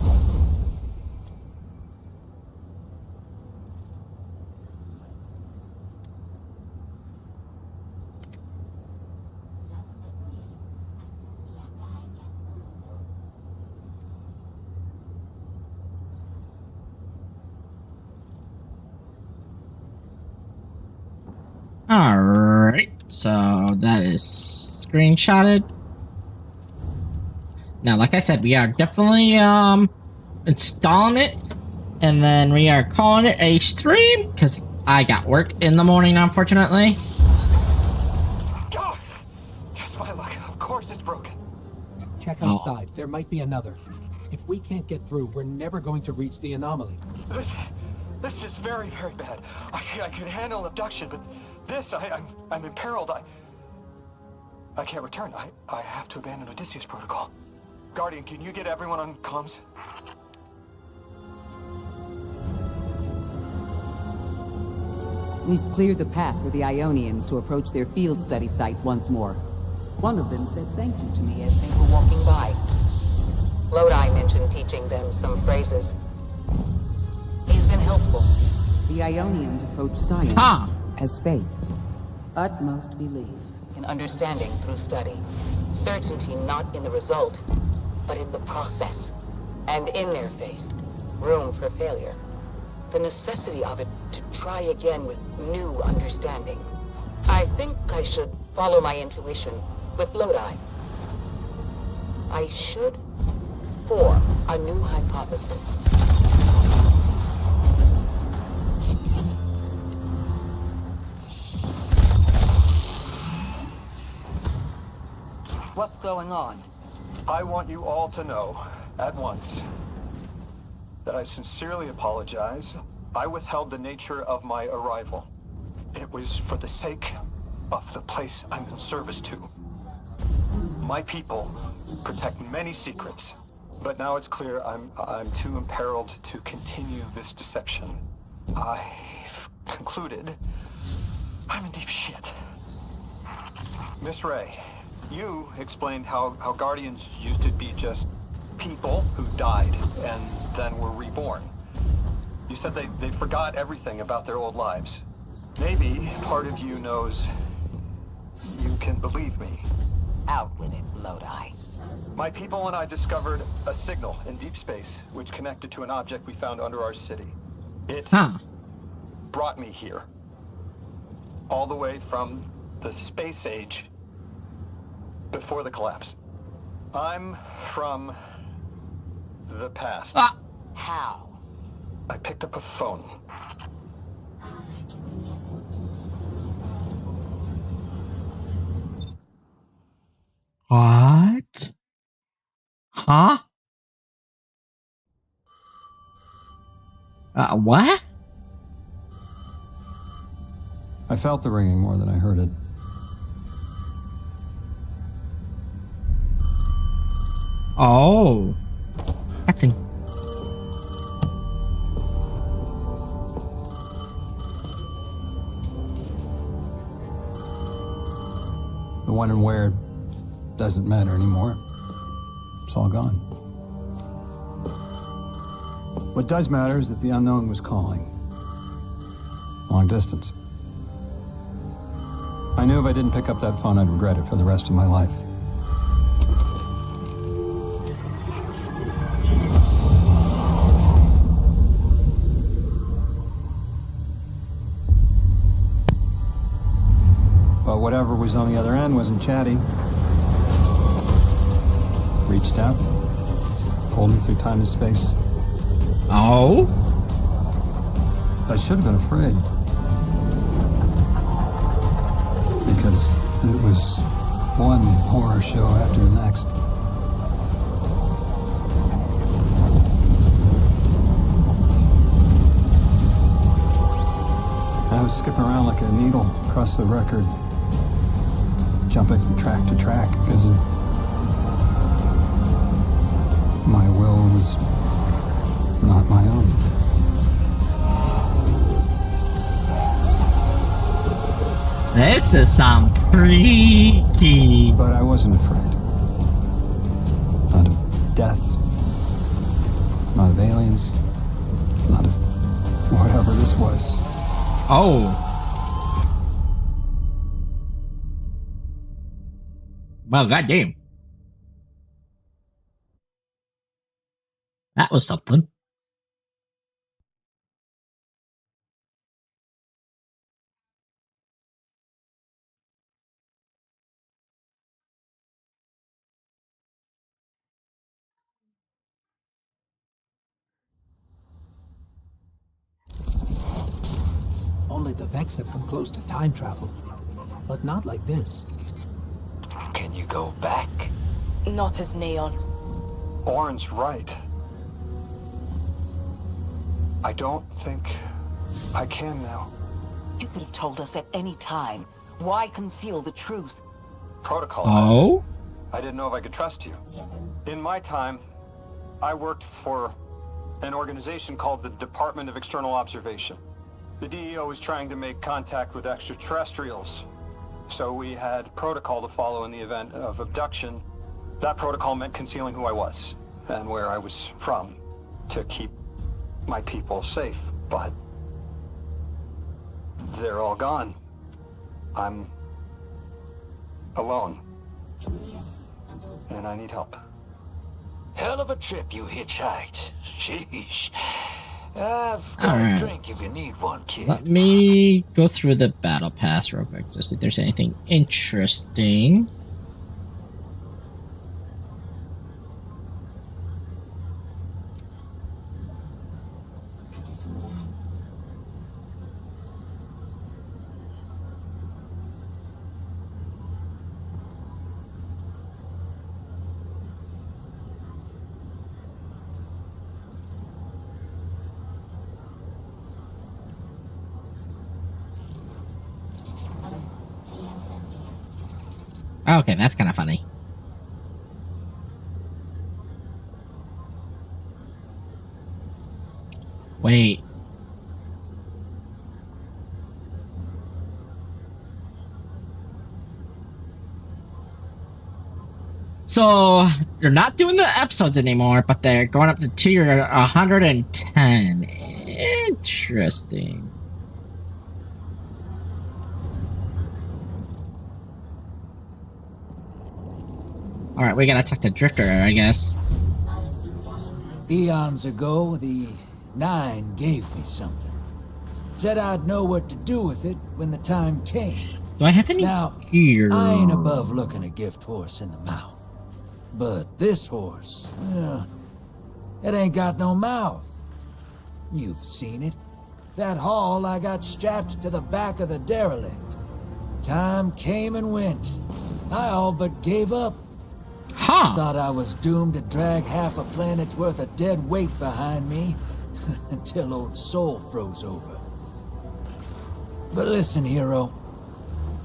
Alright, so that is screenshotted. Now, like I said, we are definitely installing it, and then we are calling it a stream, because I got work in the morning, unfortunately. God! Just my luck. Of course it's broken. Check outside. There might be another. If we can't get through, we're never going to reach the anomaly. This is very, very bad. I could handle abduction, but this, I'm imperiled. I can't return. I have to abandon Odysseus protocol. Guardian, can you get everyone on comms? We've cleared the path for the Ionians to approach their field study site once more. One of them said thank you to me as they were walking by. Lodi mentioned teaching them some phrases. He's been helpful. The Ionians approach science as faith. Utmost belief. In understanding through study. Certainty not in the result, but in the process. And in their faith, room for failure. The necessity of it to try again with new understanding. I think I should follow my intuition with Lodi. I should form a new hypothesis. What's going on? I want you all to know, at once, that I sincerely apologize. I withheld the nature of my arrival. It was for the sake of the place I'm in service to. My people protect many secrets, but now it's clear I'm too imperiled to continue this deception. I've concluded I'm in deep shit. Miss Ray, you explained how Guardians used to be just people who died and then were reborn. You said they forgot everything about their old lives. Maybe part of you knows you can believe me. Out with it, Lodi. My people and I discovered a signal in deep space which connected to an object we found under our city. It brought me here. All the way from the space age before the collapse. I'm from the past. How? I picked up a phone. What? Huh? What? I felt the ringing more than I heard it. Oh. That's in. The when and where doesn't matter anymore. It's all gone. What does matter is that the unknown was calling. Long distance. I knew if I didn't pick up that phone, I'd regret it for the rest of my life. But whatever was on the other end wasn't chatty. Reached out, pulled me through time and space. Oh? I should have been afraid. Because it was one horror show after the next. I was skipping around like a needle across the record, jumping from track to track because of my will was not my own. This is some freaky. But I wasn't afraid. Not of death. Not of aliens. Not of whatever this was. Oh. Well, goddamn. That was something. that the Vex have come close to time travel. But not like this. Can you go back? Not as Neon. Orin's right. I don't think I can now. You could have told us at any time. Why conceal the truth? Protocol. Oh? I didn't know if I could trust you. In my time, I worked for an organization called the Department of External Observation. The DEO was trying to make contact with extraterrestrials. So we had protocol to follow in the event of abduction. That protocol meant concealing who I was and where I was from to keep my people safe. But they're all gone. I'm alone. And I need help. Hell of a trip you hitchhiked. Sheesh. I've got Alright. a drink if you need one, kid. Let me go through the battle pass real quick, just see if there's anything interesting. Okay, that's kind of funny. Wait. So they're not doing the episodes anymore, but they're going up to tier 110. Interesting. Alright, we gotta talk to Drifter, I guess. Eons ago, the Nine gave me something. Said I'd know what to do with it when the time came. Do I have any Now, gear? I ain't above looking a gift horse in the mouth. But this horse, it ain't got no mouth. You've seen it. That haul I got strapped to the back of the derelict. Time came and went. I all but gave up. Huh. Thought I was doomed to drag half a planet's worth of dead weight behind me until old Soul froze over. But listen, hero.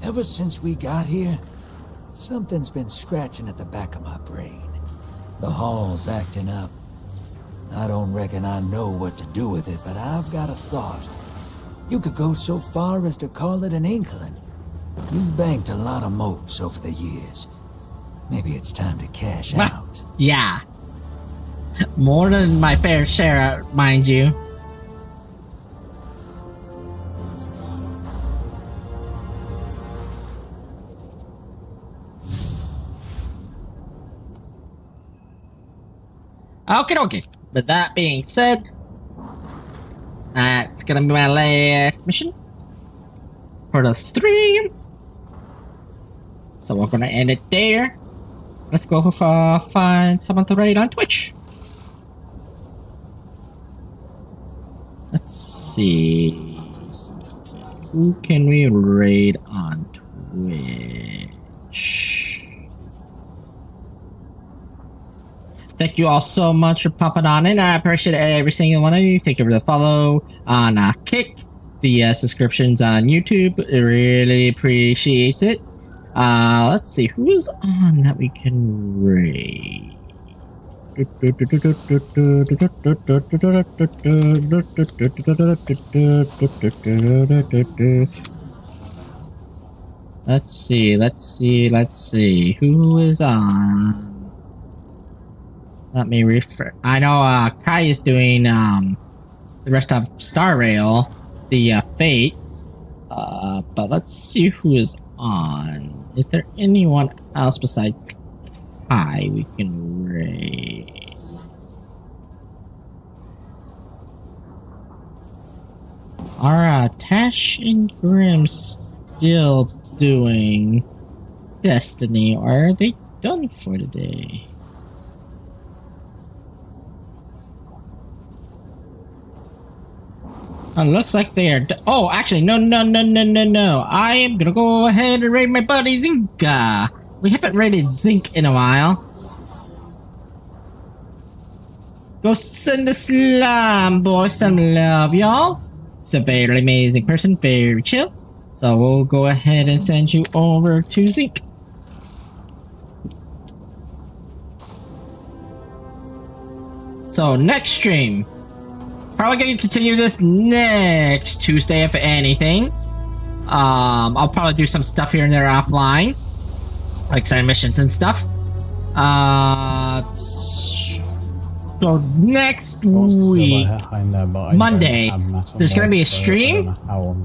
Ever since we got here, something's been scratching at the back of my brain. The hall's acting up. I don't reckon I know what to do with it, but I've got a thought. You could go so far as to call it an inkling. You've banked a lot of motes over the years. Maybe it's time to cash out. Yeah. More than my fair share, mind you. Okay. With that being said, that's gonna be my last mission for the stream. So we're gonna end it there. Let's go find someone to raid on Twitch. Let's see. Who can we raid on Twitch? Thank you all so much for popping on in. I appreciate every single one of you. Thank you for the follow on Kick, the subscriptions on YouTube. I really appreciate it. Let's see who's on that we can raid. Let's see who is on. Let me refer. I know Kai is doing the rest of Star Rail, the Fate. But let's see who is on. Is there anyone else besides Kai we can raid? Are Tash and Grim still doing Destiny, or are they done for today? Looks like they are. Oh, actually, no. I am gonna go ahead and raid my buddy Zinka. We haven't raided Zink in a while. Go send the slime boy some love, y'all. He's a very amazing person, very chill. So we'll go ahead and send you over to Zink. So next stream. Probably gonna continue this next Tuesday, if anything. I'll probably do some stuff here and there offline, like side missions and stuff. So next week, Monday, there's gonna be a stream,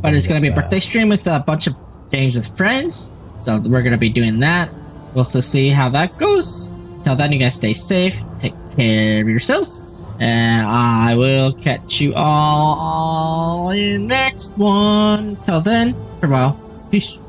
but it's gonna be a birthday stream with a bunch of games with friends. So we're gonna be doing that. We'll also see how that goes. Till then, you guys stay safe, take care of yourselves. And I will catch you all in the next one. Till then, farewell. Peace.